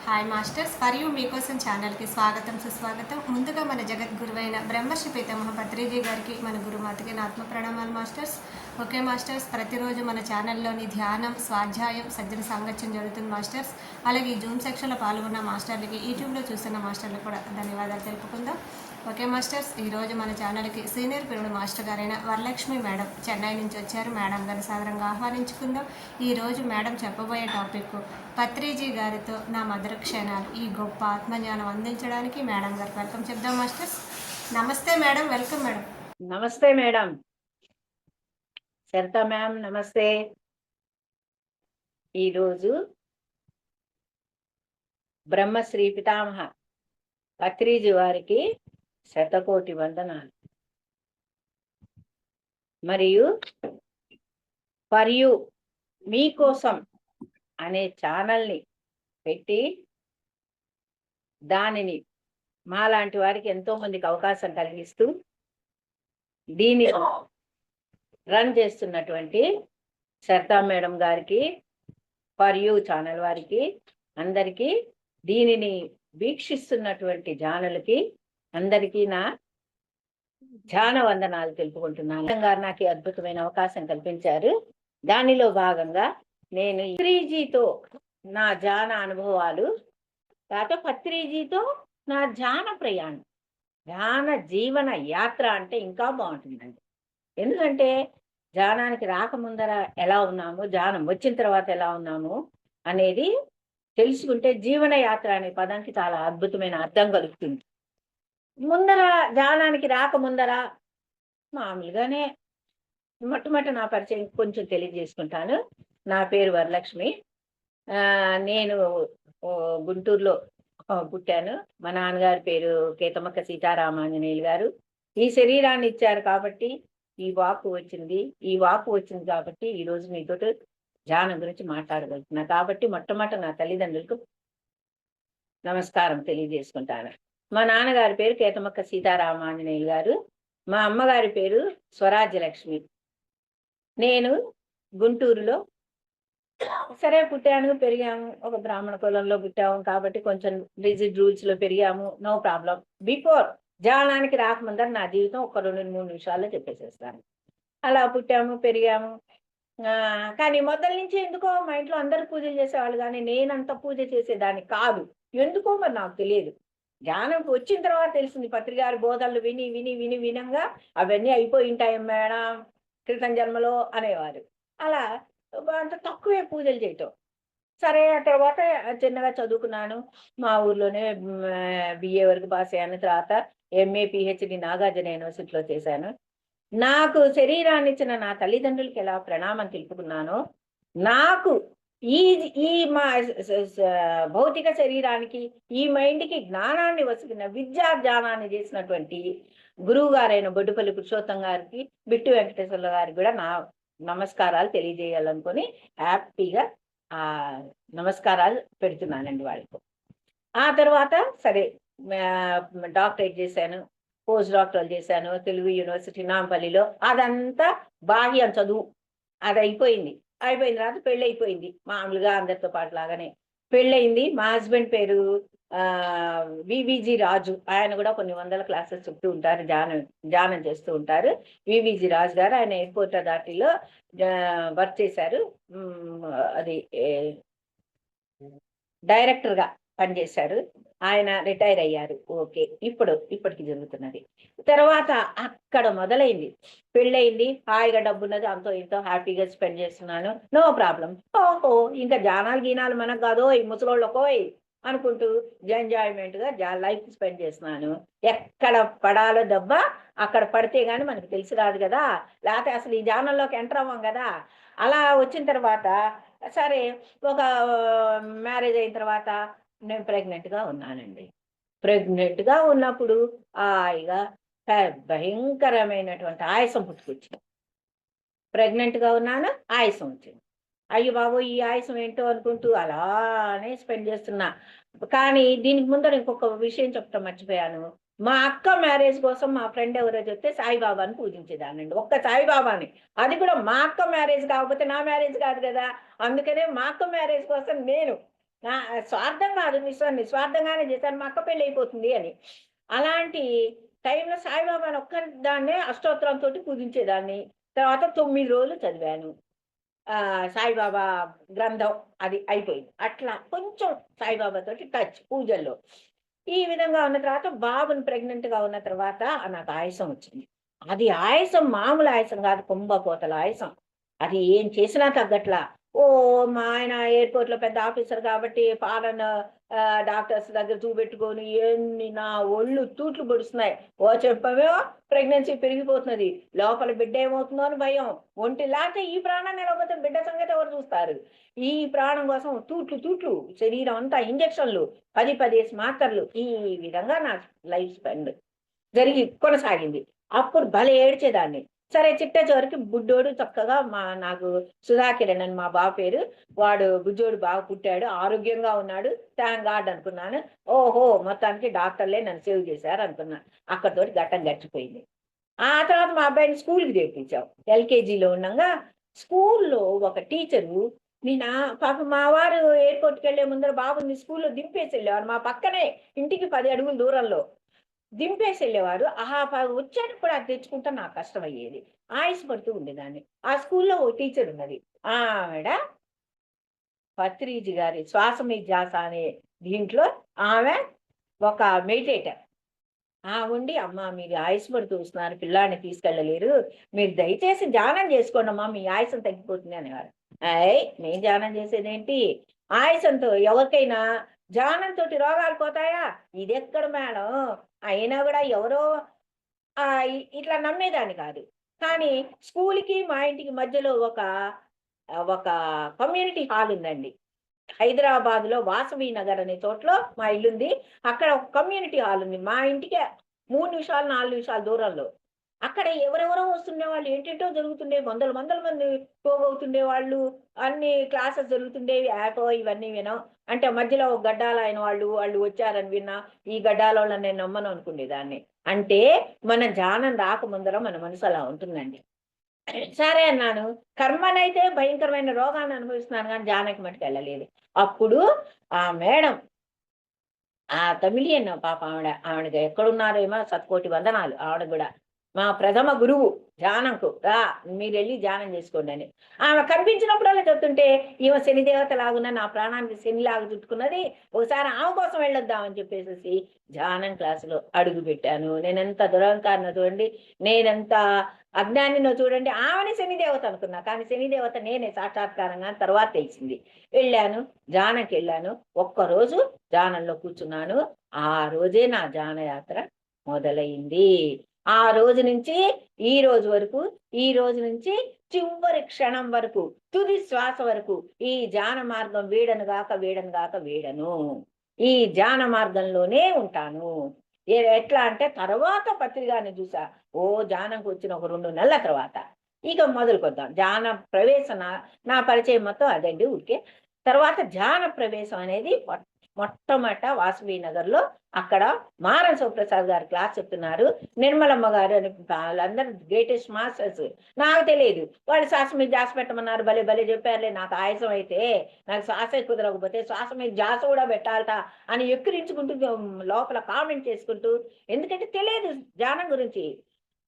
Hi masters, for you మీకోసం ఛానల్కి స్వాగతం సుస్వాగతం. ముందుగా మన జగద్గురువైన బ్రహ్మర్షి పితామహ పత్రిజీ గారికి, మన గురుమాతకి నా ఆత్మ ప్రణామాలు మాస్టర్స్. ఓకే మాస్టర్స్, ప్రతిరోజు మన ఛానల్లోని ధ్యానం, స్వాధ్యాయం, సజ్జన సాంగత్యం జరుగుతుంది మాస్టర్స్. అలాగే ఈ జూమ్ సెక్షన్లో పాల్గొన్న మాస్టర్లకి, యూట్యూబ్లో చూస్తున్న మాస్టర్లకు కూడా ధన్యవాదాలు తెలుపుకుందాం. ఓకే మాస్టర్స్, ఈరోజు మన ఛానల్కి సీనియర్ పిల్లడు మాస్టర్ గారైన వరలక్ష్మి మేడం చెన్నై నుంచి వచ్చారు. మేడం గారిని సాదరంగా ఆహ్వానించుకుందాం. ఈరోజు మేడం చెప్పబోయే టాపిక్ పత్రిజీ గారితో నా మధుర క్షణాలు, ఈ గొప్ప ఆత్మజ్ఞానం అందించడానికి మేడం గారికి వెల్కమ్ చెప్దాం మాస్టర్స్. నమస్తే మేడం, వెల్కమ్ మేడం. నమస్తే మేడం. సరిత మ్యామ్ నమస్తే. ఈరోజు బ్రహ్మశ్రీ పితామహ పత్రిజీ వారికి శతకోటి వందనాలు. మరియు ఫర్ యూ మీకోసం అనే ఛానల్ని పెట్టి దానిని మాలాంటి వారికి ఎంతో మందికి అవకాశం కలిగిస్తూ దీన్ని రన్ చేస్తున్నటువంటి సరితా మేడం గారికి, ఫర్ యూ ఛానల్ వారికి, అందరికీ, దీనిని వీక్షిస్తున్నటువంటి ఛానల్కి అందరికీ నా ధ్యాన వందనాలు తెలుపుకుంటున్నాను. గారు నాకు అద్భుతమైన అవకాశం కల్పించారు. దానిలో భాగంగా నేను పత్రిజీతో నా ధ్యాన అనుభవాలు, తర్వాత పత్రిజీతో నా ధ్యాన ప్రయాణం, ధ్యాన జీవన యాత్ర అంటే ఇంకా బాగుంటుందండి. ఎందుకంటే ధ్యానానికి రాకముందర ఎలా ఉన్నాము, ధ్యానం వచ్చిన తర్వాత ఎలా ఉన్నాము అనేది తెలుసుకుంటే జీవన యాత్ర అనే పదానికి చాలా అద్భుతమైన అర్థం కలుగుతుంది. ముందర ధ్యానానికి రాకముందర మామూలుగానే మొట్టమొదటి నా పరిచయం కొంచెం తెలియజేసుకుంటాను. నా పేరు వరలక్ష్మి. నేను గుంటూరులో పుట్టాను. మా నాన్నగారి పేరు కేతమక్క సీతారామాంజనేయులు గారు. ఈ శరీరాన్ని ఇచ్చారు కాబట్టి ఈ వాక్కు వచ్చింది. ఈ వాక్కు వచ్చింది కాబట్టి ఈరోజు మీతో ధ్యానం గురించి మాట్లాడగలుగుతున్నా. కాబట్టి మొట్టమొదటి నా తల్లిదండ్రులకు నమస్కారం తెలియజేసుకుంటాను. మా నాన్నగారి పేరు కేతమక్క సీతారామాంజనేయులు గారు. మా అమ్మగారి పేరు స్వరాజ్యలక్ష్మి. నేను గుంటూరులో సరే పుట్టాను, పెరిగాము. ఒక బ్రాహ్మణ కులంలో పుట్టాము కాబట్టి కొంచెం రిజిడ్ రూల్స్ లో పెరిగాము. No problem. బిఫోర్ ధ్యానానికి రాకముందర నా జీవితం ఒక 2-3 నిమిషాల్లో చెప్పేసేస్తాను. అలా పుట్టాము, పెరిగాము. కానీ మొదల నుంచి ఎందుకో మా ఇంట్లో అందరూ పూజలు చేసేవాళ్ళు, కానీ నేనంత పూజ చేసేదాన్ని కాదు. ఎందుకో మరి నాకు తెలియదు. ధ్యానం వచ్చిన తర్వాత తెలిసింది. పత్రికారి బోధనలు విని విని విని వినంగా అవన్నీ అయిపోయి ఉంటాయి మేడం క్రితం జన్మలో అనేవారు. అలా అంత తక్కువే పూజలు చేయటం. సరే, ఆ తర్వాత చిన్నగా చదువుకున్నాను. మా ఊర్లోనే బిఏ వరకు పాస్ అయ్యాను. తర్వాత ఎంఏ పిహెచ్డి నాగార్జున యూనివర్సిటీలో చేశాను. నాకు శరీరాన్ని ఇచ్చిన నా తల్లిదండ్రులకి ఎలా ప్రణామం తెలుపుకున్నానో, నాకు ఈ ఈ మా భౌతిక శరీరానికి, ఈ మైండ్కి జ్ఞానాన్ని వసిగిన విద్యా జ్ఞానాన్ని చేసినటువంటి గురువు గారైన బొడ్డుపల్లి పురుషోత్తం గారికి, బిట్టు వెంకటేశ్వర్ల గారికి కూడా నా నమస్కారాలు తెలియజేయాలనుకొని హ్యాపీగా నమస్కారాలు పెడుతున్నానండి వాళ్ళకు. ఆ తర్వాత సరే డాక్టరేట్ చేశాను, పోస్ట్ డాక్టరల్ చేశాను తెలుగు యూనివర్సిటీ నాంపల్లిలో. అదంతా బాహ్యం చదువు, అది అయిపోయింది. అయిపోయిన తర్వాత పెళ్ళి అయిపోయింది. మామూలుగా అందరితో పాటు లాగానే పెళ్ళయింది. మా హస్బెండ్ పేరు వివిజి రాజు. ఆయన కూడా కొన్ని 100 క్లాసెస్ చెప్తూ ఉంటారు, ధ్యానం చేస్తూ ఉంటారు. వివిజి రాజు గారు ఆయన ఎయిర్పోర్ట్ అథారిటీలో వర్క్ చేశారు. అది డైరెక్టర్గా పనిచేశారు. ఆయన రిటైర్ అయ్యారు. ఓకే, ఇప్పటికి జరుగుతున్నది. తర్వాత అక్కడ మొదలైంది. పెళ్ళయింది, హాయిగా డబ్బున్నది, అంతో ఇంతో హ్యాపీగా స్పెండ్ చేస్తున్నాను. No problem. ఓహో, ఇంకా గీనాలు మనకు కాదో ఈ ముసలోళ్ళకోయ్ అనుకుంటూ ఎంజాయ్మెంట్గా లైఫ్ స్పెండ్ చేస్తున్నాను. ఎక్కడ పడాలో దెబ్బ అక్కడ పడితే గానీ మనకు తెలిసి రాదు కదా, లేకపోతే అసలు ఈ ధ్యానంలోకి ఎంటర్ అవ్వం కదా. అలా వచ్చిన తర్వాత సరే, ఒక మ్యారేజ్ అయిన తర్వాత నేను ప్రెగ్నెంట్గా ఉన్నానండి. ప్రెగ్నెంట్గా ఉన్నప్పుడు హాయిగా భయంకరమైనటువంటి ఆయాసం పుట్టుకొచ్చింది. ప్రెగ్నెంట్గా ఉన్నాను, ఆయాసం వచ్చింది. అయ్యో బాబు, ఈ ఆయాసం ఏంటో అనుకుంటూ అలానే స్పెండ్ చేస్తున్నా. కానీ దీనికి ముందర ఇంకొక విషయం చెప్పడం మర్చిపోయాను. మా అక్క మ్యారేజ్ కోసం మా ఫ్రెండ్ ఎవరో చెప్తే సాయిబాబాని పూజించేదానండి. ఒక్క సాయిబాబాని. అది కూడా మా అక్క మ్యారేజ్ కాకపోతే నా మ్యారేజ్ కాదు కదా. అందుకనే మా అక్క మ్యారేజ్ కోసం నేను స్వార్థం కాదు, నిస్వార్థంగానే చేశాను, మా అక్క పెళ్ళి అయిపోతుంది అని. అలాంటి టైంలో సాయిబాబాని ఒక్కదాన్నే అష్టోత్తరంతో పూజించేదాన్ని. తర్వాత 9 రోజులు చదివాను సాయిబాబా గ్రంథం, అది అయిపోయింది. అట్లా కొంచెం సాయిబాబా తోటి టచ్ పూజల్లో. ఈ విధంగా ఉన్న తర్వాత బాబుని ప్రెగ్నెంట్ గా ఉన్న తర్వాత నాకు ఆయాసం వచ్చింది. అది ఆయాసం మామూలు ఆయాసం కాదు, కుంభపోతల ఆయాసం. అది ఏం చేసినా తగ్గట్లా. ఓ మా ఆయన ఎయిర్పోర్ట్ లో పెద్ద ఆఫీసర్ కాబట్టి ఫారెన్ డాక్టర్స్ దగ్గర చూపెట్టుకొని ఎన్ని నా ఒళ్ళు తూట్లు పొడుస్తున్నాయి. ఓ చెప్పవేమో ప్రెగ్నెన్సీ పెరిగిపోతున్నది, లోపల బిడ్డ ఏమవుతుందో అని భయం. ఒంటి లేకపోతే ఈ ప్రాణం నిలబోతే బిడ్డ సంగతి ఎవరు చూస్తారు? ఈ ప్రాణం కోసం తూట్లు తూట్లు, శరీరం అంతా ఇంజక్షన్లు, 10 మాత్రలు. ఈ విధంగా నా లైఫ్ స్పెండ్ కొనసాగింది. అప్పుడు భలే ఏడ్చేదాన్ని. సరే చిట్ట చివరికి బుడ్డోడు చక్కగా నాకు సుధాకిరణ్ అని మా బావ పేరు, వాడు బుజ్జోడు బాగా పుట్టాడు, ఆరోగ్యంగా ఉన్నాడు, థ్యాంక్ గాడ్ అనుకున్నాను. ఓహో మొత్తానికి డాక్టర్లే నన్ను సేవ్ చేశారు అనుకున్నాను. అక్కడితోటి ఘట్టం గడిచిపోయింది. ఆ తర్వాత మా అబ్బాయిని స్కూల్కి తెప్పించాం. ఎల్కేజీలో ఉండగా స్కూల్లో ఒక టీచరు నేను పాప మా వారు ఎయిర్పోర్ట్కి వెళ్లే ముందర బాబుని స్కూల్లో దింపేసి వెళ్ళేవారు. మా పక్కనే ఇంటికి 10 అడుగుల దూరంలో దింపేసి వెళ్ళేవారు. వచ్చేటప్పుడు అది తెచ్చుకుంటా నాకు కష్టమయ్యేది, ఆయాసపడుతూ ఉండేదాన్ని. ఆ స్కూల్లో ఓ టీచర్ ఉన్నది, ఆవిడ పత్రిజీ గారి శ్వాస మీద ధ్యాస అనే దీంట్లో ఆమె ఒక మెడిటేటర్. ఉండి అమ్మ మీరు ఆయాసపడుతూ వస్తున్నారు, పిల్లాడిని తీసుకెళ్ళలేరు, మీరు దయచేసి ధ్యానం చేసుకోండి అమ్మా, మీ ఆయాసం తగ్గిపోతుంది అనేవారు. నేను ధ్యానం చేసేదేంటి, ఆయాసంతో ఎవరికైనా ధ్యానంతో రోగాలు పోతాయా? ఇది ఎక్కడ మేడం, అయినా కూడా ఎవరో ఇట్లా నమ్మేదాన్ని కాదు. కానీ స్కూల్కి మా ఇంటికి మధ్యలో ఒక ఒక కమ్యూనిటీ హాల్ ఉందండి. హైదరాబాద్ లో వాసవి నగర్ అనే చోట్లో మా ఇల్లుంది. అక్కడ ఒక కమ్యూనిటీ హాల్ ఉంది, మా ఇంటికి 3 నిమిషాలు 4 నిమిషాల దూరంలో. అక్కడ ఎవరెవరో వస్తుండే వాళ్ళు, ఏంటేంటో జరుగుతుండే, వందల మంది పోగవుతుండే వాళ్ళు, అన్ని క్లాసెస్ జరుగుతుండేవి. యాపో ఇవన్నీ వినం, అంటే మధ్యలో గడ్డాలు అయిన వాళ్ళు వచ్చారని విన్నా. ఈ గడ్డాల వాళ్ళని నేను నమ్మను అనుకునేదాన్ని. అంటే మన ధ్యానం రాకముందర మన మనసు అలా ఉంటుందండి. సరే అన్నాను. కర్మనైతే భయంకరమైన రోగాన్ని అనుభవిస్తున్నాను కానీ ధ్యానకి మటుకు వెళ్ళలేదు. అప్పుడు ఆ మేడం, ఆ తమిళియన్ పాప ఆవిడకి ఎక్కడున్నారేమో శతకోటి వందనాలు. ఆవిడ కూడా మా ప్రథమ గురువు ధ్యానంకు రా, మీరు వెళ్ళి ధ్యానం చేసుకోండి అని. ఆమె కనిపించినప్పుడల్లా చెప్తుంటే ఈమె శనిదేవత లాగున్నా నా ప్రాణానికి శనిలాగా చుట్టుకున్నది, ఒకసారి ఆమె కోసం వెళ్ళొద్దామని చెప్పేసి ధ్యానం క్లాసులో అడుగు పెట్టాను. నేనెంత దురహంకారినో చూడండి, నేనెంత అజ్ఞానినో చూడండి. ఆమెని శనిదేవత అనుకున్నా, కానీ శనిదేవత నేనే సాక్షాత్కారంగా తర్వాత తెలిసింది. వెళ్ళాను, ధ్యానంకి వెళ్ళాను. ఒక్కరోజు ధ్యానంలో కూర్చున్నాను. ఆ రోజే నా ధ్యాన యాత్ర మొదలైంది. ఆ రోజు నుంచి ఈ రోజు వరకు, ఈ రోజు నుంచి చివరి క్షణం వరకు, తుది శ్వాస వరకు ఈ ధ్యాన మార్గం వీడను గాక వీడను. ఈ ధ్యాన మార్గంలోనే ఉంటాను. ఎట్లా అంటే తర్వాత పత్రికని చూసా. ధ్యానంకి వచ్చిన ఒక 2 నెలల తర్వాత ఇక మొదలుకొద్దాం. ధ్యాన ప్రవేశం నా పరిచయం మొత్తం అదండి ఊరికే. తర్వాత ధ్యాన ప్రవేశం అనేది మొట్టమొదట వాసవి నగర్ లో, అక్కడ మారం శివప్రసాద్ గారు క్లాస్ చెప్తున్నారు. నిర్మలమ్మ గారు అని వాళ్ళందరూ గ్రేటెస్ట్ మాస్టర్స్. నాకు తెలియదు, వాళ్ళు శ్వాస మీద ధ్యాస పెట్టమన్నారు. భలే చెప్పారులే. నాకు ఆయాసం అయితే, నాకు శ్వాస కుదరకపోతే శ్వాస మీద ధ్యాస కూడా పెట్టాలట అని ఎక్కిరించుకుంటూ లోపల కామెంట్ చేసుకుంటూ, ఎందుకంటే తెలియదు ధ్యానం గురించి.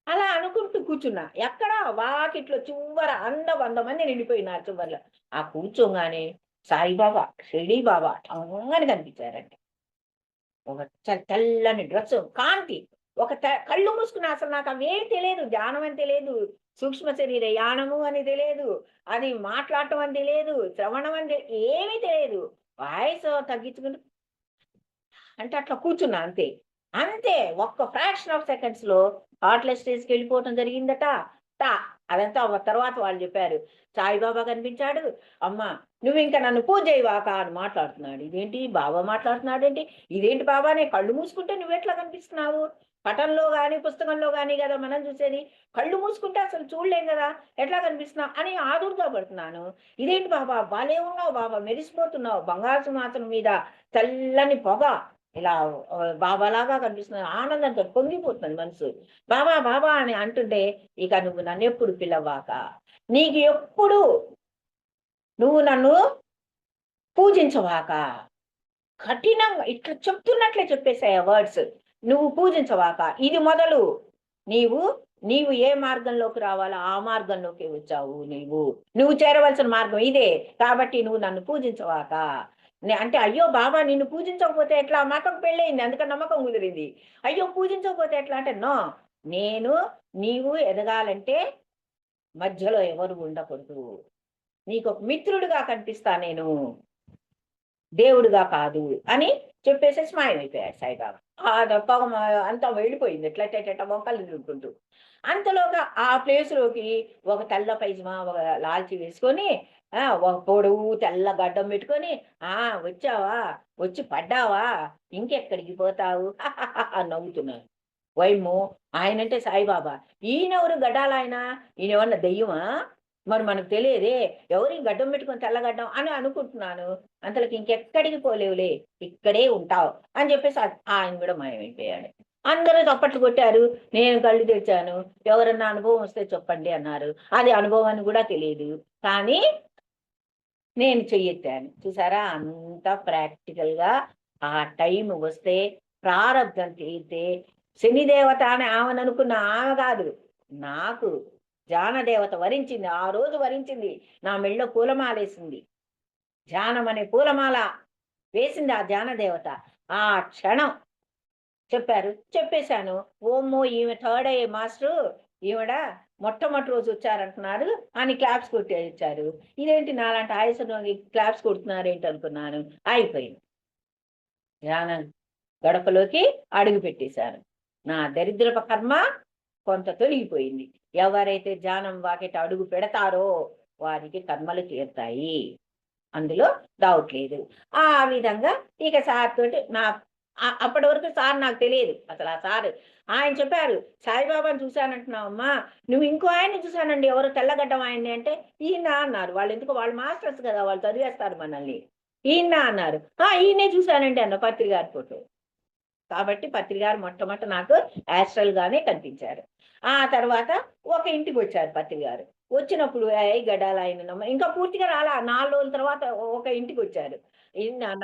అలా అనుకుంటూ కూర్చున్నా. ఎక్కడ వాకిట్లో చివర 100 మంది నిండిపోయినారు చివరిలో. ఆ కూర్చోగానే సాయిబాబా, షిరిడి బాబా టంగని కనిపించారండి. ఒక తెల్లని డ్రెస్, కాంతి, కళ్ళు మూసుకున్నా. అసలు నాకు అవేమి తెలియదు, ధ్యానం అని తెలియదు, సూక్ష్మ శరీర యానము అని తెలియదు, అది మాట్లాడటం అని తెలియదు, శ్రవణం అని ఏమీ తెలియదు. వాయిస్ తగ్గించుకుంటూ అంటే అట్లా కూర్చున్నా. అంతే అంతే ఒక్క ఫ్రాక్షన్ ఆఫ్ సెకండ్స్ లో హార్ట్లెస్ స్టేజ్కి వెళ్ళిపోవటం జరిగిందట. అదంతా తర్వాత వాళ్ళు చెప్పారు. సాయిబాబా కనిపించాడు. అమ్మ నువ్వు ఇంకా నన్ను పూజ చేయవాక అని మాట్లాడుతున్నాడు. ఇదేంటి బాబా మాట్లాడుతున్నాడు ఏంటి, ఇదేంటి బాబా, నేను కళ్ళు మూసుకుంటే నువ్వెట్లా కనిపిస్తున్నావు? పటంలో గాని పుస్తకంలో గాని కదా మనం చూసేది, కళ్ళు మూసుకుంటే అసలు చూడలేం కదా, ఎట్లా కనిపిస్తున్నావు అని ఆదుర్గా పడుతున్నాను. ఇదేంటి బాబా, బాలే ఉన్నావు బాబా, మెరిసిపోతున్నావు, బంగారు సింహాసనం మీద తెల్లని పొగ ఇలా బాబాలాగా కనిపిస్తుంది. ఆనందంతో పొంగిపోతుంది మనసు. బాబా బాబా అని అంటుంటే, ఇక నువ్వు నన్ను ఎప్పుడు పిలవాక, నీకు ఎప్పుడు నువ్వు నన్ను పూజించవాక. కఠినంగా ఇట్లా చెప్తున్నట్లే చెప్పేసాయి వర్డ్స్. నువ్వు పూజించవాక, ఇది మొదలు. నీవు నీవు ఏ మార్గంలోకి రావాలో ఆ మార్గంలోకి వచ్చావు. నువ్వు చేరవలసిన మార్గం ఇదే, కాబట్టి నువ్వు నన్ను పూజించవాక. అంటే అయ్యో బాబా, నిన్ను పూజించకపోతే ఎట్లా? మతం పెళ్ళయింది, అందుకని నమ్మకం కుదిరింది. అయ్యో పూజించకపోతే ఎట్లా అంటే, నో, నీవు ఎదగాలంటే మధ్యలో ఎవరు ఉండకూడదు. నీకు ఒక మిత్రుడిగా కనిపిస్తా నేను, దేవుడిగా కాదు అని చెప్పేసి మాయమైపోయాడు సాయిబాబా. పొగ అంతా వెళ్ళిపోయింది, ఎట్లా మొక్కలు తిరుగుకుంటూ. అంతలోగా ఆ ప్లేస్ లోకి ఒక తెల్ల పైజమా, ఒక లాల్చి వేసుకొని, ఒక పొడవు తెల్ల గడ్డం పెట్టుకొని, వచ్చావా, వచ్చి పడ్డావా, ఇంకెక్కడికి పోతావు అని నవ్వుతున్నారు. వైమో, ఆయనంటే సాయిబాబా. ఈయనెవరు గడ్డాలాయన? ఈయనెవరన్నా దెయ్యమా? మరి మనకు తెలియదే, ఎవరి గడ్డం పెట్టుకొని తెల్లగడ్డం అని అనుకుంటున్నాను. అంతలోకి ఇంకెక్కడికి పోలేవులే, ఇక్కడే ఉంటావు అని చెప్పేసి ఆయన కూడా మాయమైపోయాడు. అందరూ చప్పట్లు కొట్టారు. నేను కళ్ళు తెచ్చాను, ఎవరన్నా అనుభవం వస్తే చెప్పండి అన్నారు. అది అనుభవాన్ని కూడా తెలియదు, కానీ నేను చెయ్యెత్తాను. చూసారా, అంత ప్రాక్టికల్ గా ఆ టైం వస్తే, ప్రారంభం తీరితే, శనిదేవత అని ఆమెను అనుకున్న ఆమె కాదు, నాకు జానదేవత వరించింది. ఆ రోజు వరించింది, నా మెళ్ళో పూలమాలేసింది. ధ్యానం అనే పూలమాల వేసింది ఆ ధ్యానదేవత. ఆ క్షణం చెప్పేశాను. ఓమ్మో, ఈమె థర్డ్ అయ్యే మాస్టరు, ఈవిడ మొట్టమొదటి రోజు వచ్చారంటున్నారు అని క్లాప్స్ కొట్టేచ్చారు. ఇదేంటి నాలాంటి ఆయుసం క్లాప్స్ కొడుతున్నారు ఏంటి అనుకున్నాను. అయిపోయింది, ధ్యానం గడపలోకి అడుగు పెట్టేశాను. నా దరిద్రప కర్మ కొంత తొలగిపోయింది. ఎవరైతే ధ్యానం వాకిట అడుగు పెడతారో వారికి కర్మలు తీరుతాయి, అందులో డౌట్ లేదు. ఆ విధంగా ఇక సార్ తోటి అప్పటి వరకు సార్ నాకు తెలియదు అసలు. ఆ సార్ ఆయన చెప్పారు, సాయిబాబాని చూశానంటున్నావమ్మా, నువ్వు ఇంకో ఆయన్ని చూశానండి, ఎవరు తెల్లగడ్డం ఆయన్ని అంటే, ఈయన అన్నారు. వాళ్ళు ఎందుకు, వాళ్ళు మాస్టర్స్ కదా, వాళ్ళు చదివేస్తారు మనల్ని. ఈయన అన్నారు. ఈయనే చూశానండి అన్న, పత్రికారి ఫోటో. కాబట్టి పత్రికారు మొట్టమొదట నాకు యాస్ట్రల్ గానే కనిపించారు. ఆ తర్వాత ఒక ఇంటికి వచ్చారు పత్రికారు. వచ్చినప్పుడు గడాలు ఆయన ఇంకా పూర్తిగా రాలా, 4 రోజుల తర్వాత ఒక ఇంటికి వచ్చారు.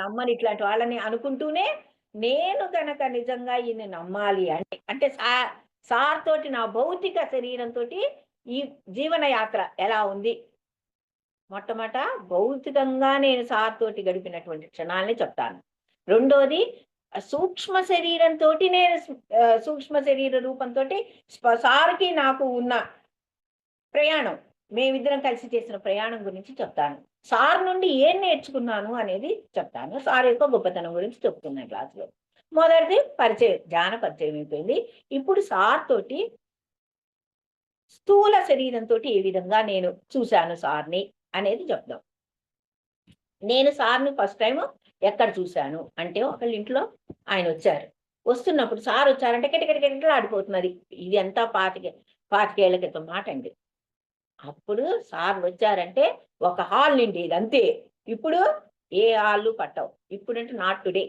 నమ్మని ఇట్లాంటి వాళ్ళని అనుకుంటూనే, నేను కనుక నిజంగా ఈయన నమ్మాలి అంటే అంటే సార్ తోటి నా భౌతిక శరీరంతో ఈ జీవన యాత్ర ఎలా ఉంది, మొట్టమొదట భౌతికంగా నేను సార్ తోటి గడిపినటువంటి క్షణాలని చెప్తాను. రెండోది, సూక్ష్మ శరీరంతో నేను సూక్ష్మ శరీర రూపంతో సార్కి నాకు ఉన్న ప్రయాణం, మేమిద్దరం కలిసి చేసిన ప్రయాణం గురించి చెప్తాను. సార్ నుండి ఏం నేర్చుకున్నాను అనేది చెప్తాను. సార్ యొక్క గొప్పతనం గురించి చెప్తున్నాను క్లాసులో. మొదటిది పరిచయం, ధ్యాన పరిచయం అయిపోయింది. ఇప్పుడు సార్ తోటి స్థూల శరీరంతో ఏ విధంగా నేను చూశాను సార్ని అనేది చెప్దాం. నేను సార్ని ఫస్ట్ టైం ఎక్కడ చూశాను అంటే, ఒకళ్ళ ఇంట్లో ఆయన వచ్చారు. వస్తున్నప్పుడు సార్ వచ్చారంటే కిటకిటకిటలు ఆడిపోతున్నది. ఇది ఎంత 25 క్రితం మాట అండి. అప్పుడు సార్ వచ్చారంటే ఒక హాల్ నిండేది అంతే. ఇప్పుడు ఏ హాళ్ళు పట్టవు. ఇప్పుడంటే నాట్ టుడే,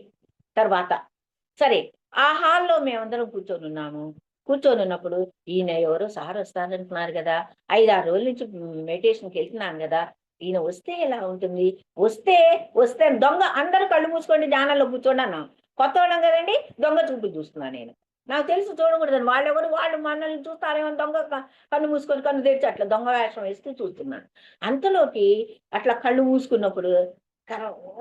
తర్వాత. సరే, ఆ హాల్లో మేమందరం కూర్చొని ఉన్నప్పుడు ఈయన ఎవరో సార్ వస్తారంటున్నారు కదా, 5-6 రోజుల నుంచి మెడిటేషన్కి వెళ్తున్నాను కదా, ఈయన వస్తే ఎలా ఉంటుంది, వస్తే దొంగ, అందరూ కళ్ళు మూసుకోండి, ధ్యానంలో కూర్చోండి అన్నాం. కొత్త వాళ్ళం కదండి, దొంగ చూపు చూస్తున్నా నేను. నాకు తెలుసు చూడకూడదని, వాళ్ళు మనల్ని చూస్తారేమో, దొంగ కళ్ళు మూసుకొని కన్ను తెరిచి అట్లా దొంగ వేషం వేస్తూ చూస్తున్నాను. అంతలోకి అట్లా కళ్ళు మూసుకున్నప్పుడు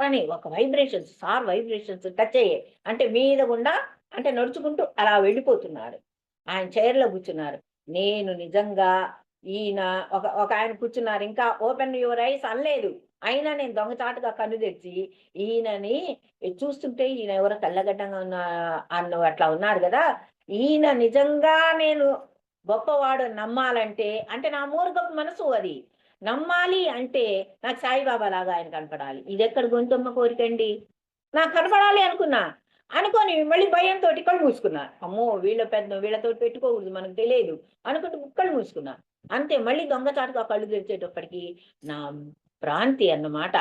అని ఒక వైబ్రేషన్స్, సార్ వైబ్రేషన్స్ టచ్ అయ్యాయి. అంటే మీద గుండా, అంటే నడుచుకుంటూ అలా వెళ్ళిపోతున్నారు. ఆయన చైర్లో కూర్చున్నారు. నేను నిజంగా ఈయన ఒక ఆయన కూర్చున్నారు, ఇంకా ఓపెన్ యువర్ ఐస్ అనలేదు. అయినా నేను దొంగచాటుగా కన్ను తెచ్చి ఈయనని చూస్తుంటే, ఈయన ఎవరో తెల్లగడ్డంగా అట్లా ఉన్నారు కదా, ఈయన నిజంగా నేను గొప్పవాడు నమ్మాలంటే, అంటే నా మూర్ఖపు మనసు అది, నమ్మాలి అంటే నాకు సాయిబాబా లాగా ఆయన కనపడాలి. ఇది ఎక్కడ గొంతమ్మ కోరికండి, నాకు కనపడాలి అనుకొని మళ్ళీ భయంతో కళ్ళు మూసుకున్నా. అమ్మో, వీళ్ళతో పెట్టుకోకూడదు, మనకు తెలియదు అనుకుంటూ కళ్ళు మూసుకున్నా. అంతే, మళ్ళీ దొంగచాటుగా కళ్ళు తెరిచేటప్పటికి నా భ్రాంతి అన్నమాట.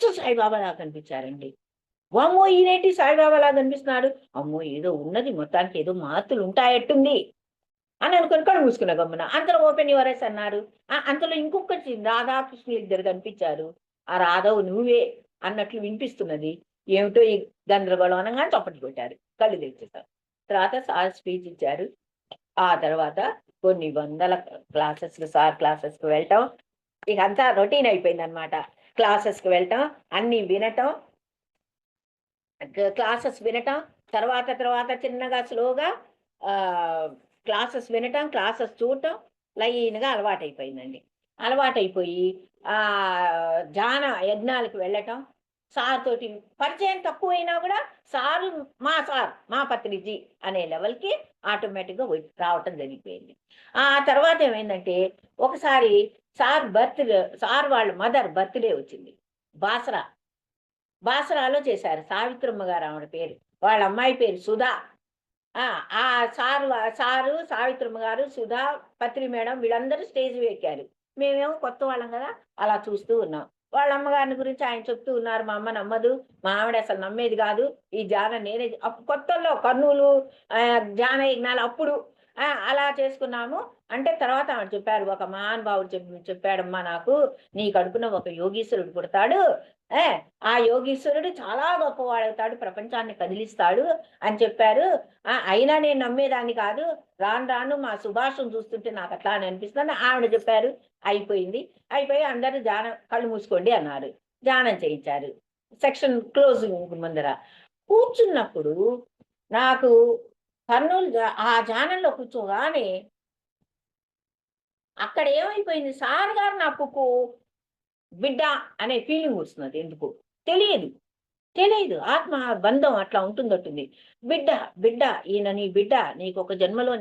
సాయిబాబా లాగా కనిపించారండి. అమ్మో, ఈయనేంటి సాయిబాబా లాగా కనిపిస్తున్నాడు, అమ్మో ఏదో ఉన్నది, మొత్తానికి ఏదో మార్పులు ఉంటాయట్టుంది అని అనుకుని కళ్ళు మూసుకున్నా గమ్మున. అంతలో ఓపెన్ యువర్ ఐస్ అన్నారు. అంతలో ఇంకొకటి రాధాకృష్ణులు ఇద్దరు కనిపించారు. ఆ రాధవ్ నువ్వే అన్నట్లు వినిపిస్తున్నది. ఏమిటో ఈ గందరగోళం అనగానే చప్పట్లు కొట్టారు, కళ్ళు తెచ్చేసారు. తర్వాత సార్ స్పీచ్ ఇచ్చారు. ఆ తర్వాత కొన్ని వందల సార్ క్లాసెస్కి వెళ్ళటం, ఇక అంతా రొటీన్ అయిపోయింది అనమాట. క్లాసెస్కి వెళ్ళటం, అన్ని వినటం, క్లాసెస్ వినటం, తర్వాత తర్వాత చిన్నగా స్లోగా క్లాసెస్ వినటం, క్లాసెస్ చూడటం లైన్గా అలవాటైపోయిందండి. అలవాటైపోయి ధ్యాన యజ్ఞాలకు వెళ్ళటం, సార్ తోటి పరిచయం తక్కువైనా కూడా సారు మా పత్రిజీ అనే లెవెల్కి ఆటోమేటిక్గా రావటం జరిగిపోయింది. ఆ తర్వాత ఏమైందంటే ఒకసారి సార్ వాళ్ళ మదర్ బర్త్డే వచ్చింది. బాసరాలో చేశారు. సావిత్రమ్మ గారు ఆవిడ పేరు, వాళ్ళ అమ్మాయి పేరు సుధా. ఆ సారు సావిత్రమ్మ గారు, సుధా, పత్రి మేడం వీళ్ళందరూ స్టేజ్ ఎక్కారు. మేమేమో కొత్త వాళ్ళం కదా, అలా చూస్తూ ఉన్నాం. వాళ్ళ అమ్మగారిని గురించి ఆయన చెప్తూ ఉన్నారు. మా అమ్మ నమ్మదు, మా ఆవిడ అసలు నమ్మేది కాదు, ఈ జాన నేనే కొత్తల్లో కర్నూలు జాన యజ్ఞాలు అప్పుడు అలా చేసుకున్నాము. అంటే తర్వాత ఆవిడ చెప్పారు, ఒక మహానుభావుడు చెప్పాడమ్మా నాకు, నీ కడుపున ఒక యోగీశ్వరుడు పుడతాడు, ఆ యోగీశ్వరుడు చాలా గొప్పవాడవుతాడు, ప్రపంచాన్ని కదిలిస్తాడు అని చెప్పారు. అయినా నేను నమ్మేదాన్ని కాదు, రాను రాను మా సుభాషం చూస్తుంటే నాకు అట్లా అని అనిపిస్తుంది ఆవిడ చెప్పారు. అయిపోయి అందరూ కళ్ళు మూసుకోండి అన్నారు. ధ్యానం చేయించారు. సెక్షన్ క్లోజ్ ముందర కూర్చున్నప్పుడు నాకు కర్నూలు ఆ ధ్యానంలో కూర్చోగానే అక్కడ ఏమైపోయింది, సార్ గారు నాకు బిడ్డ అనే ఫీలింగ్ వస్తున్నది. ఎందుకు తెలియదు ఆత్మ బంధం అట్లా ఉంటుందట్టుంది. బిడ్డ బిడ్డ ఈయన నీ బిడ్డ, నీకు ఒక జన్మలో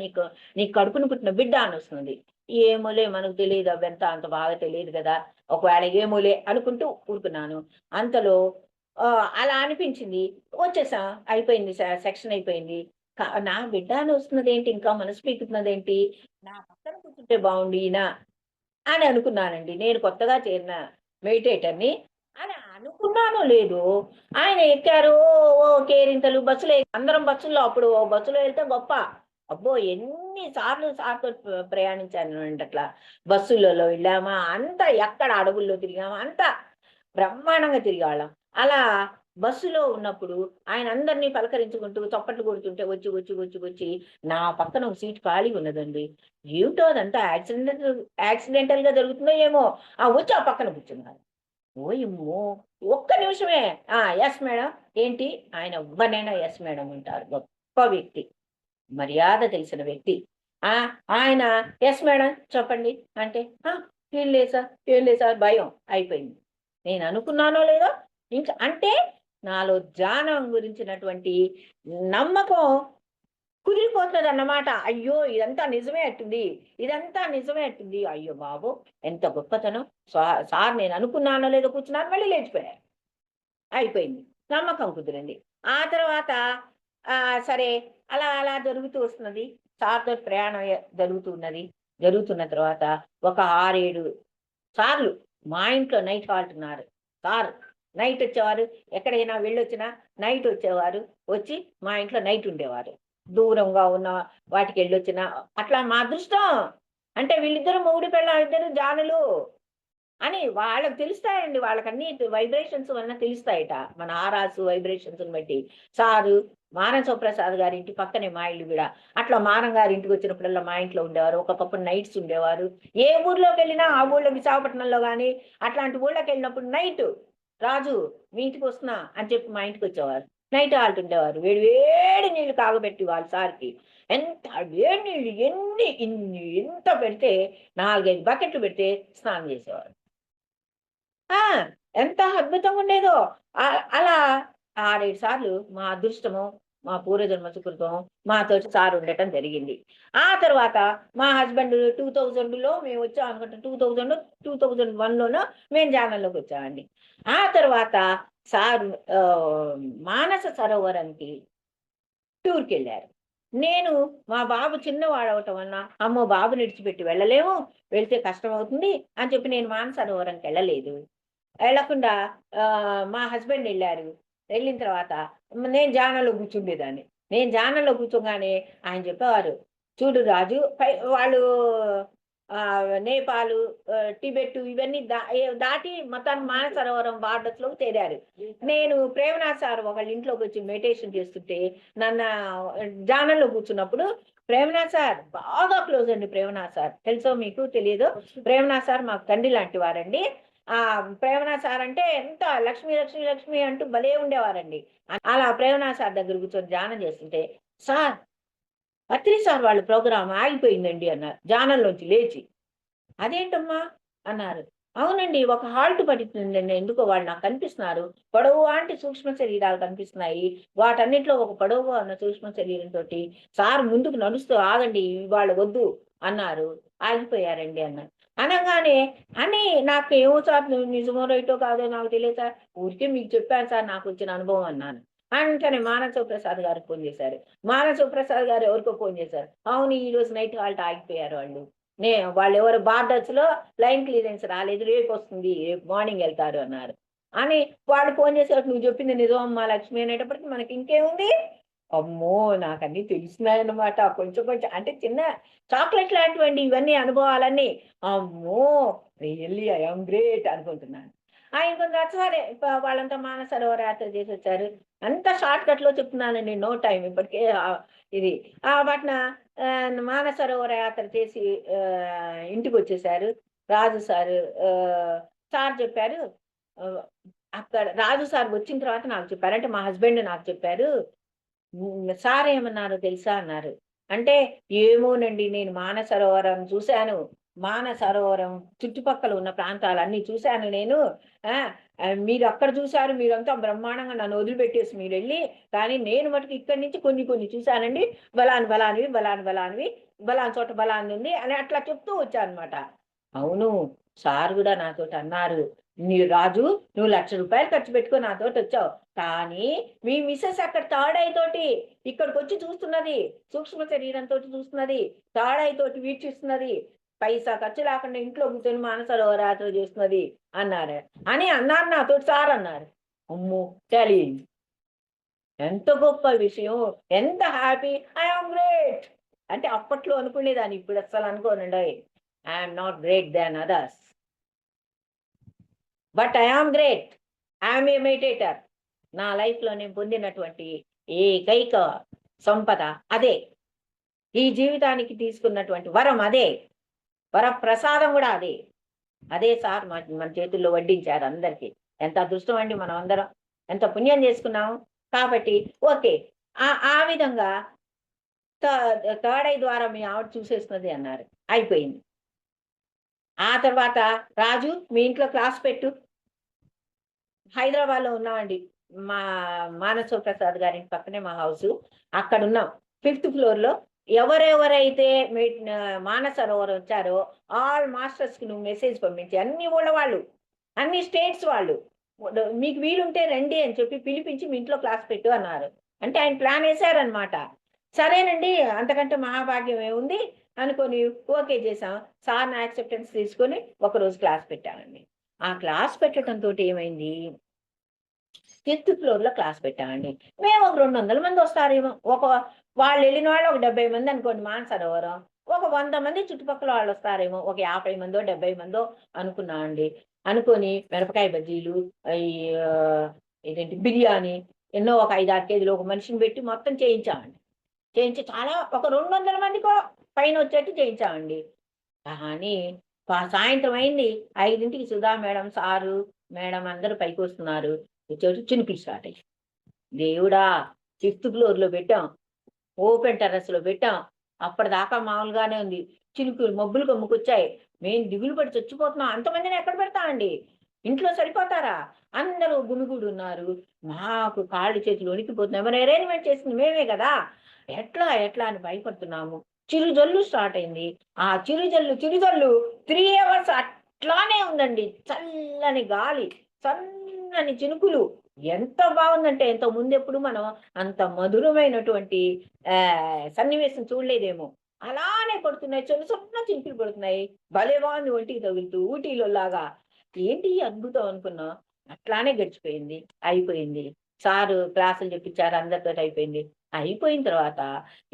నీ కడుపును పుట్టిన బిడ్డ అని వస్తుంది. ఏమోలే మనకు తెలియదు, అవంతా అంత బాగా తెలియదు కదా, ఒకవేళ ఏమోలే అనుకుంటూ ఊరుకున్నాను. అంతలో అలా అనిపించింది, వచ్చేసా, అయిపోయింది, సెక్షన్ అయిపోయింది. నా బిడ్డ అని వస్తున్నది ఏంటి, ఇంకా మనసు పీకుతున్నది ఏంటి, నా పక్కన కూర్చుంటే బాగుండి ఈయన అని అనుకున్నానండి. నేను కొత్తగా చేరిన మెడిటేటర్ని అని అనుకున్నానో లేదు, ఆయన ఎక్కారు. ఓ కేరింతలు, బస్సులో అందరం బస్సుల్లో, అప్పుడు బస్సులో వెళ్తే గొప్ప, అబ్బో ఎన్ని సార్లు సార్తో ప్రయాణించాను అంటే అట్లా బస్సులలో వెళ్ళామా, అంతా ఎక్కడ అడవుల్లో తిరిగామా, అంతా బ్రహ్మాండంగా తిరిగాళ్ళం. అలా బస్సులో ఉన్నప్పుడు ఆయన అందరినీ పలకరించుకుంటూ చప్పట్లు కొడుతుంటే వచ్చి నా పక్కన ఒక సీట్ ఖాళీ ఉన్నదండి. ఏమిటో అదంతా యాక్సిడెంటల్ గా జరుగుతుందో ఏమో, వచ్చి ఆ పక్కన కూర్చున్నారు. ఓయమ్మో, ఒక్క నిమిషమే. ఎస్ మేడం, ఏంటి, ఆయన ఎవ్వరైనా ఎస్ మేడం అంటారు, గొప్ప వ్యక్తి, మర్యాద తెలిసిన వ్యక్తి. ఆయన ఎస్ మేడం చెప్పండి అంటే ఏం లేదు సార్ భయం అయిపోయింది. నేను అనుకున్నానో లేదో, ఇంకా అంటే నాలో ధ్యానం గురించినటువంటి నమ్మకం కుదిరిపోతుంది అన్నమాట. అయ్యో ఇదంతా నిజమే అట్టుంది, అయ్యో బాబు ఎంత గొప్పతనం, సార్ నేను అనుకున్నానో లేదో కూర్చున్నాను, మళ్ళీ లేచిపోయారు. అయిపోయింది, నమ్మకం కుదిరింది. ఆ తర్వాత సరే అలా అలా జరుగుతూ వస్తున్నది. సార్తో ప్రయాణం జరుగుతున్న తర్వాత ఒక 6-7 సార్లు మా ఇంట్లో నైట్ హాల్ట్ ఉన్నారు. సార్ నైట్ వచ్చేవారు, ఎక్కడైనా వెళ్ళొచ్చినా నైట్ వచ్చేవారు, వచ్చి మా ఇంట్లో నైట్ ఉండేవారు. దూరంగా ఉన్న వాటికి వెళ్ళొచ్చినా అట్లా మా అదృష్టం. అంటే వీళ్ళిద్దరు మొగుడు పెళ్ళాం, ఇద్దరు జానులు అని వాళ్ళకి తెలుస్తాయండి. వాళ్ళకి అన్ని వైబ్రేషన్స్ వలన తెలుస్తాయట, మన ఆరాసు వైబ్రేషన్స్ బట్టి. సారు మానసప్రసాద్ గారి ఇంటి పక్కనే మా ఇల్లు కూడా. అట్లా మానం గారి ఇంటికి వచ్చినప్పుడల్లా మా ఇంట్లో ఉండేవారు, ఒకప్పుడు నైట్స్ ఉండేవారు. ఏ ఊర్లోకి వెళ్ళినా, ఆ ఊళ్ళో విశాఖపట్నంలో కానీ అట్లాంటి ఊళ్ళకి వెళ్ళినప్పుడు నైట్, రాజు మీ ఇంటికి వస్తున్నా అని చెప్పి మా ఇంటికి వచ్చేవారు. నైట్ హాల్ట్ ఉండేవారు. వేడి నీళ్లు కాగబెట్టి వాళ్ళ సార్కి, ఎంత వేడి నీళ్ళు ఎంత పెడితే 4-5 బకెట్లు పెడితే స్నానం చేసేవారు. ఎంత అద్భుతంగా ఉండేదో. అలా 6-7 సార్లు మా అదృష్టము, మా పూర్వజన్మ సుకృతం మాతోటి సార్ ఉండటం జరిగింది. ఆ తర్వాత మా హస్బెండ్ 2000లో మేము వచ్చాం అనుకుంటాం, 2001లోనో మేము ధ్యానంలోకి వచ్చామండి. ఆ తర్వాత సార్ మానస సరోవరానికి టూర్కి వెళ్ళారు. నేను మా బాబు చిన్నవాడు అవటం వలన, అమ్మో బాబు విడిచిపెట్టి వెళ్ళలేము, వెళ్తే కష్టం అవుతుంది అని చెప్పి నేను మానస సరోవరానికి వెళ్ళలేదు. వెళ్ళకుండా మా హస్బెండ్ వెళ్ళారు. వెళ్ళిన తర్వాత నేను ధ్యానంలో కూర్చుండేదాన్ని. నేను ధ్యానంలో కూర్చోగానే ఆయన చెప్పేవారు, చూడు రాజు, వాళ్ళు నేపాల్, టిబెట్ ఇవన్నీ దాటి మొత్తానికి మానసరోవరం బార్డర్స్ లోకి చేరారు. నేను ప్రేమనాథ్ సార్ ఒకళ్ళ ఇంట్లోకి వచ్చి మెడిటేషన్ చేస్తుంటే నన్ను ధ్యానంలో కూర్చున్నప్పుడు ప్రేమనాథ్ సార్ బాగా క్లోజ్ అండి. ప్రేమనాథ్ సార్ తెలుసో మీకు తెలియదు. ప్రేమనాథ్ సార్ మాకు తండ్రి లాంటి వారండి. ఆ ప్రేమనాథ్ సార్ అంటే ఎంత లక్ష్మి లక్ష్మి లక్ష్మి అంటూ భలే ఉండేవారండి. అలా ప్రేమనాథ్ సార్ దగ్గర కూర్చొని ధ్యానం చేస్తుంటే, సార్ పత్రి సార్ వాళ్ళ ప్రోగ్రాం ఆగిపోయిందండి అన్నారు ధ్యానంలోంచి లేచి. అదేంటమ్మా అన్నారు. అవునండి, ఒక హాల్ట్ పడుతుందండి, ఎందుకో వాళ్ళు నాకు కనిపిస్తున్నారు, పొడవు అంటే సూక్ష్మ శరీరాలు కనిపిస్తున్నాయి, వాటన్నిటిలో ఒక పొడవుగా ఉన్న సూక్ష్మ శరీరంతో సార్ ముందుకు నడుస్తూ ఆగండి ఇవాళ వద్దు అన్నారు. ఆగిపోయారండి అన్నారు. అనగానే అని నాకు ఏమో సార్ నిజమో రైటో కాదో నాకు తెలియదు సార్, ఊరికే మీకు చెప్పాను సార్ నాకు వచ్చిన అనుభవం అన్నాను. వెంటనే మానస ప్రసాద్ గారికి ఫోన్ చేశారు. మానస ప్రసాద్ గారు ఎవరికో ఫోన్ చేశారు. అవును, ఈ రోజు నైట్ హాల్ట్ ఆగిపోయారు వాళ్ళు. వాళ్ళు ఎవరు బార్డర్స్ లో లైన్ క్లియరెన్స్ రాలేదు, రేపు వస్తుంది, రేపు మార్నింగ్ వెళ్తారు అన్నారు. అని వాళ్ళు ఫోన్ చేసేవారు. నువ్వు చెప్పింది నిజం అమ్మా లక్ష్మి అనేటప్పటికి మనకి ఇంకేముంది, అమ్మో నాకు అన్ని తెలిసినాయన్నమాట. కొంచెం కొంచెం అంటే చిన్న చాక్లెట్ లాంటివండి ఇవన్నీ అనుభవాలన్నీ. అమ్మో రియల్లీ ఐఎమ్ గ్రేట్ అనుకుంటున్నాను. ఇంకొంత సరే వాళ్ళంతా మానసరోవర యాత్ర చేసి వచ్చారు. అంత షార్ట్ కట్ లో చెప్తున్నానండి, నో టైం ఇప్పటికే ఇది వాటిన మానసరోవర యాత్ర చేసి ఇంటికి వచ్చేసారు. రాజు సారు సార్ చెప్పారు. అక్కడ రాజు సార్ వచ్చిన తర్వాత నాకు చెప్పారు, అంటే మా హస్బెండ్ నాకు చెప్పారు. సార్ ఏమన్నారు తెలుసా అన్నారు. అంటే ఏమోనండి, నేను మానసరోవరం చూశాను, మానసరోవరం చుట్టుపక్కల ఉన్న ప్రాంతాలన్నీ చూశాను నేను. మీరు అక్కడ చూశారు, మీరంతా బ్రహ్మాండంగా నన్ను వదిలిపెట్టేసి మీరు వెళ్ళి, కానీ నేను మటుకు ఇక్కడి నుంచి కొన్ని కొన్ని చూశానండి, బలాని బలానివి బలాని బలానివి బలాని చోట బలాన్ని ఉంది అని అట్లా చెప్తూ వచ్చానమాట. అవును, సార్ కూడా నాతో అన్నారు, నీ రాజు నువ్వు ₹1,00,000 ఖర్చు పెట్టుకొని నాతోటి వచ్చావు, కానీ మీ మిస్సెస్ అక్కడ థర్డ్ ఐ తోటి ఇక్కడికి వచ్చి చూస్తున్నది, సూక్ష్మ శరీరంతో చూస్తున్నది, థర్డ్ ఐ తోటి వీక్షిస్తున్నది, పైసా ఖర్చు లేకుండా ఇంట్లో కూర్చొని మానసరోవరాత్రి చేస్తున్నది అన్నారు. అన్నారు నాతో సార్ అన్నారు. అమ్మో చలి, ఎంత గొప్ప విషయం, ఎంత హ్యాపీ, ఐఎమ్ గ్రేట్ అంటే అప్పట్లో అనుకునేదాన్ని, ఇప్పుడు అసలు అనుకోనండి. I'm not great than others, but I am great, I'm a meditator. నా లైఫ్లో నేను పొందినటువంటి ఏకైక సంపద అదే, ఈ జీవితానికి తీసుకున్నటువంటి వరం అదే, వరప్రసాదం కూడా అదే. అదే సార్ మన చేతుల్లో వడ్డించారు అందరికీ. ఎంత అదృష్టం అండి, మనం అందరం ఎంత పుణ్యం చేసుకున్నాము. కాబట్టి ఓకే, ఆ విధంగా థర్డ్ ఐ ద్వారా మీ ఆవిడ చూసేస్తున్నది అన్నారు. అయిపోయింది. ఆ తర్వాత రాజు మీ ఇంట్లో క్లాస్ పెట్టు. హైదరాబాద్ లో ఉన్నామండి, మా మానస ప్రసాద్ గారి పక్కనే మా హౌస్, అక్కడ ఉన్నాం 5th floor లో. ఎవరెవరైతే మానసరోవరం వచ్చారో ఆల్ మాస్టర్స్ కి నువ్వు మెసేజ్ పంపించి, అన్ని ఊళ్ళ వాళ్ళు, అన్ని స్టేట్స్ వాళ్ళు, మీకు వీలుంటే రండి అని చెప్పి పిలిపించి మీ ఇంట్లో క్లాస్ పెట్టు అన్నారు. అంటే ఆయన ప్లాన్ వేశారనమాట. సరేనండి, అంతకంటే మహాభాగ్యం ఏముంది అనుకొని ఓకే చేసాం. సార్ని యాక్సెప్టెన్స్ తీసుకొని ఒకరోజు క్లాస్ పెట్టామండి. ఆ క్లాస్ పెట్టడంతో ఏమైంది, 5th floor లో క్లాస్ పెట్టామండి. మేము ఒక 200 మంది వస్తారేమో, వాళ్ళు వెళ్ళిన వాళ్ళు ఒక 70 మంది అనుకోండి మానసరోవరం, ఒక 100 మంది చుట్టుపక్కల వాళ్ళు వస్తారేమో, ఒక 50 మందో 70 మందో అనుకున్నామండి. అనుకొని మిరపకాయ బజ్జీలు, ఈ ఇదేంటి బిర్యానీ, ఎన్నో ఒక 5-6 కేజీలు ఒక మనిషిని పెట్టి మొత్తం చేయించామండి. చేయించి చాలా ఒక 200 మందికో పైన వచ్చేట్టు చేయించామండి. కానీ సాయంత్రం అయింది, 5ంటికి సుధా మేడం, సారు మేడం అందరూ పైకి వస్తున్నారు. వచ్చేటి చినుకులు స్టార్ట్ అయ్యి, దేవుడా 5th floor లో పెట్టాం, ఓపెన్ టెర్రస్ లో పెట్టాం. అప్పటిదాకా మామూలుగానే ఉంది, చినుకులు మబ్బులు కమ్ముకొచ్చాయి. మేము దిగులు పడి చచ్చిపోతున్నాం, అంతమందిని ఎక్కడ పెడతామండి, ఇంట్లో సరిపోతారా, అందరూ గుమిగూడు ఉన్నారు. మాకు కాళ్ళు చేతులు వణికిపోతున్నాయి, మరి అరేంజ్మెంట్ చేసింది మేమే కదా, ఎట్లా ఎట్లా అని భయపడుతున్నాము. చిరుజల్లు స్టార్ట్ అయింది. ఆ చిరుజల్లు 3 hours అట్లానే ఉందండి. చల్లని గాలి, చల్లని చినుకులు, ఎంత బాగుందంటే ఎంతో ముందు ఎప్పుడు మనం అంత మధురమైనటువంటి సన్నివేశం చూడలేదేమో. అలానే పడుతున్నాయి, చిన్న చిన్న చినుకులు పడుతున్నాయి, భలే బాగుంది, ఒంటికి తగులుతూ ఊటీలో లాగా. ఏంటి అద్భుతం అనుకున్నా. అట్లానే గడిచిపోయింది, అయిపోయింది. సారు క్లాసులు చెప్పించారు, అందరితో అయిపోయింది. అయిపోయిన తర్వాత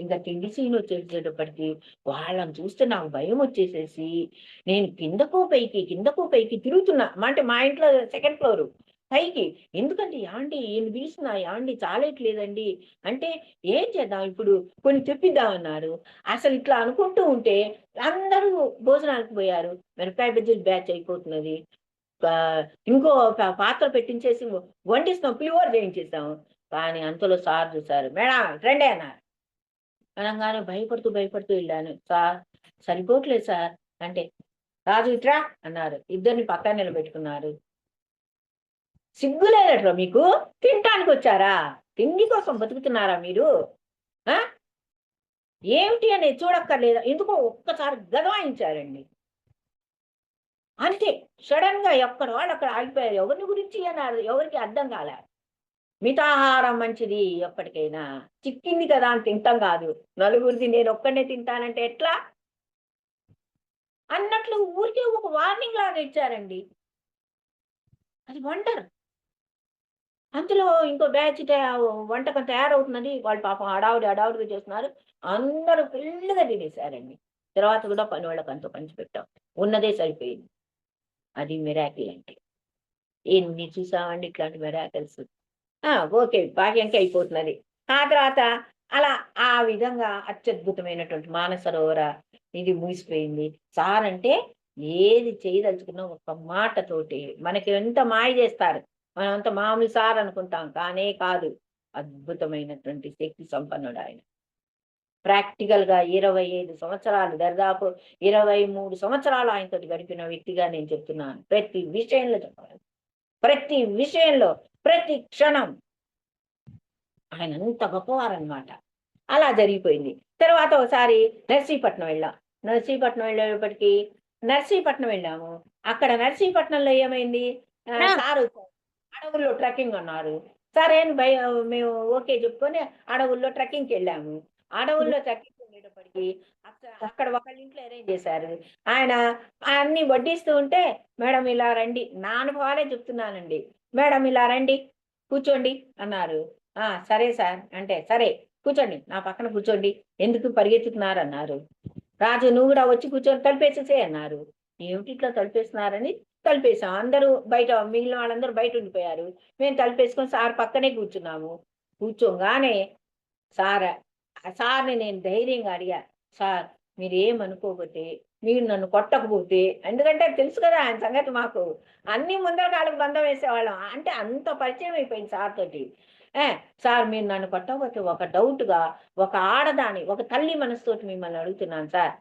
ఇంకా తిండి సీన్ వచ్చేసేటప్పటికి వాళ్ళని చూస్తే నాకు భయం వచ్చేసేసి నేను కిందకు పైకి తిరుగుతున్నా. అంటే మా ఇంట్లో సెకండ్ ఫ్లోర్ పైకి. ఎందుకంటే యాండి ఈయన పిలిచిన యాండి చాలేట్లేదండి అంటే ఏం చేద్దాం ఇప్పుడు, కొన్ని తెప్పిద్దామన్నారు. అసలు ఇట్లా అనుకుంటూ ఉంటే అందరూ భోజనానికి పోయారు. మిరపకాయ బజ్జీలు బ్యాచ్ అయిపోతున్నది. ఆ, ఇంకో పాత్ర పెట్టించేసి వండిస్తాం, పులిహోర చేయించేస్తాం. కానీ అంతలో సార్ చూసారు. మేడం రండి అన్నారు. అనగానే భయపడుతూ వెళ్ళాను. సార్ సరిపోవట్లేదు సార్ అంటే, రాజు ఇట్రా అన్నారు. ఇద్దరిని పక్కన నిలబెట్టుకున్నారు. సిగ్గులేదట్రా మీకు? తినటానికి వచ్చారా? తిండి కోసం బతుకుతున్నారా మీరు? ఆ ఏమిటి అనేది చూడక్కర్లేదా? ఎందుకో ఒక్కసారి గదవాయించారండి. అంతే, సడన్ గా ఎక్కడ వాళ్ళు అక్కడ ఆగిపోయారు. ఎవరిని గురించి అన్నారు, ఎవరికి అర్థం కాలే. మితాహారం మంచిది ఎప్పటికైనా. చిక్కింది కదా అని తింటాం కాదు. నలుగురిది నేను ఒక్కనే తింటానంటే ఎట్లా అన్నట్లు ఊరికే ఒక వార్నింగ్ లాగా ఇచ్చారండి. అది వండర్. అందులో ఇంకో బ్యాచ్ వంటకం తయారవుతున్నది. వాళ్ళు పాపం హడావుడిగా చేస్తున్నారు. అందరూ ఫుల్గా తినేశారండి. తర్వాత కూడా పని వాళ్ళకి అంతా పంచిపెట్టాం. ఉన్నదే సరిపోయింది. అది మిరాకిల్ అంటే. ఎన్ని చూసామండి ఇట్లాంటి మిరాకిల్స్. ఓకే, భాగ్యంకి అయిపోతున్నది. ఆ తర్వాత అలా ఆ విధంగా అత్యద్భుతమైనటువంటి మానసరోవర ఇది ముగిసిపోయింది. సార్ అంటే ఏది చేయదలుచుకున్నా ఒక మాటతోటి మనకి ఎంత మాయ చేస్తారు. మనం అంత మామూలు సార్ అనుకుంటాం, కానే కాదు. అద్భుతమైనటువంటి శక్తి సంపన్నుడు ఆయన. ప్రాక్టికల్ గా 25 సంవత్సరాలు, దాదాపు 23 సంవత్సరాలు ఆయనతో గడిపిన వ్యక్తిగా నేను చెప్తున్నాను. ప్రతి విషయంలో చెప్పాలి, ప్రతి విషయంలో, ప్రతి క్షణం ఆయన అంత గొప్పవారనమాట. అలా జరిగిపోయింది. తర్వాత ఒకసారి నర్సీపట్నం వెళ్ళాం. నర్సీపట్నం వెళ్ళేటప్పటికి నర్సీపట్నం వెళ్ళాము. అక్కడ నర్సీపట్నంలో ఏమైంది, సారు అడవుల్లో ట్రెక్కింగ్ అన్నారు. సరే అని మేము ఓకే చెప్పుకొని అడవుల్లో ట్రెక్కింగ్కి వెళ్ళాము. అడవుల్లో ట్రెక్కింగ్ వెళ్ళేటప్పటికి అక్కడ ఒకళ్ళ ఇంట్లో అరేంజ్ చేశారు. ఆయన అన్ని వడ్డిస్తూ ఉంటే, మేడం ఇలా రండి, నా అనుభవాలే చెప్తున్నానండి, మేడం ఇలా రండి కూర్చోండి అన్నారు. సరే సార్ అంటే, సరే కూర్చోండి, నా పక్కన కూర్చోండి, ఎందుకు పరిగెత్తుతున్నారు అన్నారు. రాజు నువ్వు కూడా వచ్చి కూర్చొని తలుపేసేసే అన్నారు. ఏమిటి ఇట్లా తలుపేస్తున్నారని తలుపేసాం. అందరూ బయట, మిగిలిన వాళ్ళందరూ బయట ఉండిపోయారు. మేము తలుపేసుకొని సార్ పక్కనే కూర్చున్నాము. కూర్చోగానే సార్ సార్ని నేను ధైర్యంగా అడిగా, సార్ మీరు ఏమనుకోకపోతే, మీరు నన్ను కొట్టకపోతే, ఎందుకంటే తెలుసు కదా ఆయన సంగతి మాకు. అన్ని ముందర కాళ్ళకు బంధం వేసేవాళ్ళం. అంటే అంత పరిచయం అయిపోయింది సార్ తోటి. సార్ మీరు నన్ను కొట్టకపోతే ఒక డౌట్గా, ఒక ఆడదాని, ఒక తల్లి మనసుతోటి మిమ్మల్ని అడుగుతున్నాను సార్.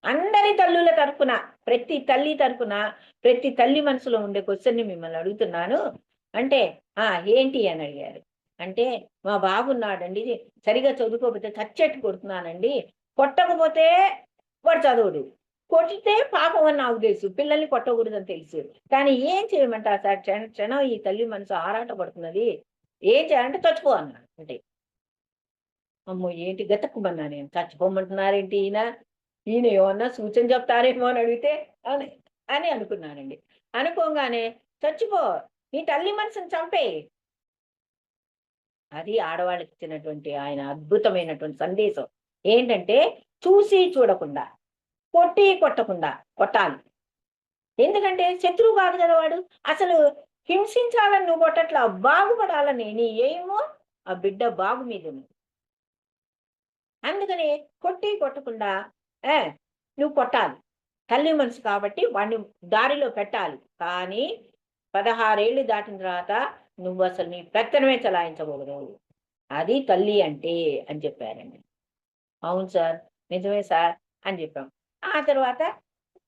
అందరి తల్లుల తరపున, ప్రతి తల్లి తరపున, ప్రతి తల్లి మనసులో ఉండే క్వశ్చన్ని మిమ్మల్ని అడుగుతున్నాను అంటే, ఏంటి అని అడిగారు. అంటే మా బాబున్నాడండి, సరిగా చదువుకోకపోతే చచ్చెట్టు కొడుతున్నానండి, కొట్టకపోతే వాడు చదవడు, కొట్టితే పాపం అని నాకు తెలుసు, పిల్లల్ని కొట్టకూడదని తెలుసు, కానీ ఏం చేయమంటారు సార్, క్షణం ఈ తల్లి మనసు ఆరాట పడుతున్నది, ఏం చేయాలంటే చచ్చిపో అన్నాడు. అంటే అమ్మో ఏంటి గతక్కుమన్నా, నేను చచ్చిపోమంటున్నారేంటి ఈయన ఏమన్నా సూచన చెప్తారేమో అని అడిగితే అని అని అనుకున్నానండి. అనుకోగానే చచ్చిపో, నీ తల్లి మనసుని చంపే. అది ఆడవాళ్ళకి ఇచ్చినటువంటి ఆయన అద్భుతమైనటువంటి సందేశం. ఏంటంటే చూసి చూడకుండా, కొట్టకుండా కొట్టాలి. ఎందుకంటే శత్రువు కాదు కదా వాడు. అసలు హింసించాలని నువ్వు కొట్టట్లా, బాగుపడాలని నీ ఏమో ఆ బిడ్డ బాగు మీద ఉంది. అందుకని కొట్టకుండా నువ్వు కొట్టాలి. తల్లి మనసు కాబట్టి వాడిని దారిలో పెట్టాలి. కానీ 16 ఏళ్ళు దాటిన తర్వాత నువ్వు అసలు నీ పెత్తనమే చలాయించకూడదు. అది తల్లి అంటే అని చెప్పారండి. అవును సార్, నిజమే సార్ అని చెప్పాం. ఆ తర్వాత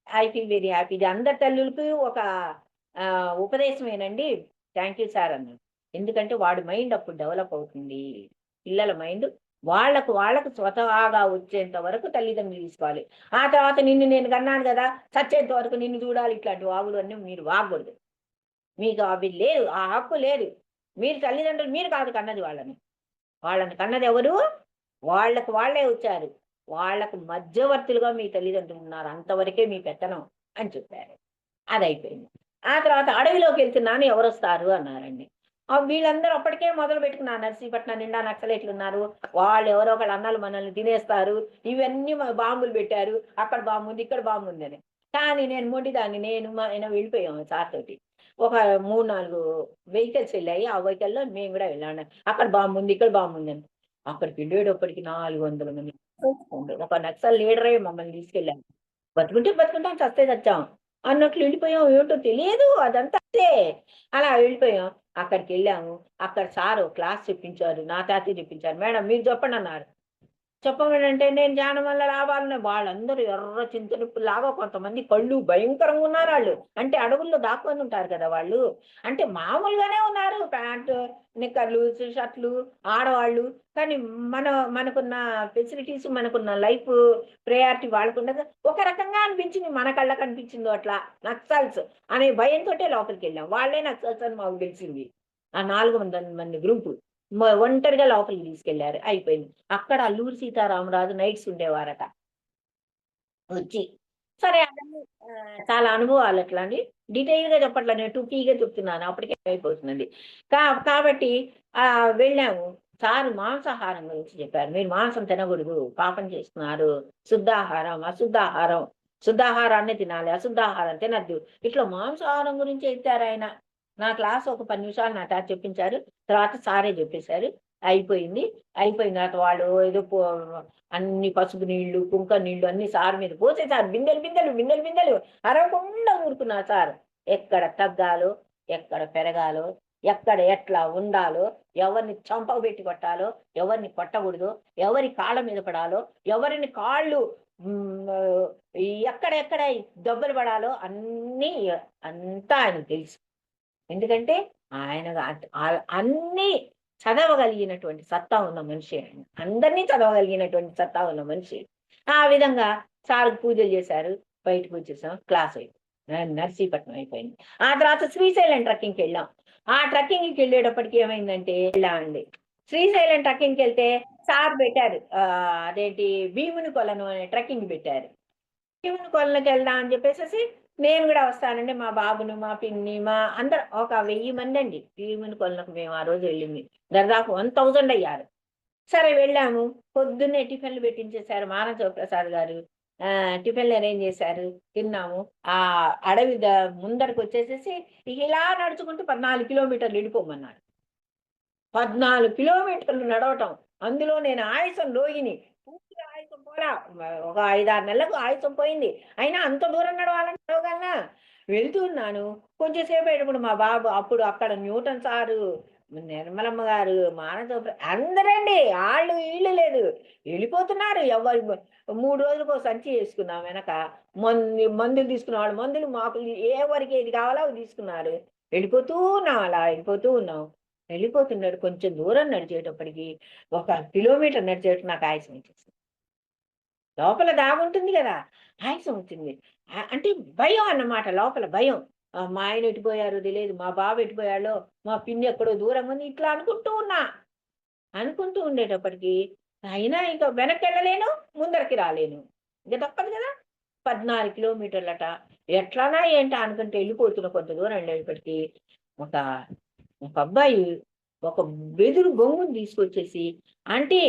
ఐ ఫీల్ వెరీ హ్యాపీ. ఇది అందరి తల్లులకు ఒక ఉపదేశమేనండి. థ్యాంక్ యూ సార్ అన్నాడు. ఎందుకంటే వాడి మైండ్ అప్పుడు డెవలప్ అవుతుంది. పిల్లల మైండ్ వాళ్ళకు స్వతహాగా వచ్చేంత వరకు తల్లిదండ్రులు తీసుకోవాలి. ఆ తర్వాత నిన్ను నేను కన్నాను కదా, చచ్చేంత వరకు నిన్ను చూడాలి, ఇట్లాంటి వాగులు అన్నీ మీరు వాగకూడదు. మీకు అవి లేదు, ఆ హక్కు లేదు. మీరు తల్లిదండ్రులు, మీరు కాదు కన్నది వాళ్ళని కన్నది ఎవరు? వాళ్ళకు వాళ్ళే వచ్చారు. వాళ్ళకు మధ్యవర్తులుగా మీ తల్లిదండ్రులు ఉన్నారు, అంతవరకే మీ పెత్తనం అని చెప్పారు. అది అయిపోయింది. ఆ తర్వాత అడవిలోకి వెళ్తున్నాను, ఎవరు వస్తారు అన్నారండి. వీళ్ళందరూ అప్పటికే మొదలు పెట్టుకున్నారు, నర్సీపట్నం నిండా నక్సలైట్లు ఉన్నారు, వాళ్ళు ఎవరో ఒకళ్ళు అన్నాలు మనల్ని తినేస్తారు, ఇవన్నీ బాంబులు పెట్టారు, అక్కడ బాంబు ఉంది ఇక్కడ బాంబు ఉంది అని. కానీ నేను మొండిదాన్ని, నేను మా ఆయన వెళ్ళిపోయాము సార్ తోటి. ఒక 3-4 వెహికల్స్ వెళ్ళాయి, ఆ వెహికల్లో మేము కూడా వెళ్ళాను. అక్కడ బాంబు ఉంది ఇక్కడ బాంబు ఉంది అని. అక్కడికి వెళ్ళేటప్పటికి 400 మంది ఒక నక్సల్ లీడరే మమ్మల్ని తీసుకెళ్ళారు. బతుకుంటే బతుకుంటాం, చస్తే చచ్చాం అన్నట్లు వెళ్ళిపోయాం. ఏంటో తెలియదు, అదంతా అంతే. అలా వెళ్ళిపోయాం. అక్కడికి వెళ్ళాము. అక్కడ సారు క్లాస్ చెప్పించారు, నా తాతయ్య చెప్పించారు. మేడం మీరు చెప్పండి అన్నారు. చెప్పమనంటే నేను ధ్యానం వల్ల లాభాలని, వాళ్ళందరూ ఎర్ర చింతనిప్పులాగా, కొంతమంది కళ్ళు భయంకరంగా ఉన్నారు వాళ్ళు. అంటే అడవుల్లో దాక్కొని ఉంటారు కదా వాళ్ళు. అంటే మామూలుగానే ఉన్నారు, ప్యాంటు నిక్కర్లు షర్ట్లు ఆడవాళ్ళు. కానీ మన మనకున్న ఫెసిలిటీస్, మనకున్న లైఫ్ ప్రయారిటీ వాళ్ళకున్నది ఒక రకంగా అనిపించింది, మన కళ్ళకు అనిపించిందో అట్లా. నక్సల్స్ అనే భయంతో లోపలికి వెళ్ళాం. వాళ్ళే నక్సల్స్ అని మాకు తెలిసింది. ఆ 400 మంది గ్రూపు ఒంటరిగా లోపలికి తీసుకెళ్లారు. అయిపోయింది. అక్కడ అల్లూరి సీతారామరాజు నైట్స్ ఉండేవారట వచ్చి. సరే అవన్నీ చాలా అనుభవాలు అట్లా అండి. డీటెయిల్ గా చెప్పట్లా, నేను టూకీగా చెప్తున్నాను, అప్పటికే అయిపోతుందండి. కాబట్టి వెళ్ళాము. సారు మాంసాహారం గురించి చెప్పారు. మీరు మాంసం తినకూడదు, పాపం చేస్తున్నారు, శుద్ధాహారం అశుద్ధాహారం, శుద్ధాహారాన్ని తినాలి అశుద్ధాహారం తినద్దు, ఇట్లా మాంసాహారం గురించి ఎత్తారు ఆయన. నా క్లాస్ ఒక 10 నిమిషాలు నా తాత చెప్పించారు, తర్వాత సారే చెప్పేశారు. అయిపోయింది. అయిపోయిన తర్వాత వాళ్ళు ఏదో అన్ని పసుపు నీళ్లు కుంక నీళ్లు అన్ని సార్ మీద పోసేసారు, బిందెలు బిందెలు బిందెలు బిందెలు. అరవకుండా ఊరుకున్నారు సార్. ఎక్కడ తగ్గాలో, ఎక్కడ పెరగాలో, ఎక్కడ ఎట్లా ఉండాలో, ఎవరిని చంపకు పెట్టి కొట్టాలో, ఎవరిని కొట్టకూడదు, ఎవరి కాళ్ళ మీద పడాలో, ఎవరిని కాళ్ళు ఎక్కడెక్కడ దెబ్బలు పడాలో అన్నీ అంతా ఆయనకు తెలుసు. ఎందుకంటే ఆయన అన్ని చదవగలిగినటువంటి సత్తా ఉన్న మనిషి ఆయన. అందరినీ చదవగలిగినటువంటి సత్తా ఉన్న మనిషి. ఆ విధంగా సార్ పూజలు చేశారు, బయటకు వచ్చేసాం. క్లాస్ అయిపోయింది, నర్సీపట్నం అయిపోయింది. ఆ తర్వాత శ్రీశైలం ట్రక్కింగ్కి వెళ్ళాం. ఆ ట్రక్కింగ్కి వెళ్ళేటప్పటికి ఏమైందంటే, వెళ్ళామండి శ్రీశైలం ట్రక్కింగ్కి వెళ్తే సార్ పెట్టారు అదేంటి భీముని కొలను అనే ట్రక్కింగ్ పెట్టారు. భీముని కొలనుకి వెళ్దాం అని చెప్పేసి నేను కూడా వస్తానండి, మా బాబును మా పిన్ని మా అందరు ఒక 1000 మంది అండి భీముని కొలనుకు మేము ఆ రోజు వెళ్ళింది. దాదాపు 1000 అయ్యారు. సరే వెళ్ళాము. పొద్దున్నే టిఫిన్లు పెట్టించేశారు మానవ ప్రసాద్ గారు. టిఫిన్లు అరేంజ్ చేశారు, తిన్నాము. ఆ అడవి ముందరకు వచ్చేసేసి ఇలా నడుచుకుంటూ 14 కిలోమీటర్లు వెళ్ళిపోమన్నాడు. 14 కిలోమీటర్లు నడవటం. అందులో నేను ఆయాసం రోగిని, పూర్తిగా ఆయాసం పోలా. ఒక 5-6 నెలలకు ఆయాసం పోయింది. అయినా అంత దూరం నడవాలని నడవగలనా? వెళ్తున్నాను. కొంచెం సేపు అయ్యేటప్పుడు మా బాబు, అప్పుడు అక్కడ న్యూటన్ సారు, నిర్మలమ్మ గారు, మానవ అందరండి, వాళ్ళు వీళ్ళు లేదు, వెళ్ళిపోతున్నారు. ఎవరు 3 రోజులకు సంచి వేసుకున్నాం వెనక. మందులు తీసుకున్న వాళ్ళు మందులు, మాకు ఎవరికి ఏది కావాలో అవి తీసుకున్నారు. వెళ్ళిపోతూ ఉన్నాం, అలా వెళ్ళిపోతూ ఉన్నాం. వెళ్ళిపోతున్నాడు. కొంచెం దూరం నడిచేటప్పటికి 1 కిలోమీటర్ నడిచేటప్పుడు నాకు ఆయాసం వచ్చేసింది. లోపల దాగుంటుంది కదా, ఆయాసం వచ్చింది. అంటే భయం అన్నమాట, లోపల భయం. మా ఆయన ఎటుపోయారో తెలియదు, మా బాబు ఎటుపోయాడో, మా పిన్ని ఎక్కడో దూరంగా ఉంది, ఇట్లా అనుకుంటూ ఉన్నా. అనుకుంటూ ఉండేటప్పటికి అయినా ఇంకా వెనక్కి వెళ్ళలేను, ముందరికి రాలేను, ఇంకా తప్పదు కదా. 14 కిలోమీటర్లట. ఎట్లానా ఏంటా అనుకుంటే వెళ్ళిపోతున్న కొంత దూరం వెళ్ళేటప్పటికి ఒక ఒక అబ్బాయి ఒక బెదురు బొంగుని తీసుకొచ్చేసి, అంటే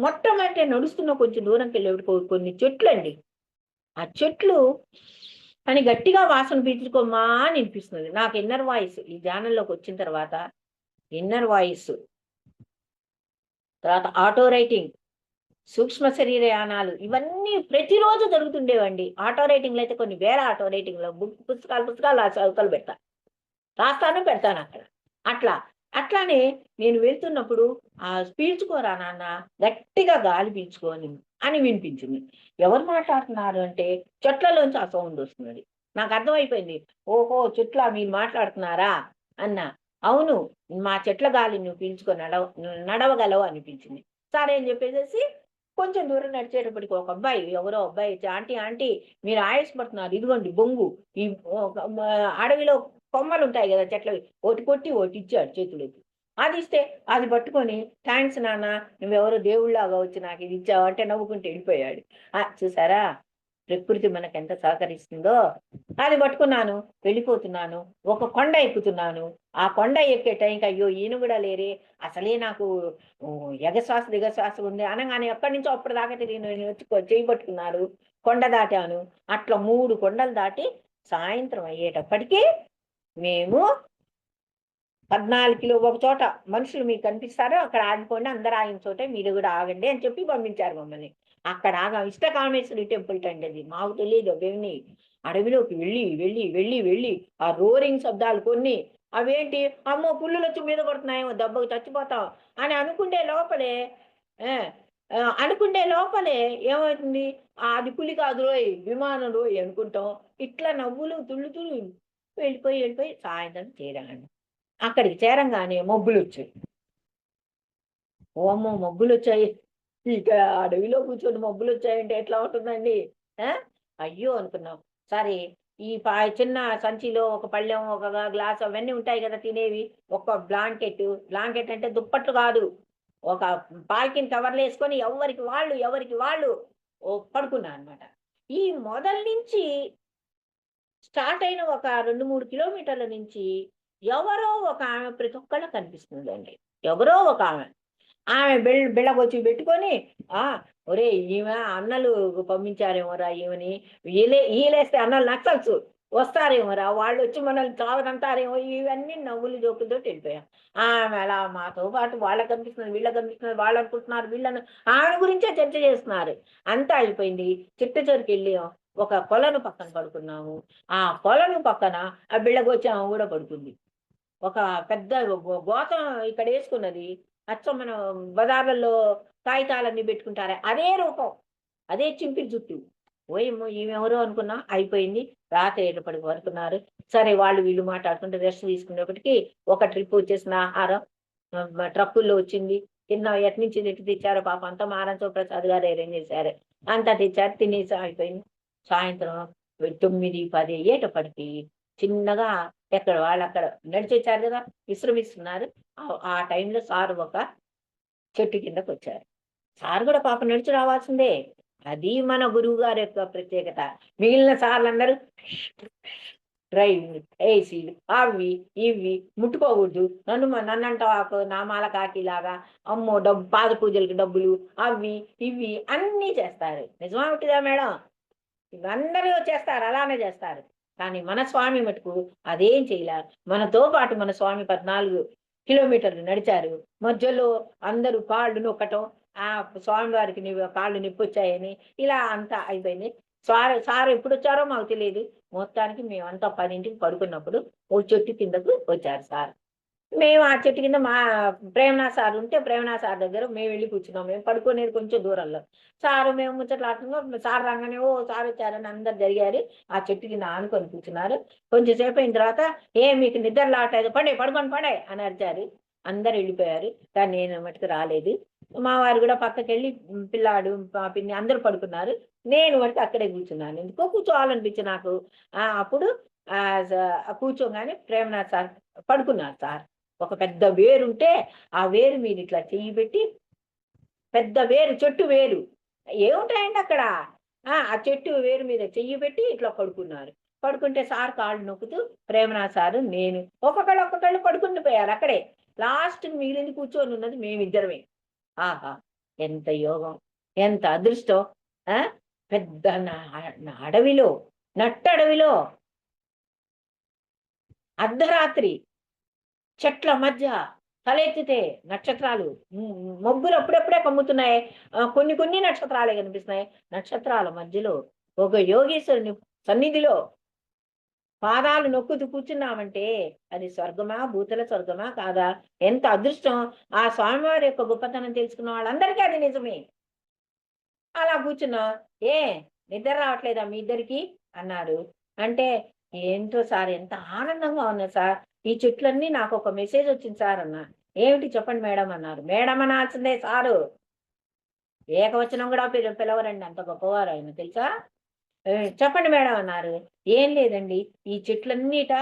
మొట్టమంటే నడుస్తున్న కొంచెం దూరంకి వెళ్ళేటప్పుడు కొన్ని చెట్లు అండి, ఆ చెట్లు అని గట్టిగా వాసన పీల్చుకోమా అని అనిపిస్తుంది నాకు. ఇన్నర్ వాయిస్ ఈ ధ్యానంలోకి వచ్చిన తర్వాత, ఇన్నర్ వాయిస్, తర్వాత ఆటో రైటింగ్, సూక్ష్మ శరీర యానాలు, ఇవన్నీ ప్రతిరోజు జరుగుతుండేవండి. ఆటో రైటింగ్లో అయితే కొన్ని వేల ఆటో రైటింగ్లో పుస్తకాలు అవతలు రాస్తాను పెడతాను అక్కడ. అట్లానే నేను వెళ్తున్నప్పుడు పీల్చుకోరా నాన్న, గట్టిగా గాలి పీల్చుకోని అని వినిపించింది. ఎవరు మాట్లాడుతున్నారు అంటే చెట్లలోంచి ఆ సౌండ్ వస్తున్నది. నాకు అర్థమైపోయింది, ఓహో చెట్ల మీరు మాట్లాడుతున్నారా అన్నా. అవును, మా చెట్ల గాలి నువ్వు పీల్చుకొని నడవగలవు అనిపించింది. సరే అని చెప్పేసి కొంచెం దూరం నడిచేటప్పటికి ఒక అబ్బాయి, ఎవరో అబ్బాయి, ఆంటీ ఆంటీ మీరు ఆయాసపడుతున్నారు, ఇదిగోండి బొంగు, ఈ అడవిలో కొమ్మలు ఉంటాయి కదా చెట్లవి, ఒకటి కొట్టి ఒకటి ఇచ్చాడు చేతులకి. అది ఇస్తే అది పట్టుకొని, థ్యాంక్స్ నాన్న, నువ్వెవరో దేవుళ్ళలాగా వచ్చి నాకు ఇది ఇచ్చావు అంటే నవ్వుకుంటూ వెళ్ళిపోయాడు. చూసారా, ప్రకృతి మనకు ఎంత సహకరిస్తుందో. అది పట్టుకున్నాను, వెళ్ళిపోతున్నాను, ఒక కొండ ఎక్కుతున్నాను. ఆ కొండ ఎక్కే టైంకి అయ్యో ఈయన కూడా లేరే, అసలే నాకు ఎగశ్వాస దిగశ్వాస ఉంది అనగానే ఎక్కడి నుంచో అప్పుడు దాకా తిరిగి నేను వచ్చి చేయి పట్టుకున్నారు, కొండ దాటాను. అట్లా 3 కొండలు దాటి సాయంత్రం అయ్యేటప్పటికి మేము 14 కిలో ఒక చోట మనుషులు మీకు కనిపిస్తారో అక్కడ ఆగిపోండి, అందరు ఆగిన చోటే మీరు కూడా ఆగండి అని చెప్పి పంపించారు మమ్మల్ని. అక్కడ ఆగా ఇష్టకామేశ్వరి టెంపుల్ అండి, అది మాకు తెలియదు. అవన్నీ అడవిలోకి వెళ్ళి వెళ్ళి వెళ్ళి వెళ్ళి ఆ రోరింగ్ శబ్దాలు కొన్ని, అవేంటి అమ్మో పుల్లులు వచ్చి మీద పడుతున్నాయేమో దెబ్బకు చచ్చిపోతాం అని ఆ, అనుకుండే లోపలే ఏమవుతుంది, అది పులి కాదు రోయ్, విమానం రోయ్ అనుకుంటాం. ఇట్లా నవ్వులు తుళ్ళు వెళ్ళిపోయి వెళ్ళిపోయి సాయంత్రం చేరాలండి. అక్కడికి చేరంగానే మబ్బులు వచ్చాయి. ఓమ్మో మబ్బులు వచ్చాయి, ఇక అడవిలో కూర్చొని మబ్బులు వచ్చాయంటే ఎట్లా ఉంటుందండి. అయ్యో అనుకున్నాం. సరే ఈ చిన్న సంచిలో ఒక పళ్ళెం, ఒక గ్లాస్ అవన్నీ ఉంటాయి కదా తినేవి, ఒక బ్లాంకెట్ అంటే దుప్పట్లు కాదు, ఒక పాలిథిన్ కవర్లు వేసుకొని ఎవరికి వాళ్ళు పడుకున్నా అనమాట. ఈ మొదల నుంచి స్టార్ట్ అయిన ఒక 2-3 కిలోమీటర్ల నుంచి ఎవరో ఒక ఆమె ప్రతి ఒక్కళ్ళ కనిపిస్తుందండి. ఎవరో ఒక ఆమె బిళ్ళబొచ్చి పెట్టుకొని ఒరే ఈమె అన్నలు పంపించారేమోరా ఈమెని, ఈలేస్తే అన్నలు నక్సల్స్ వస్తారేమోరా, వాళ్ళు వచ్చి మనల్ని చావదంటారేమో, ఇవన్నీ నవ్వులు జోకులతో వెళ్ళిపోయాం. ఆమె అలా మాతో పాటు వాళ్ళకి కనిపిస్తున్నది, వీళ్ళకి కనిపిస్తున్నది, వాళ్ళు అనుకుంటున్నారు వీళ్ళను ఆమె గురించే చర్చ చేస్తున్నారు. అంతా అయిపోయింది. చిట్ట చివరికి వెళ్ళాం, ఒక కొలను పక్కన పడుకున్నాము. ఆ కొలను పక్కన ఆ బిళ్ళగొచ్చి ఆమె కూడా పడుకుంది. ఒక పెద్ద గోతం ఇక్కడ వేసుకున్నది, అచ్చం మనం బజార్లలో కాగితాలన్నీ పెట్టుకుంటారే అదే రూపం, అదే చింపిరి జుట్టు. ఓయేమో ఈమెవరో అనుకున్నా. అయిపోయింది. రాత్రి ఏటప్పటికి పడుకున్నారు. సరే వాళ్ళు వీళ్ళు మాట్లాడుకుంటే రెస్ట్ తీసుకునేప్పటికి ఒక ట్రిప్ వచ్చేసిన ఆహారం ట్రక్కుల్లో వచ్చింది. తిన్నా, ఎటు నుంచి ఎటు తెచ్చారో పాప అంతా మారంతో ప్రసాద్ గారు అరేంజ్ చేశారు. అంతా తెచ్చారు, తినేసి అయిపోయింది. సాయంత్రం 9-10 అయ్యేటప్పటికి చిన్నగా ఎక్కడ వాళ్ళు అక్కడ నడిచొచ్చారు కదా, విశ్రమిస్తున్నారు. ఆ టైంలో సారు ఒక చెట్టు కిందకు వచ్చారు. సార్ కూడా పాప నడిచి రావాల్సిందే. అది మన గురువు గారి యొక్క ప్రత్యేకత. మిగిలిన సార్లందరూ డ్రైవింగ్, ఏసీలు, అవి ఇవి ముట్టుకోకూడదు, నన్నంటావు నామాల కాకిలాగా, అమ్మో డబ్బు పాద పూజలకి డబ్బులు, అవి ఇవి అన్నీ చేస్తారు. నిజమా ఒకటిదా మేడం? ఇవందరూ చేస్తారు, అలానే చేస్తారు. కానీ మన స్వామి మటుకు అదేం చేయలే. మనతో పాటు మన స్వామి 14 కిలోమీటర్లు నడిచారు. మధ్యలో అందరూ కాళ్ళు నొక్కటం, ఆ స్వామి వారికి కాళ్ళు నొప్పి వచ్చాయని ఇలా అంతా అయిపోయింది. సార్ ఎప్పుడు వచ్చారో మాకు తెలియదు. మొత్తానికి మేమంతా 10ంటికి పడుకున్నప్పుడు ఓ చెట్టు కిందకు వచ్చారు సార్. మేము ఆ చెట్టు కింద మా ప్రేమనాథ్ సార్ ఉంటే ప్రేమనాథ్ సార్ దగ్గర మేము వెళ్ళి కూర్చున్నాం. మేము పడుకునేది కొంచెం దూరంలో. సారు మేము ముచ్చట్లాడుతున్నాం. సార్ రాగానే ఓ సార్ వచ్చారని అందరు జరిగారు. ఆ చెట్టు కింద ఆనుకొని కూర్చున్నారు. కొంచెం సేపు అయిన తర్వాత మీకు నిద్ర రావట్లేదు, పడుకోండి అని అరిచారు. అందరు వెళ్ళిపోయారు. కానీ నేను మటుకు రాలేదు. మా వారు కూడా పక్కకి వెళ్ళి పిల్లాడు పిన్ని అందరూ పడుకున్నారు. నేను మటుకు అక్కడే కూర్చున్నాను. ఎందుకో కూర్చోవాలనిపించి నాకు. అప్పుడు కూర్చోగానే ప్రేమనాథ్ సార్ పడుకున్నారు. సార్ ఒక పెద్ద వేరుంటే ఆ వేరు మీద ఇట్లా చెయ్యి పెట్టి, పెద్ద వేరు, చెట్టు వేరు ఏముంటాయండి అక్కడ, ఆ చెట్టు వేరు మీద చెయ్యి పెట్టి ఇట్లా పడుకున్నారు. పడుకుంటే సార్ కాళ్ళు నొక్కుతూ ప్రేమనాథ్ సారు నేను ఒక్కొక్కళ్ళు పడుకుని పోయారు అక్కడే. లాస్ట్ మిగిలింది కూర్చొని ఉన్నది మేమిద్దరమే. ఆహా ఎంత యోగం, ఎంత అదృష్టం. పెద్ద అడవిలో, నట్టడవిలో అర్ధరాత్రి చెట్ల మధ్య తలెత్తితే నక్షత్రాలు, మబ్బులు అప్పుడప్పుడే కమ్ముతున్నాయి. కొన్ని నక్షత్రాలే కనిపిస్తున్నాయి. నక్షత్రాల మధ్యలో ఒక యోగేశ్వరుని సన్నిధిలో పాదాలు నొక్కుతూ కూర్చున్నామంటే అది స్వర్గమా, భూతల స్వర్గమా కాదా? ఎంత అదృష్టం! ఆ స్వామివారి యొక్క గొప్పతనం తెలుసుకున్న వాళ్ళందరికీ అది నిజమే. అలా కూర్చున్నా. నిద్ర రావట్లేదా మీ ఇద్దరికి అన్నారు. అంటే ఏంటో సార్ ఎంత ఆనందంగా ఉన్నా సార్, ఈ చెట్లన్నీ నాకు ఒక మెసేజ్ వచ్చింది సార్ అన్నా. ఏమిటి చెప్పండి మేడం అన్నారు. మేడం అనాల్సిందే సారు, ఏకవచనం కూడా పిలవరండి, అంత గొప్పవారు ఆయన తెలుసా. చెప్పండి మేడం అన్నారు. ఏం లేదండి, ఈ చెట్లన్నీట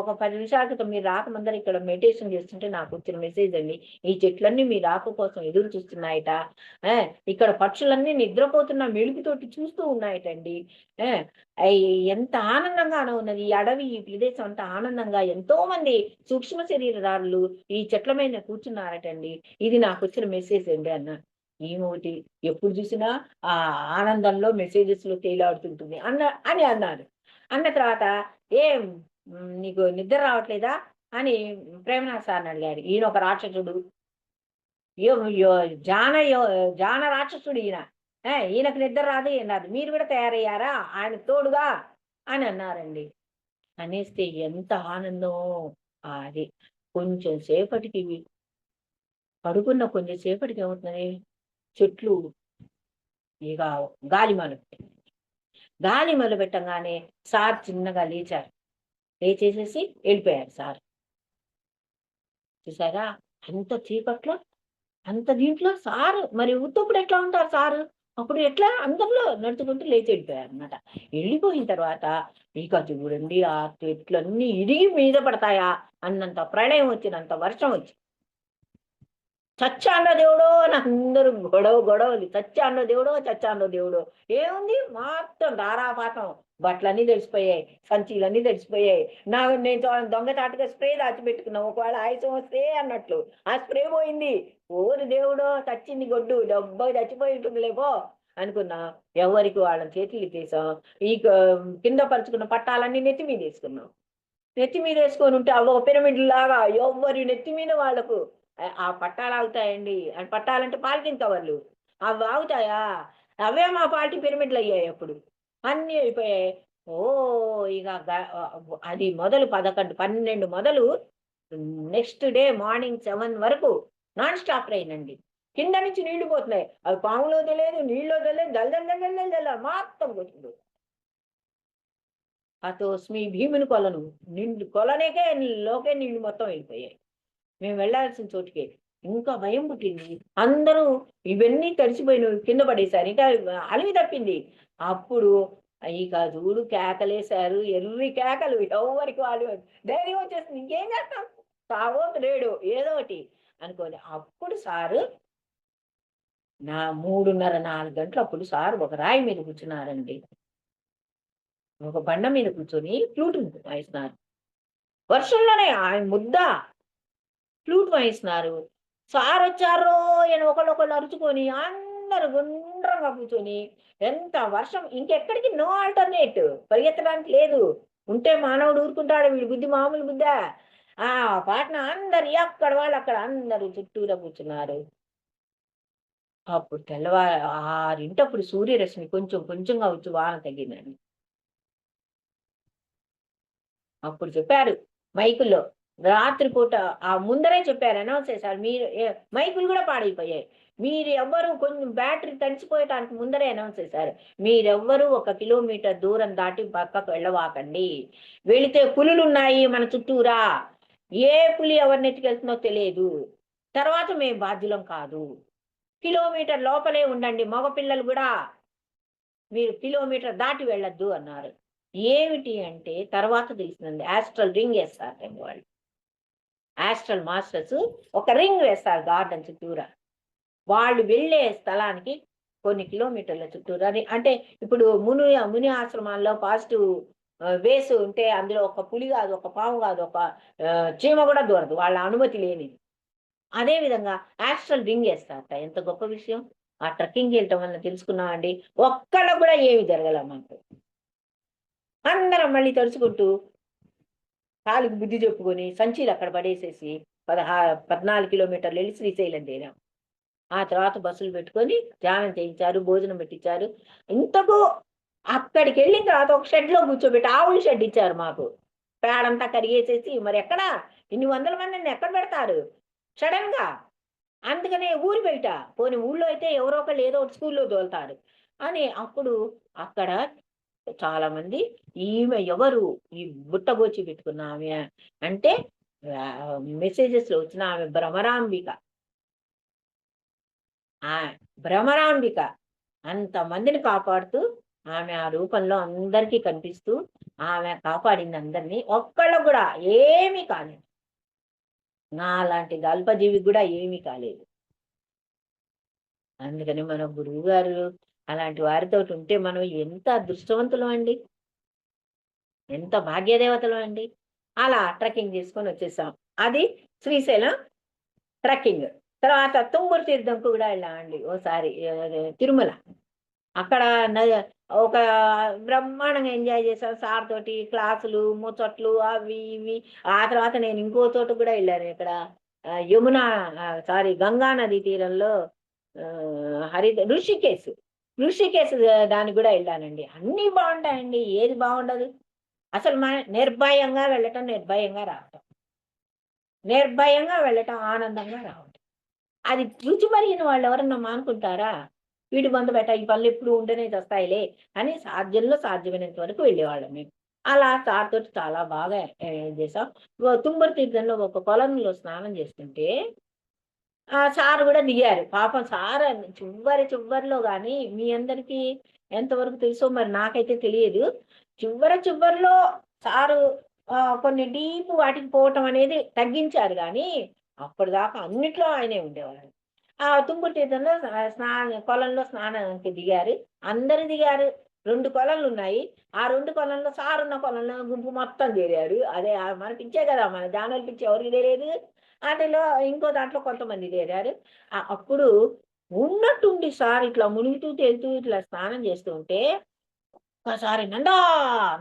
ఒక 10 నిమిషాల క్రితం మీరు రాకముందర ఇక్కడ మెడిటేషన్ చేస్తుంటే నాకు వచ్చిన మెసేజ్ అండి. ఈ చెట్లన్నీ మీ రాక కోసం ఎదురు చూస్తున్నాయట. ఆ, ఇక్కడ పక్షులన్నీ నిద్రపోతున్న మెలుకుతోటి చూస్తూ ఉన్నాయటండి. ఆ, ఎంత ఆనందంగానో ఉన్నది ఈ అడవి, ఈ ప్రదేశం అంతా ఆనందంగా, ఎంతో మంది సూక్ష్మ శరీరదారులు ఈ చెట్ల మీద కూర్చున్నారటండి. ఇది నాకు వచ్చిన మెసేజ్ అండి అన్న. ఏమోటి, ఎప్పుడు చూసినా ఆ ఆనందంలో మెసేజెస్ లో తేలాడుతుంటుంది అని అన్నారు. అన్న తర్వాత, ఏం నీకు నిద్ర రావట్లేదా అని ప్రేమనాథ్ సార్ని అడిగారు. ఈయన ఒక రాక్షసుడు, జాన రాక్షసుడు ఈయన. ఈయనకు నిద్ర రాదు అన్నారు. మీరు కూడా తయారయ్యారా ఆయన తోడుగా అని అన్నారండి. అనేస్తే ఎంత ఆనందం. అది కొంచెం సేపటికి పడుకున్న కొంచెం సేపటికి ఏమవుతుంది, చెట్లు ఇక గాలి మొదలు పెట్టంగానే సార్ చిన్నగా లేచారు. లేచేసేసి వెళ్ళిపోయారు సార్. చూసారా, అంత చీకట్లో, అంత దీంట్లో సారు మరి ఉత్తప్పుడు ఎట్లా ఉంటారు సారు? అప్పుడు ఎట్లా అందరిలో నడుచుకుంటూ లేచి వెళ్ళిపోయారు అనమాట. వెళ్ళిపోయిన తర్వాత ఇక చూడండి, ఆ చెట్లన్నీ ఇరిగి మీద పడతాయా అన్నంత ప్రళయం వచ్చినంత వర్షం వచ్చి, చచ్చాండ దేవుడో అని అందరూ గొడవలు. చచ్చాండ దేవుడో ఏముంది, మొత్తం ధారాపాతం. బట్టలన్నీ తెలిసిపోయాయి, సంచీలన్నీ తెలిసిపోయాయి. నేను దొంగచాటుగా స్ప్రే దాచిపెట్టుకున్నాం, ఒకవేళ ఆయుసం వస్తే అన్నట్లు. ఆ స్ప్రే పోయింది. ఓరి దేవుడో, చచ్చింది గొడ్డు, డబ్బా చచ్చిపోయి ఉంటుందిలేపో అనుకున్నా. ఎవరికి వాళ్ళని చేతులు ఇచ్చేసాం. ఈ కింద పరుచుకున్న పట్టాలన్నీ నెత్తి మీద వేసుకున్నాం. నెత్తి మీద వేసుకొని ఉంటే అవి ఒక పిరమిడ్ లాగా ఎవరి నెత్తి మీద వాళ్ళకు ఆ పట్టాలు ఆగుతాయండి. అని పట్టాలంటే పాలిథిన్ కవర్లు, అవి ఆగుతాయా? అవే మా పార్టీ పిరమిడ్లు అయ్యాయి అప్పుడు. అన్నీ అయిపోయాయి. ఓ ఇక అది మొదలు 11, 12 మొదలు నెక్స్ట్ డే మార్నింగ్ 7 వరకు నాన్ స్టాప్ ట్రైన్ అండి. కింద నుంచి నీళ్లు పోతున్నాయి. అవి పాములో తెలియదు, నీళ్ళలో తెలియదు, దల్ మొత్తం కొట్టుకుంటు అతోస్మి భీముని కొలను కొలనేకే లోకే నీళ్లు మొత్తం వెళ్ళిపోయాయి. మేము వెళ్లాల్సిన చోటుకే. ఇంకా భయం పుట్టింది. అందరూ ఇవన్నీ తడిసిపోయిన కింద పడేశారు. ఇంకా అలివి తప్పింది. అప్పుడు ఇక చూడు కేకలేశారు, ఎర్రి కేకలు, ఎవరికి వాళ్ళు ధైర్యం వచ్చేసింది. ఇంకేం చేస్తాం, సావో లేడు ఏదో ఒకటి అనుకోని. అప్పుడు సారు 3:30, 4 గంటలు అప్పుడు సారు ఒక రాయి మీద కూర్చున్నారండి. ఒక బండ మీద కూర్చొని ఫ్లూట్ వాయిస్తున్నారు. వర్షంలోనే ఆయన ముద్ద ఫ్లూట్ వాయిస్తున్నారు. సార్ వచ్చారో అని ఒకళ్ళొకళ్ళు అరుచుకొని అందరు గుండ్రంగా కూర్చొని, ఎంత వర్షం, ఇంకెక్కడికి నో ఆల్టర్నేట్, పరిగెత్తడానికి లేదు. ఉంటే మానవుడు ఊరుకుంటాడు, వీడి బుద్ధి మామూలు బుద్ధ. ఆ పాటన అందరు ఎక్కడ వాళ్ళు అక్కడ అందరూ చుట్టూరా కూర్చున్నారు. అప్పుడు తెల్లవారు 6 సూర్యరశ్మి కొంచెం కొంచెంగా వచ్చి వాన తగ్గిందండి. అప్పుడు చెప్పారు మైకుల్లో, రాత్రిపూట ఆ ముందరే చెప్పారు, అనౌన్స్ చేశారు. మీరు మైకులు కూడా పాడైపోయాయి. మీరు ఎవ్వరు, కొంచెం బ్యాటరీ తడిచిపోయటానికి ముందరే అనౌన్స్ చేశారు. మీరెవ్వరూ 1 కిలోమీటర్ దూరం దాటి పక్కకు వెళ్ళవాకండి. వెళితే పులులు ఉన్నాయి మన చుట్టూరా. ఏ పులి ఎవరిని ఎత్తుకెళ్తుందో తెలియదు. తర్వాత మేము బాధ్యులం కాదు. కిలోమీటర్ లోపలే ఉండండి, మగపిల్లలు కూడా. మీరు కిలోమీటర్ దాటి వెళ్ళొద్దు అన్నారు. ఏమిటి అంటే తర్వాత తెలిసిందండి, ఆస్ట్రల్ రింగ్ వేస్తారు వాళ్ళు. ఆస్ట్రల్ మాస్టర్స్ ఒక రింగ్ వేస్తారు గార్డెన్ చుట్టూరా. వాళ్ళు వెళ్ళే స్థలానికి కొన్ని కిలోమీటర్ల చుట్టూరా. అంటే ఇప్పుడు ముని ఆశ్రమాల్లో పాజిటివ్ వేస్ ఉంటే అందులో ఒక పులి కాదు, ఒక పాము కాదు, ఒక చీమ కూడా దూరదు, వాళ్ళ అనుమతి లేనిది. అదే విధంగా ఆస్ట్రల్ రింగ్ వేస్తారట. ఎంత గొప్ప విషయం. ఆ ట్రెక్కింగ్ వెళ్ళటం వల్ల తెలుసుకున్నామండి. ఒక్కళ్ళకు కూడా ఏమి జరగల మాకు. అందరం మళ్ళీ తడుచుకుంటూ కాలికి బుద్ధి చెప్పుకొని సంచీలు అక్కడ పడేసేసి 14 కిలోమీటర్లు వెళ్ళి శ్రీశైలం చేరాం. ఆ తర్వాత బస్సులు పెట్టుకొని ధ్యానం చేయించారు, భోజనం పెట్టించారు. ఇంతకు అక్కడికి వెళ్ళిన తర్వాత ఒక షెడ్ లో కూర్చోబెట్టి, ఆవుల షెడ్ ఇచ్చారు మాకు. పేడంతా కరిగేసేసి, మరి ఎక్కడ ఇన్ని 100 మందిని ఎక్కడ పెడతారు సడన్ గా? అందుకనే ఊరి బయట, పోనీ ఊళ్ళో అయితే ఎవరో ఒకళ్ళు ఏదో ఒకటి స్కూల్లో తోలుతారు అని. అప్పుడు అక్కడ చాలా మంది, ఈమె ఎవరు, ఈ బుట్టబోచి పెట్టుకున్న ఆమె అంటే మెసేజెస్ లో వచ్చిన ఆమె భ్రమరాంబిక. ఆ భ్రమరాంబిక అంతమందిని కాపాడుతూ ఆమె ఆ రూపంలో అందరికీ కనిపిస్తూ ఆమె కాపాడింది అందరినీ. ఒక్కళ్ళకు కూడా ఏమీ కాలేదు, నా లాంటి అల్పజీవికి కూడా ఏమీ కాలేదు. అందుకని మన గురువు గారు అలాంటి వారితో ఉంటే మనం ఎంత అదృష్టవంతులం అండి, ఎంత భాగ్యదేవతలం అండి. అలా ట్రెక్కింగ్ చేసుకొని వచ్చేసాం. అది శ్రీశైలం ట్రెక్కింగ్. తర్వాత తుంగురు తీర్థంకు కూడా వెళ్ళామండి ఓసారి, తిరుమల. అక్కడ ఒక బ్రహ్మాండంగా ఎంజాయ్ చేశాను సార్ తోటి, క్లాసులు ముచ్చట్లు అవి ఇవి. ఆ తర్వాత నేను ఇంకో చోట కూడా వెళ్ళాను, ఇక్కడ యమున, సారీ, గంగా నది తీరంలో ఋషికేశ్. ఋషికేశ్ దానికి కూడా వెళ్ళానండి. అన్నీ బాగుంటాయండి, ఏది బాగుండదు? అసలు మన నిర్భయంగా వెళ్ళటం, నిర్భయంగా రావటం, నిర్భయంగా వెళ్ళటం, ఆనందంగా రావటం. అది రుచి మరిగిన వాళ్ళు ఎవరన్నా మానుకుంటారా? వీడి బంధు బెట, ఈ పనులు ఎప్పుడు ఉండనే వస్తాయిలే అని సాధ్యంలో సాధ్యమైనంత వరకు వెళ్ళేవాళ్ళం మేము. అలా సార్ తోటి చాలా బాగా చేసాం. తుంబురు తీర్థంలో ఒక కొలంలో స్నానం చేస్తుంటే ఆ సార్ కూడా దిగారు. పాపం సార్ చివరిలో కానీ, మీ అందరికీ ఎంతవరకు తెలుసో మరి నాకైతే తెలియదు, చివరిలో సారు కొన్ని డీప్ వాటికి పోవటం అనేది తగ్గించారు కానీ అప్పటిదాకా అన్నిట్లో ఆయనే ఉండేవారు. ఆ తుంబురు తీర్థంలో కొలంలో స్నానానికి దిగారు. అందరు దిగారు. 2 కొలనులు ఉన్నాయి. ఆ 2 కొలనులో సారున్న కొలంలో గుంపు మొత్తం చేరారు. అదే మన పిచ్చే కదా, మన జానల పిచ్చి ఎవరికి తెలియదు. అందులో ఇంకో దాంట్లో కొంతమంది చేరారు. అప్పుడు ఉన్నట్టుండి సార్ ఇట్లా మునుగుతూ తేలుతూ ఇట్లా స్నానం చేస్తూ ఉంటే ఒక్కసారి నందా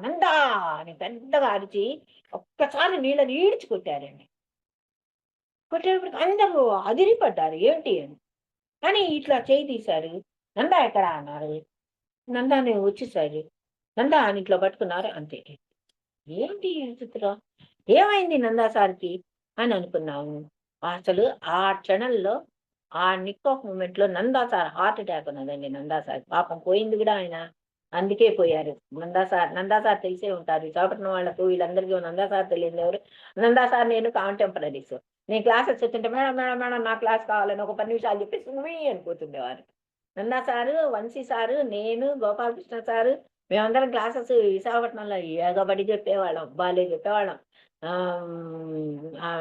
నందా అని పెద్దగా అరిచి ఒక్కసారి నీళ్ళని ఈడ్చి కొట్టారండి. కొట్టేటప్పటికి అందరూ అదిరిపడ్డారు, ఏంటి అని. కానీ ఇట్లా చేయి తీశారు. నందా ఎక్కడా అన్నారు. నందాని వచ్చేసారు. నందా అని ఇట్లా పట్టుకున్నారు, అంతే. ఏంటి చిత్రం, ఏమైంది నందా సార్కి అని అనుకున్నాము. అసలు ఆ క్షణంలో, ఆ నిక్ ఆఫ్ మూమెంట్ లో నందా సార్ హార్ట్ అటాక్ ఉన్నదండి. నందా సార్ పాపం పోయింది కూడా ఆయన, అందుకే పోయారు. నందా సార్ తెలిసే ఉంటారు విశాఖపట్నం వాళ్ళకు, వీళ్ళందరికీ నందా సార్ తెలియదు ఎవరు. నందా సార్ నేను కాంటెంపరీస్. నేను క్లాసెస్ చెప్తుంటే మేడం మేడం మేడం నా క్లాస్ కావాలని ఒక 10 నిమిషాలు చెప్పేసి నువ్వే అనుకుంటుండేవారు. నందా సారు, వంశీ సారు, నేను, గోపాలకృష్ణ సారు, మేమందరం క్లాసెస్ విశాఖపట్నంలో ఏగబడి చెప్పేవాళ్ళం, బాలే చెప్పేవాళ్ళం. ఆ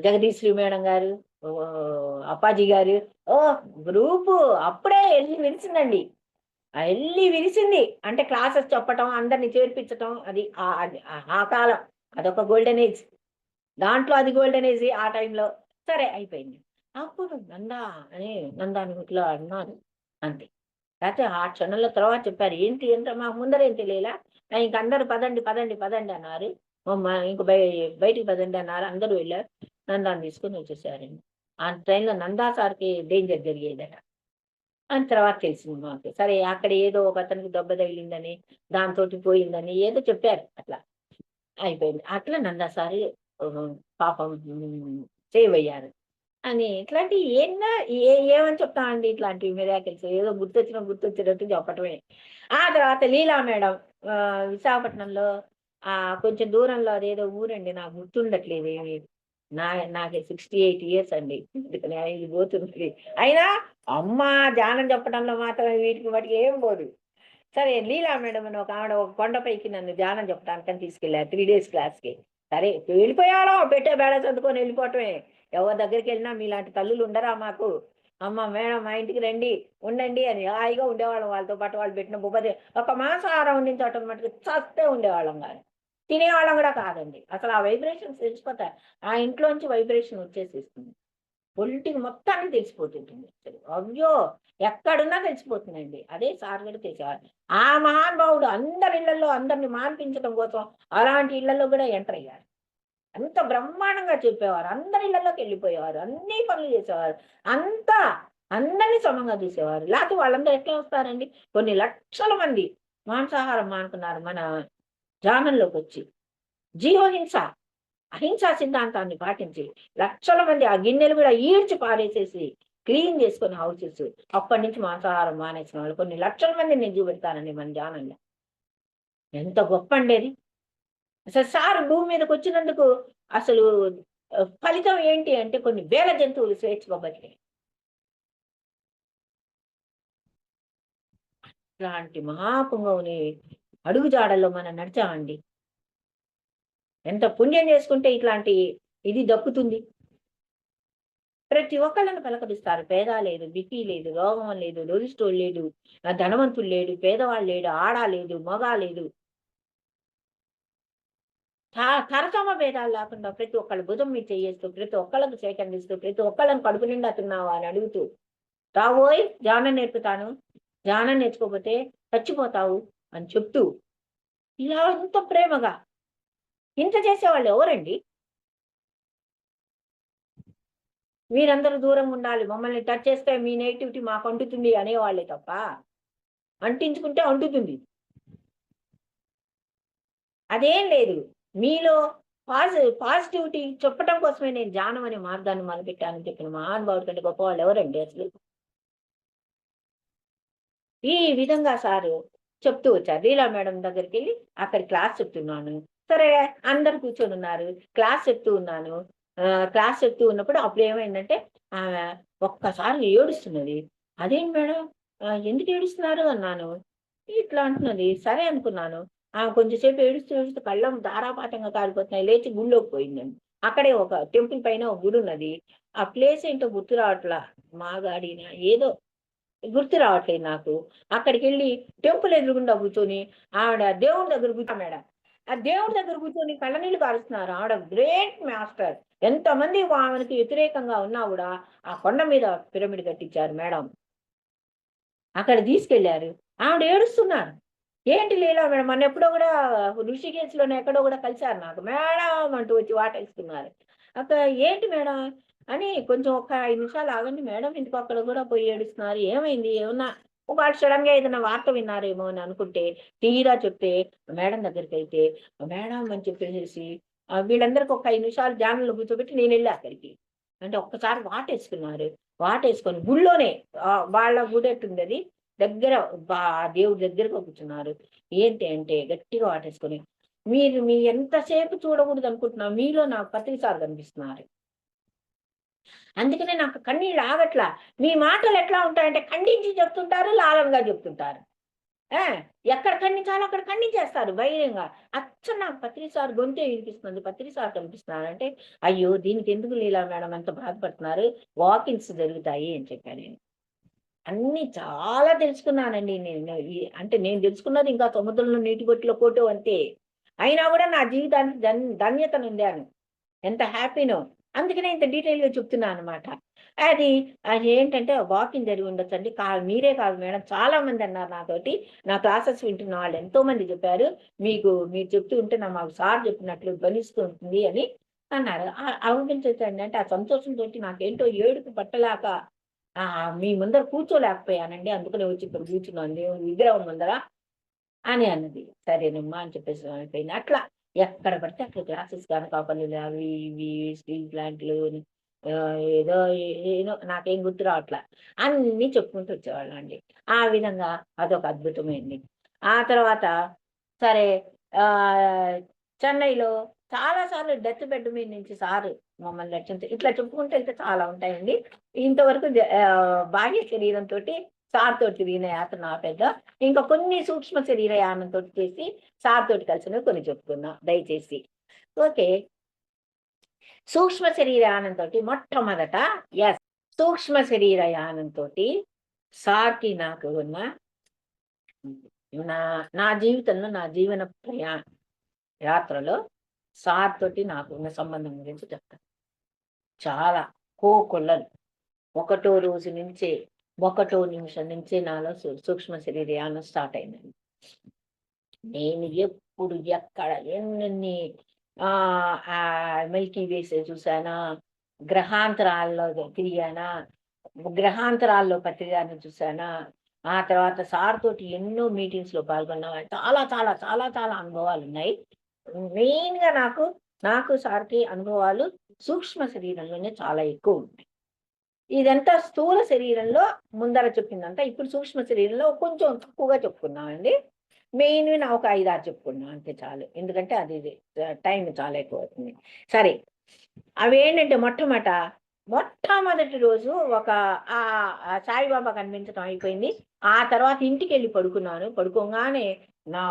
జగదీశ్వరి మేడం గారు, అప్పాజీ గారు, ఓ గ్రూపు అప్పుడే వెళ్ళి విరిసిందండి. వెళ్ళి విరిసింది అంటే క్లాసెస్ చెప్పటం, అందరిని చేర్పించటం, అది ఆ కాలం అదొక గోల్డెన్ ఏజ్. దాంట్లో అది గోల్డెన్ ఏజ్ ఆ టైంలో. సరే అయిపోయింది. అప్పుడు నందా అని నందాని ఇట్లా అన్నారు, అంతే. లేకపోతే ఆ క్షణంలో తర్వాత చెప్పారు, ఏంటి ఎంత మాకు ముందరేం తెలియలా, ఇంక అందరూ పదండి పదండి పదండి అన్నారు. ఇంక బయటికి పదండి అన్నారు. అందరూ వెళ్ళారు. నందాన్ని తీసుకుని వచ్చేసారండి. ఆ ట్రైన్లో నందా సార్కి డేంజర్ జరిగేదట అని తర్వాత తెలిసింది మాకు. సరే అక్కడ ఏదో ఒక అతనికి దెబ్బ తగిలిందని, దాంతో పోయిందని ఏదో చెప్పారు. అట్లా అయిపోయింది. అట్లా నందా సార్ పాపం సేవ్ అయ్యారు అని. ఇట్లాంటివి ఏమని చెప్తామండి, ఇట్లాంటివి మిరాకిల్స్ ఏదో గుర్తొచ్చినట్టు చెప్పటమే. ఆ తర్వాత లీలా మేడం విశాఖపట్నంలో కొంచెం దూరంలో అదేదో ఊరండి, నాకు గుర్తుండట్లేదు ఏమి. నాకు 68 years అండి, అందుకని ఇది పోతుంది. అయినా అమ్మ ధ్యానం చెప్పడంలో మాత్రం వీటికి వాటికి ఏం పోదు. సరే లీలా మేడం అని ఒక ఆవిడ ఒక కొండపైకి నన్ను ధ్యానం చెప్పడానికని తీసుకెళ్ళారు 3 days క్లాస్కి. సరే వెళ్ళిపోయాడం, పెట్టే బేడ చదువుకొని వెళ్ళిపోవటమే. ఎవరి దగ్గరికి వెళ్ళినా మీలాంటి తల్లులు ఉండరా మాకు, అమ్మ మేడం మా ఇంటికి రండి ఉండండి అని హాయిగా ఉండేవాళ్ళం. వాళ్ళతో పాటు వాళ్ళు పెట్టిన బుబ్బది ఒక మాంసాహారం వండించటం మటుకు చస్తే ఉండేవాళ్ళం కానీ తినేవాళ్ళం కూడా కాదండి. అసలు ఆ వైబ్రేషన్స్ తెలిసిపోతాయి. ఆ ఇంట్లోంచి వైబ్రేషన్ వచ్చేసేస్తుంది, ఒంటికి మొత్తానికి తెలిసిపోతుంటుంది. అయ్యో ఎక్కడున్నా తెలిసిపోతుందండి. అదే సార్ కూడా తెలిసేవారు. ఆ మహానుభావుడు అందరి ఇళ్లలో అందరిని మాన్పించడం కోసం అలాంటి ఇళ్లలో కూడా ఎంటర్ అయ్యారు. అంత బ్రహ్మాండంగా చెప్పేవారు. అందరి ఇళ్లలోకి వెళ్ళిపోయేవారు, అన్ని పనులు చేసేవారు, అంతా అందరినీ సమంగా చూసేవారు. లేకపోతే వాళ్ళందరూ ఎట్లా వస్తారండి? కొన్ని లక్షల మంది మాంసాహారం మానుకున్నారు మన జానంలోకి వచ్చి. జీవహింస, అహింసా సిద్ధాంతాన్ని పాటించి లక్షల మంది ఆ గిన్నెలు కూడా ఈడ్చి పారేసేసి క్లీన్ చేసుకుని హౌసెస్, అప్పటి నుంచి మాంసాహారం మానేసిన వాళ్ళు కొన్ని లక్షల మంది నేను చూపెడతానండి మన జానంలో. ఎంత గొప్ప అండేది. అసలు సార్ భూమి మీదకి వచ్చినందుకు అసలు ఫలితం ఏంటి అంటే కొన్ని వేల జంతువులు స్వేచ్ఛగా బతికాయి. ఇలాంటి మహాపుంగవుని అడుగుజాడల్లో మనం నడిచామండి. ఎంత పుణ్యం చేసుకుంటే ఇట్లాంటి ఇది దక్కుతుంది. ప్రతి ఒక్కళ్ళని పలకరిస్తారు. పేద లేదు, బిక్కి లేదు, రోగం లేదు, డొలిస్టోడు లేడు, ధనవంతుడు లేడు, పేదవాళ్ళు లేడు, ఆడ లేదు, మగ లేదు. తరతమ భేదాలు లేకుండా ప్రతి ఒక్కళ్ళ భుజం మీద చేయేస్తూ, ప్రతి ఒక్కళ్ళకు సేకరిస్తూ, ప్రతి ఒక్కళ్ళని కడుపు నిండా తిన్నావా అని అడుగుతూ, రావోయ్ ధ్యానం నేర్పుతాను, ధ్యానం నేర్చుకోకపోతే చచ్చిపోతావు అని చెప్తూ, ఇలా ఇంత ప్రేమగా ఇంత చేసేవాళ్ళు ఎవరండి? మీరందరూ దూరంగా ఉండాలి, మమ్మల్ని టచ్ చేస్తే మీ నెగిటివిటీ మాకు అంటుతుంది అనేవాళ్ళే తప్ప, అంటించుకుంటే అంటుతుంది. అదేం లేదు. మీలో పాజిటివిటీ చెప్పడం కోసమే నేను ధ్యానం అనే మార్గాన్ని మొదలుపెట్టానని చెప్పిన మహానుభావుడి కంటే గొప్పవాళ్ళు ఎవరండి అసలు? ఈ విధంగా సారు చెప్తూ వచ్చారు. లీలా మేడం దగ్గరికి వెళ్ళి అక్కడ క్లాస్ చెప్తున్నాను. సరే అందరు కూర్చొని ఉన్నారు, క్లాస్ చెప్తూ ఉన్నాను. క్లాస్ చెప్తూ ఉన్నప్పుడు అప్పుడు ఏమైందంటే ఆమె ఒక్కసారి ఏడుస్తున్నది. అదేంటి మేడం ఎందుకు ఏడుస్తున్నారు అన్నాను. ఇట్లా అంటున్నది. సరే అనుకున్నాను. ఆమె కొంచెంసేపు ఏడుస్తూ ఏడుస్తూ కళ్ళం ధారాపాతంగా కారిపోతున్నాయి. లేచి గుళ్ళోకి పోయిందండి. అక్కడే ఒక టెంపుల్ పైన ఒక గుడి ఉన్నది. ఆ ప్లేస్ ఏంటో గుర్తు రావట్లా. మాగాడిన ఏదో గుర్తు రావట్లేదు నాకు. అక్కడికెళ్ళి టెంపుల్ ఎదురుగుండా కూర్చొని ఆవిడ దేవుడి దగ్గర మేడం. ఆ దేవుడి దగ్గర కూర్చొని కళ్ళనీళ్ళు కారుస్తున్నారు. ఆవిడ గ్రేట్ మాస్టర్. ఎంతమంది ఆమెకి వ్యతిరేకంగా ఉన్నా కూడా ఆ కొండ మీద పిరమిడ్ కట్టించారు మేడం. అక్కడ తీసుకెళ్లారు. ఆవిడ ఏడుస్తున్నారు. ఏంటి లీలా మేడం మొన్న ఎప్పుడో కూడా ఋషికేశ్లోనే ఎక్కడో కూడా కలిశారు నాకు. మేడం అంటూ వచ్చి వాటేస్తున్నారు. అక్కడ ఏంటి మేడం అని కొంచెం ఒక 5 నిమిషాలు ఆగండి మేడం, ఇంటికి అక్కడ కూడా పోయి ఏడుస్తున్నారు. ఏమైంది? ఏమన్నా వాళ్ళు సడన్ గా ఏదైనా వార్త విన్నారేమో అని అనుకుంటే, తీరా చెప్తే మేడం దగ్గరికి వెళ్తే మేడం అని చెప్పేసి వీళ్ళందరికీ ఒక 5 నిమిషాలు ధ్యానంలో కూర్చోబెట్టి నేను వెళ్ళా అక్కడికి. అంటే ఒక్కసారి వాటేసుకున్నారు. వాటేసుకొని గుళ్ళోనే వాళ్ళ గుడెట్టుంది అది దగ్గర దేవుడి దగ్గరగా కూర్చున్నారు. ఏంటి అంటే గట్టిగా వాటేసుకొని, మీరు మీ ఎంతసేపు చూడకూడదు అనుకుంటున్నా మీలో నాకు పత్రిసారి కనిపిస్తున్నారు. అందుకనే నాకు కన్నీళ్ళు ఆగట్లా. మీ మాటలు ఎట్లా ఉంటాయంటే ఖండించి చెప్తుంటారు, లాలనగా చెప్తుంటారు. ఆ ఎక్కడ ఖండించాలో అక్కడ ఖండించేస్తారు ధైర్యంగా. నాకు పత్రిసారి గొంతే వినిపిస్తుంది, పత్రిసారి కనిపిస్తున్నారు అంటే, అయ్యో దీనికి ఎందుకు లీలా మేడం అంత బాధపడుతున్నారు, వాకిన్స్ జరుగుతాయి అని చెప్పాను నేను. అన్నీ చాలా తెలుసుకున్నానండి నేను. అంటే నేను తెలుసుకున్నది ఇంకా సముద్రంలో నీటి బొట్టులో కోటో అంతే. అయినా కూడా నా జీవితానికి ధన్యతనుందాను. ఎంత హ్యాపీనో. అందుకనే ఇంత డీటెయిల్‌గా చెప్తున్నా అనమాట. అది అది ఏంటంటే వాకింగ్ జరిగి ఉండొచ్చండి. మీరే కాదు మేడం చాలా మంది అన్నారు నాతోటి. నా క్లాసెస్ వింటున్న వాళ్ళు ఎంతో మంది చెప్పారు. మీరు చెప్తూ ఉంటే మాకు సార్ చెప్పినట్లు ధ్వనిస్తూ ఉంటుంది అని అన్నారు. అనిపించండి అంటే ఆ సంతోషంతోటి నాకేంటో ఏడుపు పట్టలేక మీ ముందర కూర్చోలేకపోయానండి. అందుకనే వచ్చి ఇక్కడ కూర్చున్నాను దేవుని విగ్రహం ముందర అని అన్నది. సరేనమ్మా అని చెప్పేసి అయిపోయింది. అట్లా ఎక్కడ పడితే అక్కడ క్లాసెస్ అనకాపల్లిలో అవి ఇవి స్టీల్ ప్లాంట్లు ఏదో ఏదో నాకేం గుర్తు రావట్లా. అన్నీ చెప్పుకుంటూ వచ్చేవాళ్ళమండి. ఆ విధంగా అదొక అద్భుతమైంది. ఆ తర్వాత సరే చెన్నైలో చాలా సార్లు డెత్ బెడ్ మీద నుంచి సారు మమ్మల్ని రక్షించారు. ఇట్లా చెప్పుకుంటూ వెళ్తే చాలా ఉంటాయండి. ఇంతవరకు బాహ్య శరీరంతోటి సార్ తోటి తిరిగిన యాత్ర నా పెద్ద. ఇంకా కొన్ని సూక్ష్మ శరీర యానంతో చేసి సార్ తోటి కలిసినవి కొన్ని చెప్పుకున్నా దయచేసి. ఓకే. సూక్ష్మ శరీర యానంతో మొట్టమొదట సూక్ష్మ శరీర యానంతో సార్కి నాకు ఉన్న నా నా జీవితంలో నా జీవన యాత్రలో సార్ తోటి నాకు ఉన్న సంబంధం గురించి చెప్తాను. చాలా కోకొల్లలు. ఒకటో రోజు నుంచే ఒకటో నిమిషం నుంచే నాలో సూక్ష్మ శరీర యానం స్టార్ట్ అయిందండి. నేను ఎప్పుడు ఎక్కడ ఎన్నెన్ని మిల్కీ వేస్ చూసానా, గ్రహాంతరాల్లో తిరిగానా, గ్రహాంతరాల్లో పత్రికను చూసానా, ఆ తర్వాత సార్ తోటి ఎన్నో మీటింగ్స్ లో పాల్గొన్నా. చాలా చాలా చాలా చాలా అనుభవాలు ఉన్నాయి. మెయిన్ గా నాకు సార్కి అనుభవాలు సూక్ష్మ శరీరంలోనే చాలా ఎక్కువ ఉన్నాయి. ఇదంతా స్థూల శరీరంలో ముందర చెప్పిందంతా ఇప్పుడు సూక్ష్మ శరీరంలో కొంచెం తక్కువగా చెప్పుకున్నామండి. మెయిన్ నా ఒక 5, 6 చెప్పుకున్నాం అంతే చాలు. ఎందుకంటే అది టైం చాలా ఎక్కువ అవుతుంది. సరే అవి ఏంటంటే మొట్టమొదట మొట్టమొదటి రోజు ఒక ఆ ఆ సాయిబాబా కనిపించడం అయిపోయింది. ఆ తర్వాత ఇంటికి వెళ్ళి పడుకున్నాను. పడుకోగానే నా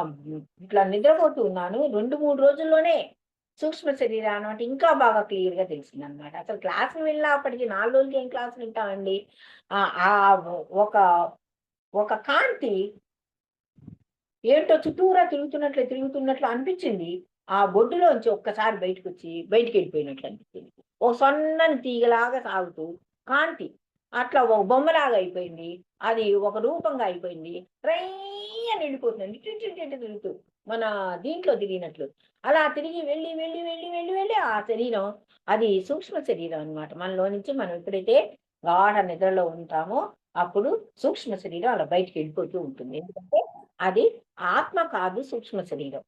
ఇట్లా నిద్రపోతూ ఉన్నాను. 2, 3 రోజుల్లోనే సూక్ష్మ శరీరాన్ని అంటే ఇంకా బాగా క్లియర్ గా తెలిసిందనమాట. అసలు క్లాసులు వెళ్ళినా అప్పటికి 4 రోజులకి ఏం క్లాసులు వింటామండి. ఆ ఆ ఒక ఒక కాంతి ఏంటో చుట్టూరా తిరుగుతున్నట్లు అనిపించింది. ఆ బొడ్డులోంచి ఒక్కసారి బయటికి వెళ్ళిపోయినట్లు అనిపించింది. ఓ సన్నని తీగలాగా సాగుతూ కాంతి అట్లా ఒక బొమ్మలాగా అయిపోయింది. అది ఒక రూపంగా అయిపోయింది. రై అని వెళ్ళిపోతుంది. ఇటు తిరుగుతూ మన దీంట్లో తిరిగినట్లు. అలా తిరిగి వెళ్ళి ఆ శరీరం అది సూక్ష్మ శరీరం అన్నమాట. మనలో నుంచి మనం ఎప్పుడైతే గాఢ నిద్రలో ఉంటామో అప్పుడు సూక్ష్మ శరీరం అలా బయటికి వెళ్ళిపోతూ ఉంటుంది. ఎందుకంటే అది ఆత్మ కాదు, సూక్ష్మ శరీరం.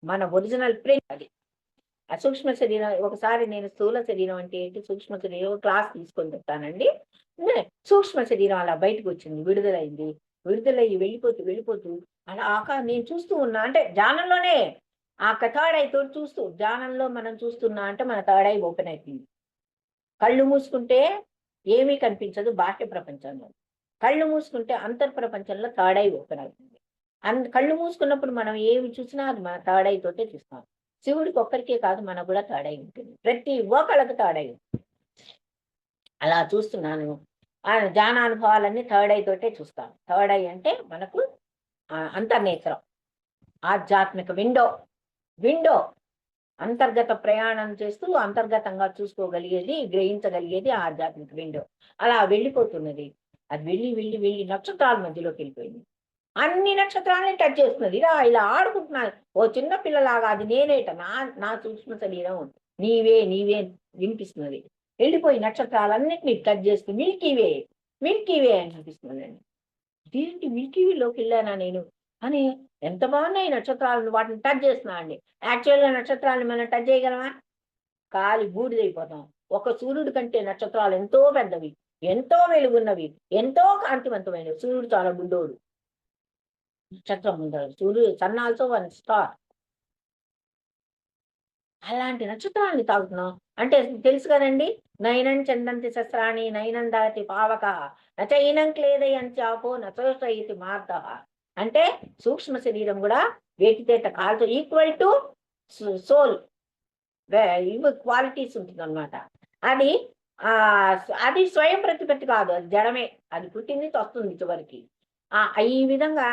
మన ఒరిజినల్ ప్రింట్ అది. ఆ సూక్ష్మ శరీరం ఒకసారి నేను స్థూల శరీరం అంటే ఏంటి, సూక్ష్మ శరీరం క్లాస్ తీసుకొని చెప్తానండి. సూక్ష్మ శరీరం అలా బయటకు వచ్చింది, విడుదలైంది. విడుదలయ్యి వెళ్ళిపోతూ అలా నేను చూస్తూ ఉన్నా అంటే ధ్యానంలోనే ఆ థర్డ్ ఐ తోటి చూస్తూ ధ్యానంలో మనం చూస్తున్నా అంటే మన థర్డ్ ఐ ఓపెన్ అయిపోయింది. కళ్ళు మూసుకుంటే ఏమీ కనిపించదు బాహ్య ప్రపంచంలో. కళ్ళు మూసుకుంటే అంతర్ ప్రపంచంలో థర్డ్ ఐ ఓపెన్ అవుతుంది. కళ్ళు మూసుకున్నప్పుడు మనం ఏమి చూసినా అది మన థర్డ్ ఐ తోటే చూస్తాం. శివుడికి ఒక్కరికే కాదు, మనకు కూడా థర్డ్ ఐ ఉంటుంది. ప్రతి ఒక్కళ్ళకి థర్డ్ ఐ. అలా చూస్తున్నాను. ఆ ధ్యానానుభవాలన్నీ థర్డ్ ఐ తోటే చూస్తాం. థర్డ్ ఐ అంటే మనకు అంతర్నేత్రం, ఆధ్యాత్మిక విండో అంతర్గత ప్రయాణం చేస్తూ అంతర్గతంగా చూసుకోగలిగేది, గ్రహించగలిగేది ఆధ్యాత్మిక విండో. అలా వెళ్ళిపోతున్నది. అది వెళ్ళి నక్షత్రాల మధ్యలోకి వెళ్ళిపోయింది. అన్ని నక్షత్రాలని టచ్ చేస్తున్నది. ఇలా ఆడుకుంటున్నాను ఓ చిన్న పిల్లలాగా. అది నేనేట, నా నా సూక్ష్మ శరీరం నీవే వినిపిస్తున్నది. వెళ్ళిపోయి నక్షత్రాలన్నిటినీ టచ్ చేస్తూ మిల్కీవే అని అనిపిస్తున్నదండి. ఇదేంటి మిల్కీవేలోకి వెళ్ళానా నేను అని. ఎంత బాగున్నాయి నక్షత్రాలను, వాటిని టచ్ చేస్తున్నా అండి. యాక్చువల్గా నక్షత్రాలను మనం టచ్ చేయగలమా? కాలి బూడిదైపోతాం. ఒక సూర్యుడి కంటే నక్షత్రాలు ఎంతో పెద్దవి, ఎంతో వెలుగున్నవి, ఎంతో కాంతివంతమైనవి. సూర్యుడు చాలా బుడ్డోడు. నక్షత్రం ఉంటాడు సూర్యుడు, సన్ ఆల్సో వన్ స్టార్. అలాంటి నక్షత్రాన్ని తాగుతున్నాం అంటే తెలుసు కదండి. నయనం చందంతి శస్త్రాణి నయనం దాటి పావక నచైనం క్లేదయంతి ఆపో నచోషయితి మార్ద. అంటే సూక్ష్మ శరీరం కూడా వేటితేట కాలుతో ఈక్వల్ టు సోల్, ఇవి క్వాలిటీస్ ఉంటుంది అనమాట. అది ఆ అది స్వయం ప్రతిపత్తి కాదు, అది జడమే. అది పుట్టింది వస్తుంది చివరికి. ఈ విధంగా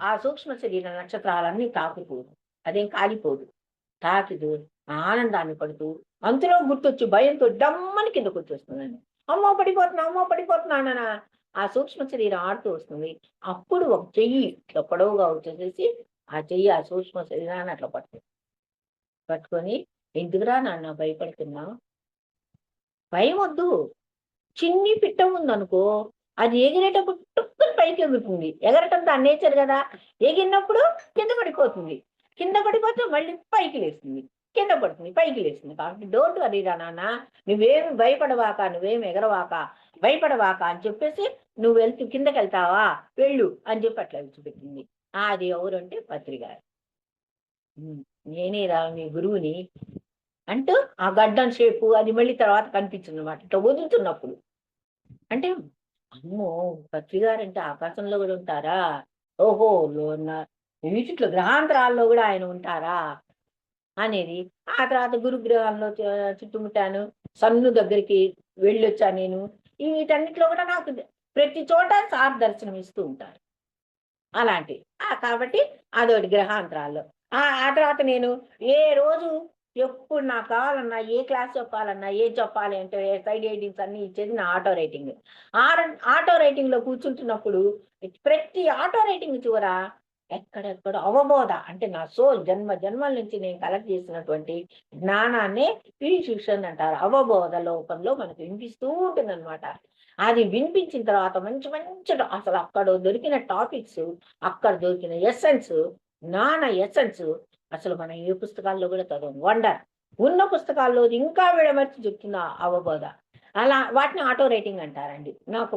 ఆ సూక్ష్మ శరీర నక్షత్రాలన్నీ తాకుపోదు, అదేం కాలిపోదు. తాకిదు ఆనందాన్ని పడుతూ అంతలో గుర్తొచ్చి భయంతో డమ్మని కిందకు వచ్చేస్తుందండి. అమ్మో పడిపోతున్నానని ఆ సూక్ష్మ శరీరం ఆడుతూ వస్తుంది. అప్పుడు ఒక చెయ్యి ఇట్లా పొడవుగా వచ్చేసేసి ఆ సూక్ష్మ శరీరాన్ని అట్లా పట్టుకొని ఎందుకురా నాన్న భయపడుతున్నావు, భయం వద్దు. చిన్ని పిట్ట ఉందనుకో, అది ఎగిరేటప్పుడు టుక్కుని పైకి ఎగురుతుంది. ఎగరటం దాని నేచర్ కదా. ఎగిరినప్పుడు కింద పడిపోతుంది. కింద పడిపోతే మళ్ళీ పైకి లేస్తుంది, కింద పడుతుంది, పైకి లేస్తుంది. కాబట్టి డోంట్ వరీరా నాన్న, నువ్వేమి భయపడవాక, నువ్వేమి ఎగరవాక, భయపడవాక అని చెప్పేసి నువ్వు కిందకి వెళ్తావా వెళ్ళు అని చెప్పి అట్లా విడిచిపెట్టింది. అది ఎవరంటే పత్రిగారు. నేనే రా నీ గురువుని అంటూ ఆ గడ్డం షేపు అది మళ్ళీ తర్వాత కనిపించింది అనమాట. ఇట్లా వదులుతున్నప్పుడు అంటే అమ్మో పత్రిగారంటే ఆకాశంలో కూడా ఉంటారా, ఓహో వీటిలో గ్రహాంతరాల్లో కూడా ఆయన ఉంటారా అనేది. ఆ తర్వాత గురుగ్రహాల్లో చుట్టుముట్టాను, సన్ను దగ్గరికి వెళ్ళొచ్చా నేను. వీటన్నిటిలో కూడా నాకు ప్రతి చోట సార్ దర్శనం ఇస్తూ ఉంటారు అలాంటి. కాబట్టి అదొకటి గ్రహాంతరాల్లో. ఆ తర్వాత నేను ఏ రోజు ఎప్పుడు నాకు కావాలన్నా, ఏ క్లాస్ చెప్పాలన్నా, ఏం చెప్పాలి అంటే సైడ్ రైటింగ్స్ అన్ని ఇచ్చేది నా ఆటో రైటింగ్. ఆటో రైటింగ్ లో కూర్చుంటున్నప్పుడు ప్రతి ఆటో రైటింగ్ చివర ఎక్కడెక్కడ అవబోధ అంటే నా సోల్ జన్మల నుంచి నేను కలెక్ట్ చేసినటువంటి జ్ఞానాన్ని ఇన్ఫ్యూషన్ అంటారు. అవబోధ లోకంలో మనకు వినిపిస్తూ ఉంటుంది అనమాట. అది వినిపించిన తర్వాత మంచి అసలు అక్కడ దొరికిన టాపిక్స్, అక్కడ దొరికిన ఎసెన్స్, జ్ఞాన ఎసెన్స్ అసలు మనం ఏ పుస్తకాల్లో కూడా చదవం. వండర్ ఉన్న పుస్తకాల్లో ఇంకా విడమర్చి చెప్తున్న అవబోధ. అలా వాటిని ఆటో రైటింగ్ అంటారండి. నాకు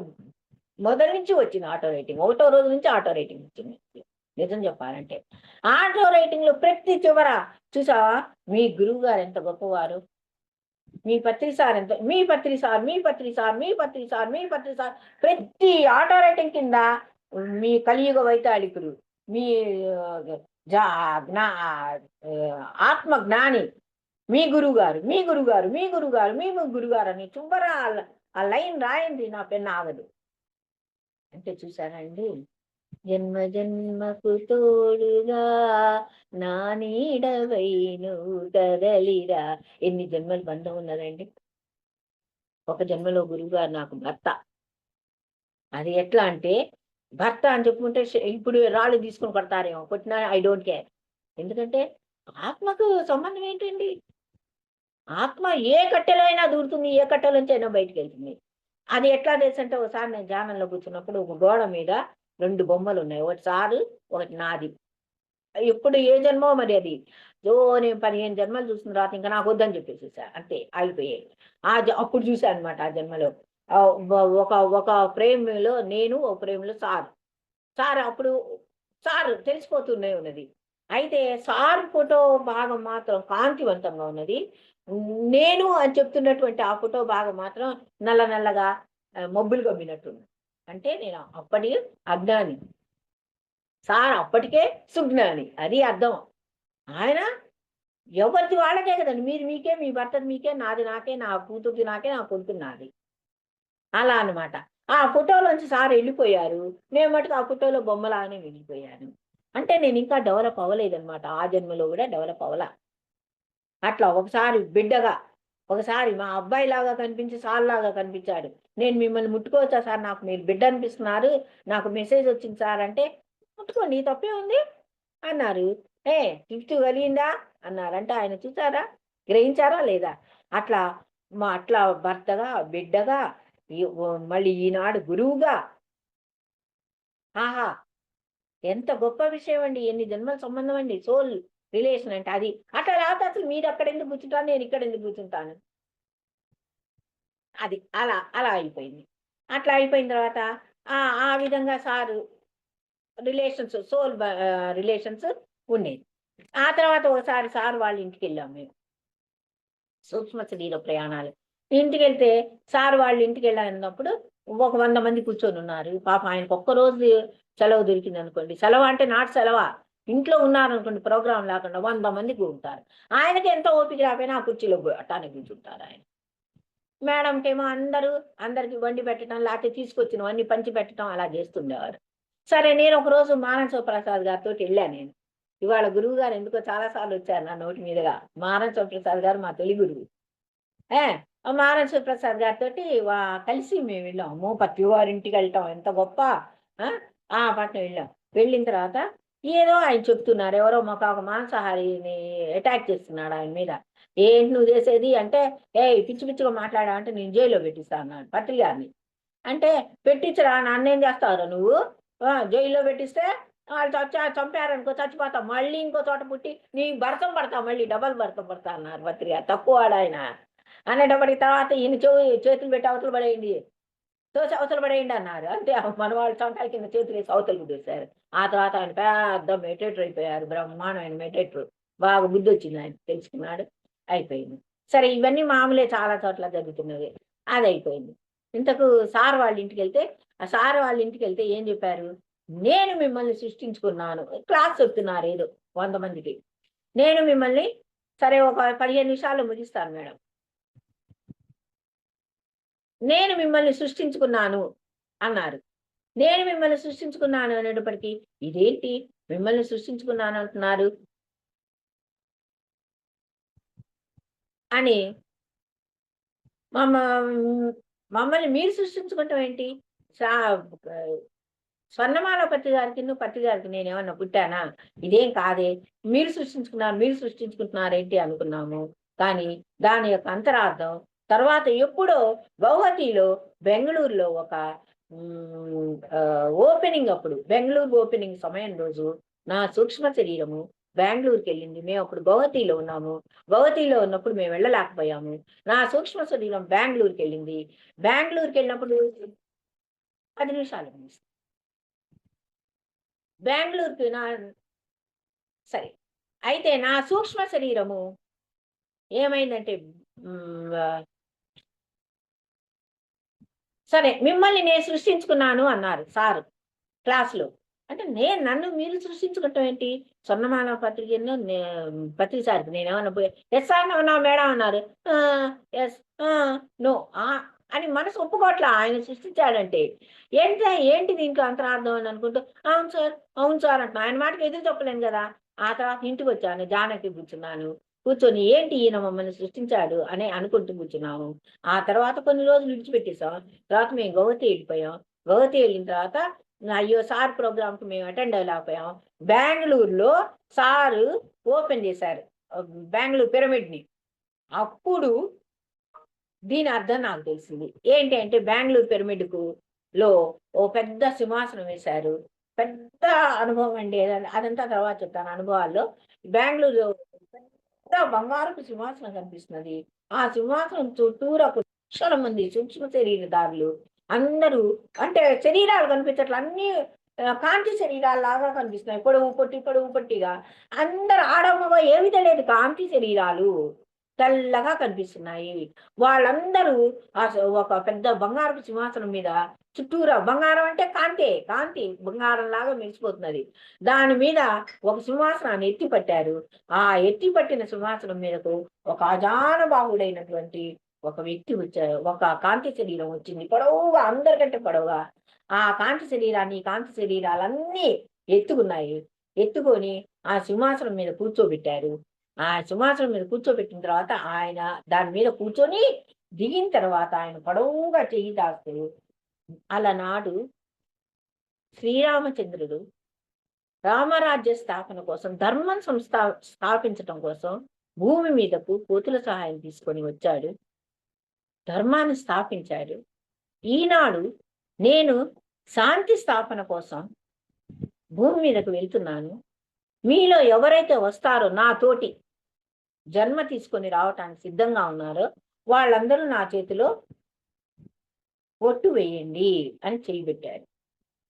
మొదటి నుంచి వచ్చింది ఆటో రైటింగ్. 1వ రోజు నుంచి ఆటో రైటింగ్ వచ్చింది. నిజం చెప్పాలంటే ఆటో రైటింగ్ లో ప్రతి చివర చూసావా మీ గురువు గారు ఎంత గొప్పవారు, మీ పత్రి సార్ ఎంత, మీ పత్రి సార్, మీ పత్రి సార్, మీ పత్రి సార్, మీ పత్రి సార్, ప్రతి ఆటో రైటింగ్ కింద మీ కలియుగ వైతాళికులు, మీ జా జ్ఞా ఆత్మ జ్ఞాని, మీ గురువు గారు, మీ గురువు గారు, మీ గురువు గారు, మీ గురువు గారు అని చుబ్బరా ఆ లైన్ రాయండి, నా పెన్ను ఆగదు. అంటే చూసారండి, జన్మ జన్మకు తోడుగా నా నీడవై నువ్వు కదలిరా. ఎన్ని జన్మల బంధం ఉన్నదండి. ఒక జన్మలో గురువు గారు నాకు భర్త. అది ఎట్లా అంటే, భర్త అని చెప్పుకుంటే ఇప్పుడు రాళ్ళు తీసుకుని కొడతారేమో, కొట్టినా ఐ డోంట్ కేర్. ఎందుకంటే ఆత్మకు సంబంధం ఏంటండి? ఆత్మ ఏ కట్టెలో అయినా దూరుతుంది, ఏ కట్టెల నుంచి అయినా బయటకు వెళ్తుంది. అది ఎట్లా తెలుసు అంటే, ఒకసారి నేను ధ్యానంలో కూర్చున్నప్పుడు ఒక గోడ మీద 2 బొమ్మలు ఉన్నాయి. ఒకటి సారు, ఒకటి నాది. ఎప్పుడు ఏ జన్మో మరి అది. నేను 15 జన్మలు చూసిన తర్వాత ఇంకా నాకు వద్దని చెప్పేసేసా, అంతే ఆగిపోయాయి. అప్పుడు చూసా అనమాట ఆ జన్మలో. ఒక ఒక ఫ్రేమ్లో నేను, ఒక ఫ్రేమ్లో సార్. సార్ అప్పుడు సార్ తెలిసిపోతూనే ఉన్నది. అయితే సార్ ఫోటో భాగం మాత్రం కాంతివంతంగా ఉన్నది. నేను అని చెప్తున్నటువంటి ఆ ఫోటో భాగం మాత్రం నల్ల నల్లగా మబ్బులు కమ్మినట్టుంది. అంటే నేను అప్పటి అజ్ఞాని, సార్ అప్పటికే సుజ్ఞాని. అది అర్థం. ఆయన ఎవరిది వాళ్ళకే కదండి. మీరు మీకే, మీ భర్తది మీకే, నాది నాకే, నా కూతురిది నాకే, నా కొడుకు నాది. అలా అనమాట. ఆ ఫోటోలోంచి సార్ వెళ్ళిపోయారు. నేను మటుకు ఆ ఫోటోలో బొమ్మలాగానే మిగిలిపోయాను. అంటే నేను ఇంకా డెవలప్ అవ్వలేదనమాట. ఆ జన్మలో కూడా డెవలప్ అవ్వలా. అట్లా ఒకసారి బిడ్డగా, ఒకసారి మా అబ్బాయిలాగా కనిపించి సార్‌లాగా కనిపించాడు. నేను మిమ్మల్ని ముట్టుకోవచ్చా సార్? నాకు మీరు బిడ్డ అనిపిస్తున్నారు. నాకు మెసేజ్ వచ్చింది సార్ అంటే, ముట్టుకో నీ తప్పే ఉంది అన్నారు. గిఫ్ట్ కలిగిందా అన్నారు. అంటే ఆయన చూసారా? గ్రహించారా లేదా? అట్లా అట్లా భర్తగా, బిడ్డగా, మళ్ళీ ఈనాడు గురువుగా. ఆహా! ఎంత గొప్ప విషయం అండి. ఎన్ని జన్మల సంబంధం అండి. సోల్ రిలేషన్ అంటే అది. అట్లా లేకపోతే అసలు మీరు అక్కడ ఎందుకు కూర్చుంటారు? నేను ఇక్కడ ఎందుకు కూర్చుంటాను? అది అలా అలా అయిపోయింది. అట్లా అయిపోయిన తర్వాత ఆ విధంగా సారు రిలేషన్స్, రిలేషన్స్ ఉండేది. ఆ తర్వాత ఒకసారి సార్ వాళ్ళ ఇంటికెళ్ళాం మేము. సూక్ష్మ శరీర ప్రయాణాలు. ఇంటికెళ్తే సార్ వాళ్ళ ఇంటికెళ్ళానన్నప్పుడు ఒక 100 మంది కూర్చొనున్నారు. పాపం ఆయనకు ఒక్కరోజు సెలవు దొరికిందనుకోండి. సెలవు అంటే నాట్ సెలవా, ఇంట్లో ఉన్నారనుకోండి ప్రోగ్రామ్ లేకుండా 100 మంది కూడుంటారు. ఆయనకి ఎంత ఓపిక రాకపోయినా ఆ కుర్చీలో అట్టానే కూర్చుంటారాయన. మేడంకేమో అందరికి వండి పెట్టడం, లేకపోతే తీసుకొచ్చినవన్నీ పంచి పెట్టడం అలా చేస్తుండేవారు. సరే నేను ఒకరోజు మానస ప్రసాద్ గారితోటి ఎళ్ళా నేను. ఇవాళ గురువుగారు ఎందుకో చాలా సార్లు వచ్చారు నా నోటి మీదుగా. మానస ప్రసాద్ గారు మా తొలి గురువు. ఆ! మానస ప్రసాద్ గారితోటి కలిసి మేము వెళ్ళాం. అమ్మో! పత్రివారింటికెళ్ళటం ఎంత గొప్ప. ఆ! పట్నం వెళ్ళాం. వెళ్ళిన తర్వాత ఏదో ఆయన చెప్తున్నారు. ఎవరో ఒక మాంసాహారిని అటాక్ చేస్తున్నాడు ఆయన మీద. ఏంటి నువ్వు చేసేది అంటే, "ఏయ్! పిచ్చి పిచ్చిగా మాట్లాడావంటే నేను జైల్‌లో పెట్టిస్తా" అన్నాడు పత్రి గారిని. అంటే, "పెట్టించరా నన్నేం చేస్తావురా నువ్వు? జైల్లో పెట్టిస్తే వాళ్ళు చంపారనుకో చచ్చిపోతావు. మళ్ళీ ఇంకో చోట పుట్టి నీకు భరతం పడతావు మళ్ళీ డబల్ భరతం పడతా" అన్నారు పత్రి గారు. తక్కువవాడాయన. అనేటప్పటికి తర్వాత ఈయన చేతులు పెట్టి అవతల పడేయండి. తోసి అవతల పడేయండి అన్నారు. అంతే మనవాళ్ళు చొంకాల కింద చేతులేసి అవతలకి దూసేశారు. ఆ తర్వాత ఆయన పెద్ద మెడిటేటర్ అయిపోయారు. బ్రహ్మాండమైన మెడిటేటర్. బాగా బుద్ధొచ్చింది ఆయనకి తెలుసుకున్నాడు. అయిపోయింది. సరే ఇవన్నీ మామూలే చాలా చోట్ల జరుగుతున్నవే. అదయిపోయింది. ఇంతకు సార్ వాళ్ళ ఇంటికెళ్తే, ఆ సార్ వాళ్ళ ఇంటికెళ్తే ఏం చెప్పారు? నేను మిమ్మల్ని సృష్టించుకున్నాను. క్లాస్ చెప్తున్నారు ఏదో 100 మందికి. నేను మిమ్మల్ని సరే ఒక 15 నిమిషాల్లో ముగిస్తాను మేడం. నేను మిమ్మల్ని సృష్టించుకున్నాను అన్నారు. నేను మిమ్మల్ని సృష్టించుకున్నాను అనేటప్పటికి, ఇదేంటి మిమ్మల్ని సృష్టించుకున్నాను అంటున్నారు అని మమ్మ మమ్మల్ని మీరు సృష్టించుకోవటం ఏంటి? సా స్వర్ణమాల పత్రి గారికిను, పత్రి గారికి నేనేమన్నా పుట్టానా? ఇదేం కాదే. మీరు సృష్టించుకుంటున్నారేంటి అనుకున్నాము. కానీ దాని యొక్క అంతరార్థం తర్వాత ఎప్పుడో గౌహతిలో, బెంగుళూరులో ఒక ఓపెనింగ్ అప్పుడు బెంగుళూరు ఓపెనింగ్ సమయం రోజు నా సూక్ష్మ శరీరము బెంగుళూరుకెళ్ళింది. మేము అప్పుడు గౌహతిలో ఉన్నాము. గౌహతిలో ఉన్నప్పుడు మేము వెళ్ళలేకపోయాము. నా సూక్ష్మ శరీరం బెంగుళూరుకెళ్ళింది. బెంగుళూరుకెళ్ళినప్పుడు 10 నిమిషాలు ముగిసింది. బెంగుళూరుకి సరే. అయితే నా సూక్ష్మ శరీరము ఏమైందంటే సరే మిమ్మల్ని నేను సృష్టించుకున్నాను అన్నారు సారు క్లాసులో. అంటే నన్ను మీరు సృష్టించుకోవటం ఏంటి? స్వర్ణమాల పత్రికను పత్రిక సార్కి నేనేమన్నా పోయి ఎస్ సార్ నా మేడం అన్నారు. ఎస్ నో అని మనసు ఒప్పుకోవట్లా ఆయన సృష్టించాడంటే. ఏంటి దీంట్లో అంతరార్థం అని అనుకుంటూ అవును సార్ అంటున్నా. ఆయన మాటకి ఎదురు చెప్పలేను కదా. ఆ తర్వాత ఇంటికి వచ్చాను, జానకి కూర్చున్నాను. కూర్చొని ఏంటి ఈయన మమ్మల్ని సృష్టించాడు అని అనుకుంటూ కూర్చున్నాము. ఆ తర్వాత కొన్ని రోజులు విడిచిపెట్టేసాం. తర్వాత మేము గౌహతి వెళ్ళిపోయాం. గౌహతి వెళ్ళిన తర్వాత అయ్యో సార్ ప్రోగ్రామ్కి మేము అటెండ్ అవ్వలేకపోయాం. బెంగళూరులో సారు ఓపెన్ చేశారు బెంగళూరు పిరమిడ్ని. అప్పుడు దీని అర్థం నాకు తెలిసింది. ఏంటి అంటే బెంగళూరు పిరమిడ్కు లో ఓ పెద్ద సింహాసనం వేశారు. పెద్ద అనుభవం అండి. అదంతా తర్వాత చెప్తాను అనుభవాల్లో. బెంగళూరులో పెద్ద బంగారపు సింహాసనం కనిపిస్తున్నది. ఆ సింహాసనం చుట్టూరా లక్షల మంది సూక్ష్మ శరీరదారులు అందరూ, అంటే శరీరాలు కనిపించట్ల, అన్ని కాంతి శరీరాలు లాగా కనిపిస్తున్నాయి. పొడుగు పొట్టిగా అందరు ఆడమగ ఏమి తెలియదు, కాంతి శరీరాలు తెల్లగా కనిపిస్తున్నాయి. వాళ్ళందరూ ఒక పెద్ద బంగారపు సింహాసనం మీద చుట్టూరా, బంగారం అంటే కాంతి బంగారం లాగా మెరిసిపోతున్నది. దాని మీద ఒక సింహాసనాన్ని ఎత్తి పట్టారు. ఆ ఎత్తి పట్టిన సింహాసనం మీదకు ఒక అజానబాహుడైనటువంటి ఒక వ్యక్తి వచ్చారు. ఒక కాంతి శరీరం వచ్చింది, పొడవుగా, అందరికంటే పొడవుగా. ఆ కాంతి శరీరాలన్నీ ఎత్తుకున్నాయి. ఎత్తుకొని ఆ సింహాసనం మీద కూర్చోబెట్టారు. ఆ సింహాసనం మీద కూర్చోబెట్టిన తర్వాత ఆయన దాని మీద కూర్చొని దిగిన తర్వాత ఆయన పొడవుగా చెయ్యి దాస్తూ, అలనాడు శ్రీరామచంద్రుడు రామరాజ్య స్థాపన కోసం, ధర్మం స్థాపించటం కోసం భూమి మీదకు కోతుల సహాయం తీసుకొని వచ్చాడు. ధర్మాన్ని స్థాపించాడు. ఈనాడు నేను శాంతి స్థాపన కోసం భూమి మీదకు వెళ్తున్నాను. మీలో ఎవరైతే వస్తారో, నాతోటి జన్మ తీసుకొని రావటానికి సిద్ధంగా ఉన్నారో వాళ్ళందరూ నా చేతిలో ఒట్టు వేయండి అని చేయబెట్టారు.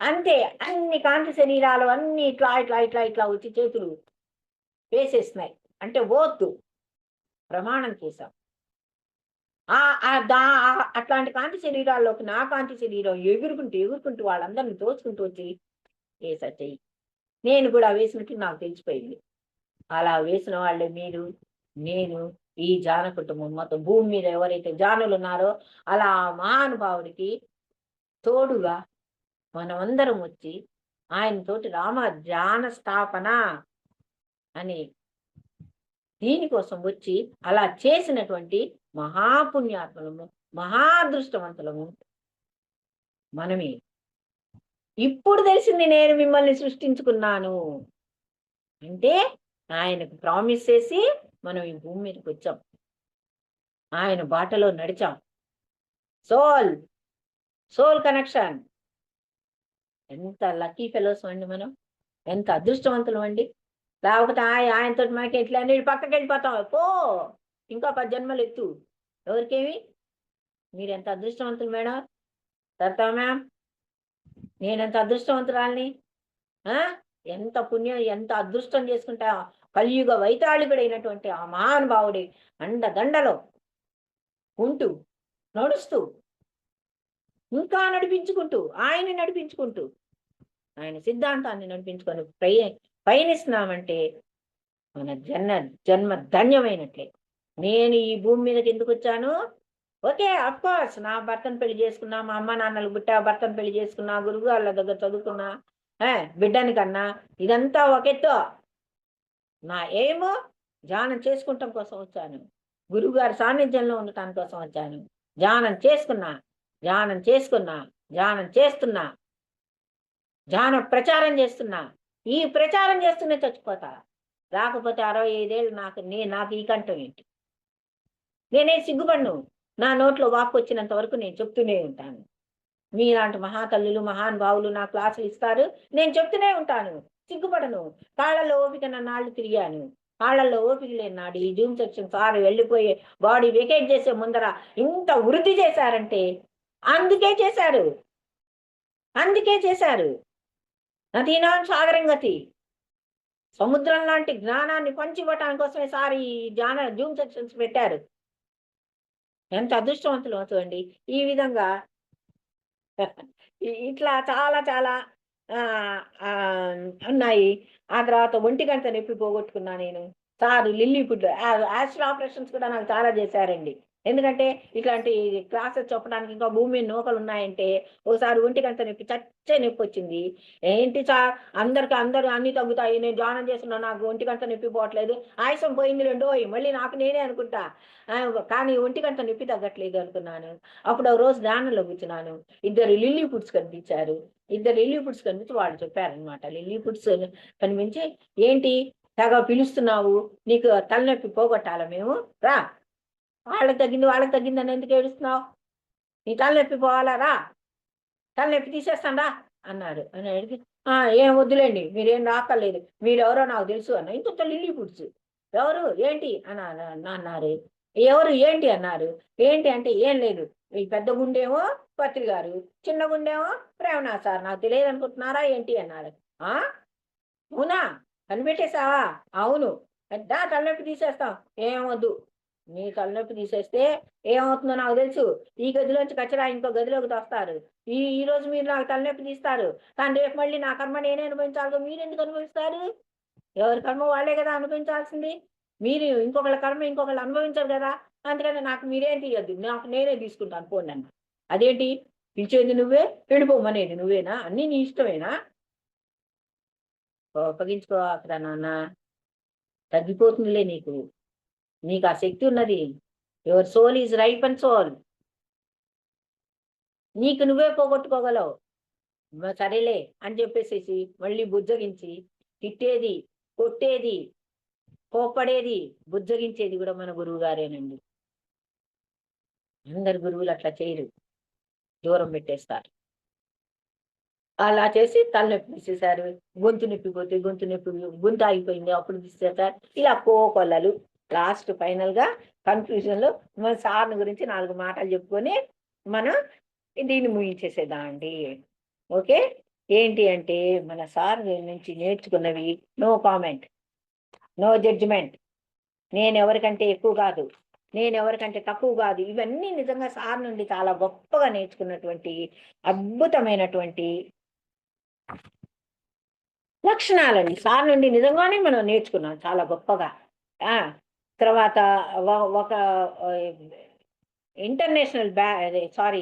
అంతే, అన్ని కాంతి శరీరాలు అన్ని ఇట్లా వచ్చి చేతులు వేసేస్తున్నాయి. అంటే ఓత్తు ప్రమాణం చేశాం. అట్లాంటి కాంతి శరీరాల్లోకి నా కాంతి శరీరం ఎగురుకుంటూ వాళ్ళందరిని తోచుకుంటూ వచ్చి వేసా చెయ్యి. నేను కూడా వేసినట్టు నాకు తెలిసిపోయింది. అలా వేసిన వాళ్ళే మీరు, నేను, ఈ జాన కుటుంబం మొత్తం. భూమి మీద ఎవరైతే జానులు ఉన్నారో అలా మహానుభావుడికి తోడుగా మనమందరం వచ్చి ఆయనతోటి రామ జాన స్థాపన అని దీనికోసం వచ్చి అలా చేసినటువంటి మహాపుణ్యాత్మలము, మహాదృష్టవంతులము మనమే. ఇప్పుడు తెలిసింది నేను మిమ్మల్ని సృష్టించుకున్నాను అంటే ఆయనకు ప్రామిస్ చేసి మనం ఈ భూమి మీదకి వచ్చాం. ఆయన బాటలో నడిచాం. Soul connection. ఎంత లక్కీ ఫెలోస్ అండి మనం, ఎంత అదృష్టవంతులం అండి. లేకపోతే ఆయనతో మనకి ఎట్లా నేను పక్కకి వెళ్ళిపోతాం. ఇంకా 10 జన్మలు ఎత్తు. ఎవరికేమి? మీరు ఎంత అదృష్టవంతులు మేడం. సరితా మ్యామ్, నేనెంత అదృష్టవంతురాల్ని. ఎంత పుణ్యం, ఎంత అదృష్టం చేసుకుంటా. కలియుగ వైతాళికుడైనటువంటి ఆ మహానుభావుడి అండదండలో ఉంటూ, నడుస్తూ, ఇంకా నడిపించుకుంటూ, ఆయన్ని నడిపించుకుంటూ, ఆయన సిద్ధాంతాన్ని నడిపించుకొని పయనిస్తున్నామంటే మన జన్మ ధన్యమైనట్లే. నేను ఈ భూమి మీదకి ఎందుకు వచ్చాను? ఓకే, అఫ్ కోర్స్ నా భర్తను పెళ్లి చేసుకున్నా, మా అమ్మ నాన్నలు పుట్టా, భర్తను పెళ్లి చేసుకున్నా, గురువు వాళ్ళ దగ్గర చదువుకున్నా, బిడ్డని కన్నా, ఇదంతా ఒకెత్తో. నా ఏమో ధ్యానం చేసుకుంటాం కోసం వచ్చాను. గురువుగారి సాన్నిధ్యంలో ఉండటానికి కోసం వచ్చాను. ధ్యానం చేసుకున్నా, చేస్తున్నా, ధ్యాన ప్రచారం చేస్తున్నా. ఈ ప్రచారం చేస్తూనే చచ్చిపోతా. రాకపోతే 65 ఏళ్ళు నాకు ఈ కంఠం ఏంటి? నేనే సిగ్గుపడ్ను. నా నోట్లో వాక్కు వచ్చినంత వరకు నేను చెప్తూనే ఉంటాను. మీలాంటి మహాతల్లులు, మహానుభావులు నా క్లాసులు ఇస్తారు, నేను చెప్తూనే ఉంటాను, సిగ్గుపడను. కాళ్ళల్లో ఓపిక నాళ్ళు తిరిగాను. కాళ్ళల్లో ఓపిక లేని నాడు ఈ జూమ్ సెక్షన్ సార్ వెళ్ళిపోయే బాడీ వెకేట్ చేసే ముందర ఇంత వృద్ధి చేశారంటే అందుకే చేశారు. నదీనాం సాగరం గతి. సముద్రం లాంటి జ్ఞానాన్ని పంచివ్వటానికి కోసమే సార్ ఈ జూమ్ సెక్షన్స్ పెట్టారు. ఎంత అదృష్టవంతులు అవుతుంది. ఈ విధంగా ఇట్లా చాలా చాలా ఆ, ఆ, ఉన్నాయి. ఆ తర్వాత ఒంటి గంట నొప్పి పోగొట్టుకున్నా నేను. Sir lily food astral operations కూడా నాకు చాలా చేశారండి. ఎందుకంటే ఇట్లాంటి క్లాసెస్ చెప్పడానికి ఇంకా భూమి మీద నూకలు ఉన్నాయంటే ఒకసారి ఒంటి గంట నొప్పి చచ్చే నొప్పి వచ్చింది. ఏంటి సార్ అందరు అన్ని తగ్గుతాయి, నేను ధ్యానం చేస్తున్నా, నాకు ఒంటి గంట నొప్పి పోవట్లేదు, ఆయుసం పోయింది రెండోయ్, మళ్ళీ నాకు నేనే అనుకుంటా. ఆ, కానీ ఒంటి గంట నొప్పి తగ్గట్లేదు అనుకున్నాను. అప్పుడు ఒక రోజు ధ్యానంలో కూర్చున్నాను. ఇద్దరు లిల్లీ ఫుడ్స్ కనిపించారు. ఇద్దరు లిల్లీ ఫుడ్స్ కనిపించి వాళ్ళు చెప్పారనమాట. లిల్లీ ఫుడ్స్ కనిపించి, ఏంటి తెగ పిలుస్తున్నావు, నీకు తలనొప్పి పోగొట్టాలా మేము, రా, వాళ్ళకి తగ్గింది అని ఎందుకు ఏడుస్తున్నావు, నీ తలనొప్పి పోవాలా, రా, తలనొప్పి తీసేస్తాను రా అన్నారు. అని అడిగి, ఏం వద్దులేండి, మీరేం రాక్కర్లేదు, మీరెవరో నాకు తెలుసు అన్న. ఇంకొక లిల్లీ ఫుడ్స్ ఎవరు ఏంటి అని అన్నారు. ఎవరు ఏంటి అన్నారు. ఏంటి అంటే ఏం లేదు, ఈ పెద్ద గుండేమో పత్రి గారు, చిన్న గుండేమో ప్రేమనాథ్ సార్, నాకు తెలియదు అనుకుంటున్నారా ఏంటి అన్నారు. అవునా, కనిపెట్టేశావా, అవును, పెద్ద తలనొప్పి తీసేస్తాం, ఏమొద్దు, నీ తలనొప్పి తీసేస్తే ఏమవుతుందో నాకు తెలుసు, ఈ గదిలోంచి కచరా ఇంకో గదిలోకి వస్తారు, ఈ రోజు మీరు నాకు తలనొప్పి తీస్తారు, కానీ రేపు మళ్ళీ నా కర్మ నేనే అనుభవించాలి, మీరు ఎందుకు అనుభవిస్తారు, ఎవరి కర్మ వాళ్ళే కదా అనుభవించాల్సింది, మీరు ఇంకొకళ్ళ కర్మ ఇంకొకళ్ళు అనుభవించరు కదా, అందుకని నాకు మీరేం తీయద్దు, నాకు నేనే తీసుకుంటాను పోండి అన్న. అదేంటి, పిలిచేది నువ్వే, వెళ్ళిపోమనేది నువ్వేనా, అన్నీ నీ ఇష్టమేనా, అప్పగించుకోకరా నాన్న, తగ్గిపోతుందిలే నీకు, నీకు ఆ శక్తి ఉన్నది, your soul is ripe and soul, నీకు నువ్వే పోగొట్టుకోగలవు, సరేలే అని చెప్పేసేసి మళ్ళీ బుజ్జగించి, తిట్టేది, కొట్టేది, కోప్పడేది, బుజ్జగించేది కూడా మన గురువు గారేనండి. అందరు గురువులు అట్లా చేయరు, దూరం పెట్టేస్తారు. అలా చేసి తలనొప్పి తీసేశారు. గొంతు నొప్పి పోతే గొంతు ఆగిపోయింది, అప్పుడు తీసేశారు. ఇలా కోకొల్లలు. లాస్ట్ ఫైనల్ గా కన్క్లూజన్ లో మన సార్ని గురించి 4 మాటలు చెప్పుకొని మనం దీన్ని ముగించేసేద్దామండి. ఓకే, ఏంటి అంటే మన సార్ నుంచి నేర్చుకున్నవి, నో కామెంట్, నో జడ్జిమెంట్, నేను ఎవరికంటే ఎక్కువ కాదు, నేను ఎవరికంటే తక్కువ కాదు, ఇవన్నీ నిజంగా సార్ నుండి చాలా గొప్పగా నేర్చుకున్నటువంటి అద్భుతమైనటువంటి లక్షణాలండి. సార్ నుండి నిజంగానే మనం నేర్చుకున్నాం చాలా గొప్పగా. తర్వాత ఒక international sorry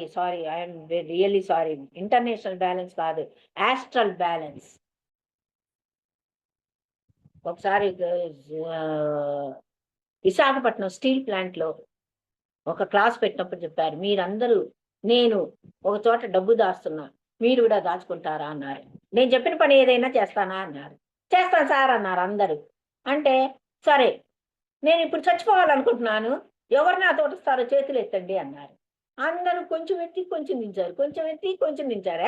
I'm really sorry, international balance కాదు, ఆస్ట్రల్ బ్యాలెన్స్. ఒకసారి విశాఖపట్నం స్టీల్ ప్లాంట్ లో ఒక క్లాస్ పెట్టినప్పుడు చెప్పారు, మీరందరూ నేను ఒక చోట డబ్బు దాస్తున్నా, మీరు కూడా దాచుకుంటారా అన్నారు. నేను చెప్పిన పని ఏదైనా చేస్తానా అన్నారు. చేస్తాను సార్ అన్నారు అందరూ. అంటే సరే, నేను ఇప్పుడు చచ్చిపోవాలనుకుంటున్నాను, ఎవరు నా తోట వస్తారో చేతులు ఎత్తండి అన్నారు. అందరూ కొంచెం ఎత్తి కొంచెం దించారు, కొంచెం ఎత్తి కొంచెం దించారు.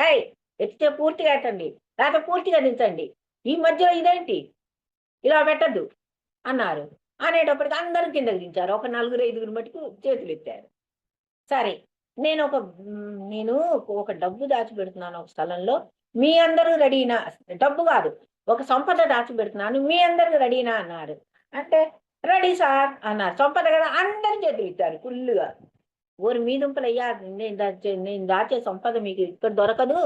ఎత్తితే పూర్తిగా ఎత్తండి, లేకపోతే పూర్తిగా దించండి, ఈ మధ్యలో ఇదేంటి ఇలా పెట్టద్దు అన్నారు. అనేటప్పటికి అందరూ కిందకి దించారు. ఒక 4-5 మటుకు చేతులు ఎత్తారు. సరే, నేను ఒక డబ్బు దాచిపెడుతున్నాను ఒక స్థలంలో, మీ అందరూ రెడీనా, డబ్బు కాదు, ఒక సంపద దాచిపెడుతున్నాను, మీ అందరూ రెడీనా అన్నారు. అంటే రెడీ సార్ అన్నారు. సంపద కదా, అందరూ చేతులు ఎత్తారు ఫుల్లుగా. ఓరి మీ దుంపలయ్యా, నేను దాచే సంపద మీకు ఇక్కడ దొరకదు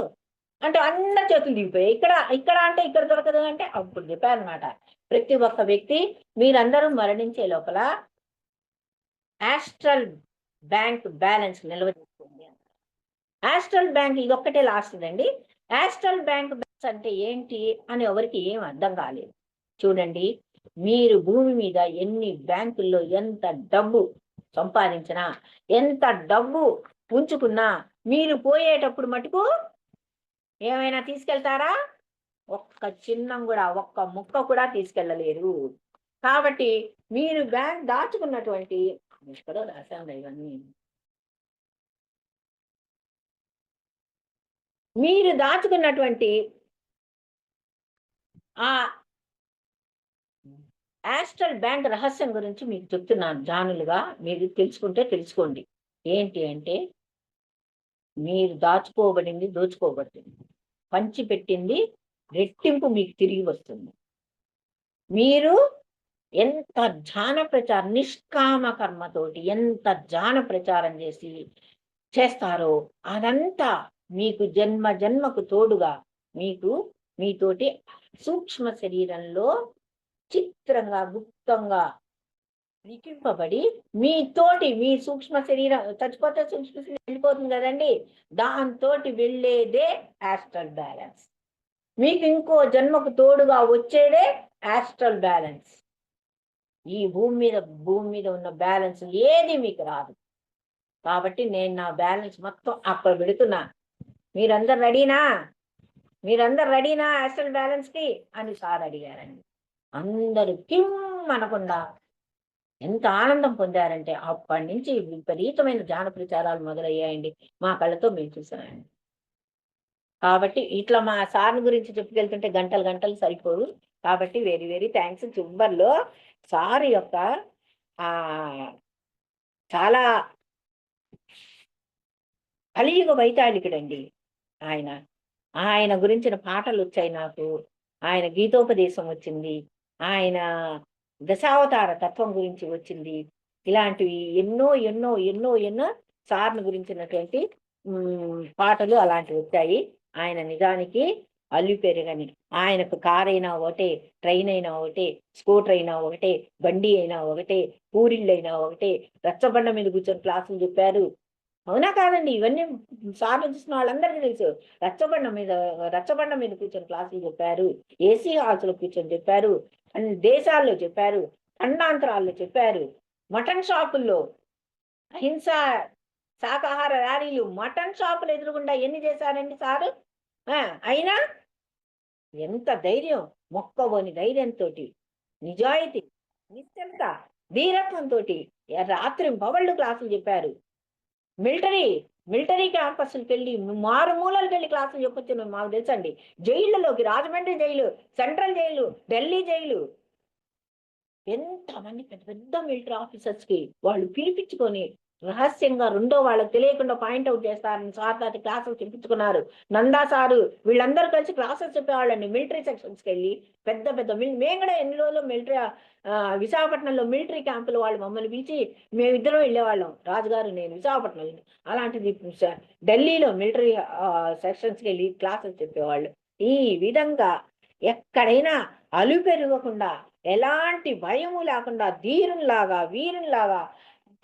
అంటే అందరు చేతులు దిగిపోయాయి. ఇక్కడ అంటే ఇక్కడ దొరకదు అంటే అప్పుడు చెప్పారనమాట, ప్రతి ఒక్క వ్యక్తి మీరందరూ మరణించే లోపల ఆస్ట్రల్ బ్యాంక్ బ్యాలెన్స్ నిల్వ చేసుకోండి. ఆస్ట్రల్ బ్యాంక్ ఇదొక్కటే లాస్ట్ అండి. ఆస్ట్రల్ బ్యాంక్ బ్యాలెన్స్ అంటే ఏంటి అని ఎవరికి ఏం అర్థం కాలేదు. చూడండి, మీరు భూమి మీద ఎన్ని బ్యాంకుల్లో ఎంత డబ్బు సంపాదించినా, ఎంత డబ్బు ఉంచుకున్నా, మీరు పోయేటప్పుడు మటుకు ఏమైనా తీసుకెళ్తారా? ఒక్క చిన్నం కూడా, ఒక్క ముక్క కూడా తీసుకెళ్ళలేరు. కాబట్టి మీరు బ్యాంక్ దాచుకున్నటువంటి, ఎక్కడో రాశాను ఇవన్నీ, మీరు దాచుకున్నటువంటి ఆ ఆస్ట్రల్ బ్యాంక్ రహస్యం గురించి మీకు చెప్తున్నాను జానులుగా. మీరు తెలుసుకుంటే తెలుసుకోండి. ఏంటి అంటే, మీరు దాచుకోబడింది దోచుకోబడుతుంది, పంచిపెట్టింది రెట్టింపు మీకు తిరిగి వస్తుంది. మీరు ఎంత ధ్యాన ప్రచారం, నిష్కామ కర్మతోటి ఎంత ధ్యాన ప్రచారం చేస్తారో అదంతా మీకు జన్మ జన్మకు తోడుగా మీకు మీతోటి సూక్ష్మ శరీరంలో చిత్రంగా గుప్తంగా లిఖింపబడి మీతోటి మీ సూక్ష్మ శరీరం చచ్చిపోతే సూక్ష్మ శరీరం వెళ్ళిపోతుంది కదండి, దాంతో వెళ్ళేదే ఆస్ట్రల్ బ్యాలెన్స్. మీకు ఇంకో జన్మకు తోడుగా వచ్చేదే ఆస్ట్రల్ బ్యాలెన్స్. ఈ భూమి మీద ఉన్న బ్యాలెన్స్ ఏది మీకు రాదు. కాబట్టి నేను నా బ్యాలెన్స్ మొత్తం అక్కడ పెడుతున్నా. మీరందరు రెడీనా ఆస్ట్రల్ బ్యాలెన్స్ కి అని సార్ అడిగారండి. అందరూ కిమ్ అనకుండా ఎంత ఆనందం పొందారంటే అప్పటి నుంచి విపరీతమైన ధ్యాన ప్రచారాలు మొదలయ్యాయండి. మా కళ్ళతో మేము చూసామండి. కాబట్టి ఇట్లా మా సార్ని గురించి చెప్పుకెళ్తుంటే గంటలు గంటలు సరిపోదు. కాబట్టి వెరీ వెరీ థ్యాంక్స్. చివరిలో సార్ యొక్క ఆ చాలా కలియుగ వైతాళికుడండి ఆయన. ఆయన గురించిన పాటలు వచ్చాయి నాకు, ఆయన గీతోపదేశం వచ్చింది, ఆయన దశావతార తత్వం గురించి వచ్చింది. ఇలాంటివి ఎన్నో ఎన్నో ఎన్నో ఎన్నో సార్ని గురించినటువంటి పాటలు అలాంటివి వచ్చాయి. ఆయన నిజానికి అల్లి పెరగని, ఆయనకు కార్ అయినా ఒకటే, ట్రైన్ అయినా ఒకటే, స్కూటర్ అయినా ఒకటే, బండి అయినా ఒకటే, పూరిళ్ళు అయినా ఒకటే, రచ్చబండ మీద కూర్చొని క్లాసులు చెప్పారు. అవునా కాదండి? ఇవన్నీ సార్లు చూసిన వాళ్ళందరికీ తెలుసు. రచ్చబండ మీద కూర్చొని క్లాసులు చెప్పారు, ఏసీ హాల్స్ లో కూర్చొని చెప్పారు, అన్ని దేశాల్లో చెప్పారు, ఖండాంతరాల్లో చెప్పారు, మటన్ షాపుల్లో అహింస శాకాహార ర్యాలీలు మటన్ షాపులు ఎదురుగుండా ఎన్ని చేశారండి సారు. అయినా ఎంత ధైర్యం, మొక్కబోని ధైర్యంతో, నిజాయితీ, నిశ్చలత, ధీరత్వంతో రాత్రి పగళ్ళు క్లాసులు చెప్పారు. మిలిటరీ క్యాంపస్కి వెళ్ళి మారుమూలలకు వెళ్ళి క్లాసులు చెప్పొచ్చు మాకు తెలుసండి. జైళ్ళలోకి, Rajahmundry jail, central jail, Delhi jail, ఎంతమంది పెద్ద పెద్ద మిలిటరీ ఆఫీసర్స్ కి వాళ్ళు పిలిపించుకొని రహస్యంగా రెండో వాళ్ళకి తెలియకుండా పాయింట్అవుట్ చేస్తారని సార్ దాటి క్లాసులు చెప్పించుకున్నారు. నందా సారు వీళ్ళందరూ కలిసి క్లాసెస్ చెప్పేవాళ్ళండి మిలిటరీ సెక్షన్స్కి వెళ్ళి. పెద్ద పెద్ద మేము కూడా ఎన్ని రోజులు మిలిటరీ విశాఖపట్నంలో మిలిటరీ క్యాంపులు వాళ్ళు మమ్మల్ని పిలిచి మేమిద్దరం వెళ్ళేవాళ్ళం, రాజుగారు నేను విశాఖపట్నం. అలాంటిది ఢిల్లీలో మిలిటరీ సెక్షన్స్కి వెళ్ళి క్లాసెస్ చెప్పేవాళ్ళు. ఈ విధంగా ఎక్కడైనా అలు పెరగకుండా, ఎలాంటి భయము లేకుండా, ధీరులాగా వీరులాగా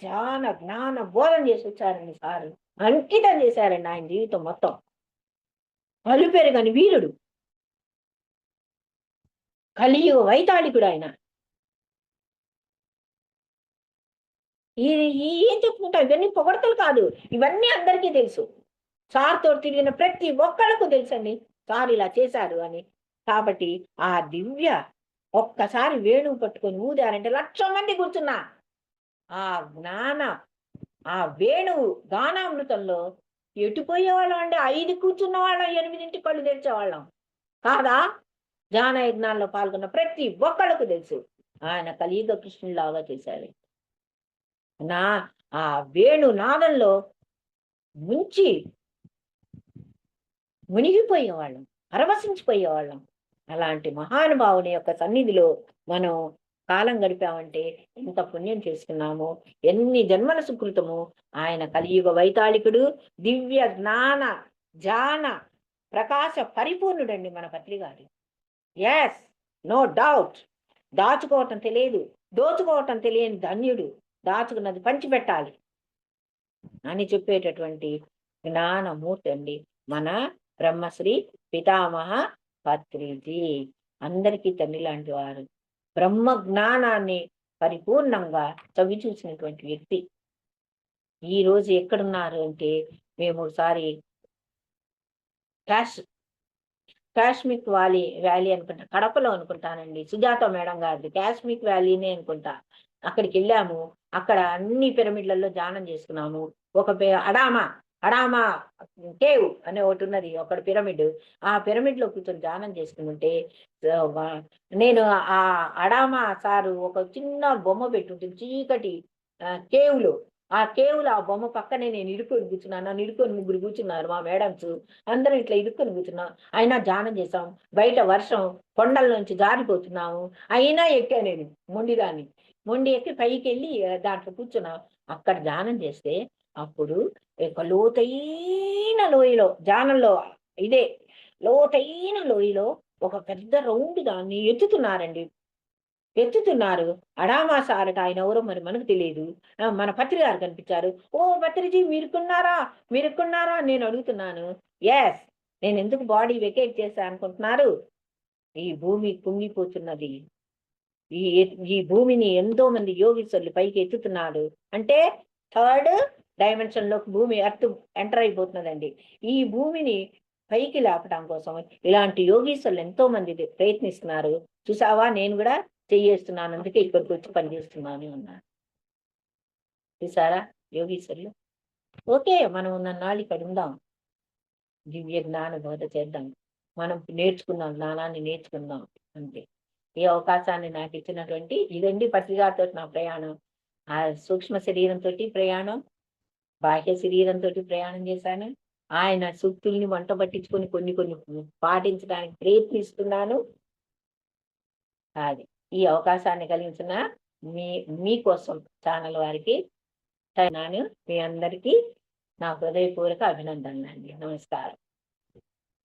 జ్ఞాన బోధన చేసి వచ్చారండి సార్. అంకితం చేశారండి ఆయన జీవితం మొత్తం. అలు పెరగని వీరుడు, కలియుగ వైతాళికుడు ఆయన. ఏం చెప్పుకుంటా, ఇవన్నీ పొగడతలు కాదు, ఇవన్నీ అందరికీ తెలుసు. సార్తో తిరిగిన ప్రతి ఒక్కళ్ళకు తెలుసండి సార్ ఇలా చేశారు అని. కాబట్టి ఆ దివ్య ఒక్కసారి వేణువు పట్టుకొని ఊదారంటే 1,00,000 మంది కూర్చున్నా ఆ వేణువు గానామృతంలో ఎటుపోయేవాళ్ళం అండి. 5 కూర్చున్న వాళ్ళం 8 కళ్ళు తెరిచేవాళ్ళం కాదా? ధ్యాన యజ్ఞాల్లో పాల్గొన్న ప్రతి ఒక్కళ్ళకు తెలుసు ఆయన కలియుగ కృష్ణులాగా చేశారు. ఆ వేణు నాదంలో ముంచి మునిగిపోయేవాళ్ళం, పరవశించిపోయేవాళ్ళం. అలాంటి మహానుభావుని యొక్క సన్నిధిలో మనం కాలం గడిపామంటే ఎంత పుణ్యం చేసుకున్నాము, ఎన్ని జన్మల సుకృతము. ఆయన కలియుగ వైతాళికుడు, దివ్య జ్ఞాన జాన ప్రకాశ పరిపూర్ణుడండి మన పత్రి గారు. Yes, no doubt. దాచుకోవటం తెలియదు, దోచుకోవటం తెలియని ధన్యుడు, దాచుకున్నది పంచిపెట్టాలి అని చెప్పేటటువంటి జ్ఞానమూర్తి అండి మన బ్రహ్మశ్రీ పితామహ పత్రిజీ. అందరికీ తండ్రి లాంటి వారు, బ్రహ్మ జ్ఞానాన్ని పరిపూర్ణంగా చవి చూసినటువంటి వ్యక్తి. ఈ రోజు ఎక్కడున్నారు అంటే, మేము ఒకసారి కాశ్మీర్ వ్యాలీ అనుకుంటా, కడపలో అనుకుంటానండి, సుజాత మేడం గారిది కాశ్మీర్ వ్యాలీనే అనుకుంటా. అక్కడికి వెళ్ళాము. అక్కడ అన్ని పిరమిడ్లలో ధ్యానం చేసుకున్నాము. ఒక అడామా కేవ్ అనే ఒకటి ఉన్నది, ఒక పిరమిడ్. ఆ పిరమిడ్ లో కూర్చొని ధ్యానం చేసుకుంటుంటే నేను ఆ అడామా సారు ఒక చిన్న బొమ్మ పెట్టుంటుంది చీకటి కేవ్ లో. ఆ కేవులు ఆ బొమ్మ పక్కనే నేను ఇరుక్కొని కూర్చున్నాను. నన్ను ఇరుక్కొని ముగ్గురు కూర్చున్నారు మా మేడమ్స్. అందరం ఇట్లా ఇరుక్కొని కూర్చున్నాం. అయినా ధ్యానం చేసాం. బయట వర్షం, కొండల నుంచి జారిపోతున్నాము. అయినా ఎక్కా నేను మొండిదాన్ని. మొండి ఎక్కి పైకెళ్ళి దాంట్లో కూర్చున్నా. అక్కడ ధ్యానం చేస్తే అప్పుడు ఒక లోతైన లోయలో ధ్యానంలో ఇదే లోతైన లోయలో ఒక పెద్ద రౌండ్ దాన్ని ఎత్తుతున్నారు. అడామాసారట ఆయన ఎవరో మరి మనకు తెలియదు. మన పత్రి గారు కనిపించారు. ఓ పత్రిజీ మీరుకున్నారా అని నేను అడుగుతున్నాను. ఎస్, నేను ఎందుకు బాడీ వెకేట్ చేశా అనుకుంటున్నారు? ఈ భూమి కుంగిపోతున్నది. ఈ ఈ భూమిని ఎంతో మంది యోగీశ్వరులు పైకి ఎత్తుతున్నాడు అంటే థర్డ్ డైమెన్షన్ లోకి భూమి ఎర్త్ ఎంటర్ అయిపోతున్నదండి. ఈ భూమిని పైకి లేపడం కోసం ఇలాంటి యోగీశ్వరులు ఎంతో మంది ప్రయత్నిస్తున్నారు. చూసావా, నేను కూడా చెయ్యేస్తున్నాను, అందుకే ఇక్కడికి వచ్చి పనిచేస్తున్నాను అన్నాడు. చూసారా యోగీశ్వరులు. ఓకే, మనం ఉన్ననాళ్ళు ఇక్కడ ఉందాం, దివ్య జ్ఞాన బోధ చేద్దాం, మనం నేర్చుకుందాం, జ్ఞానాన్ని నేర్చుకుందాం అంతే. ఈ అవకాశాన్ని నాకు ఇచ్చినటువంటి ఇదండి పత్రికతో నా ప్రయాణం. ఆ సూక్ష్మ శరీరంతో ప్రయాణం, బాహ్య శరీరంతో ప్రయాణం చేశాను. ఆయన సూక్తుల్ని వంట పట్టించుకొని కొన్ని కొన్ని పాటించడానికి ప్రయత్నిస్తున్నాను. అది ఈ అవకాశాన్ని కలిగించిన మీకోసం ఛానల్ వారికి మీ అందరికీ నా హృదయపూర్వక అభినందనలు అండి. నమస్కారం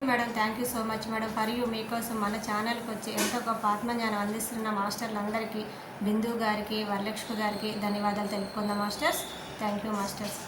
madam. Thank you so much madam. మరియు మీకోసం మన ఛానల్కి వచ్చి ఎంతో గొప్ప ఆత్మజ్ఞానం అందిస్తున్న మాస్టర్లందరికీ, బిందు గారికి, వరలక్ష్మి గారికి ధన్యవాదాలు తెలుపుకుందాం మాస్టర్స్. Thank you masters.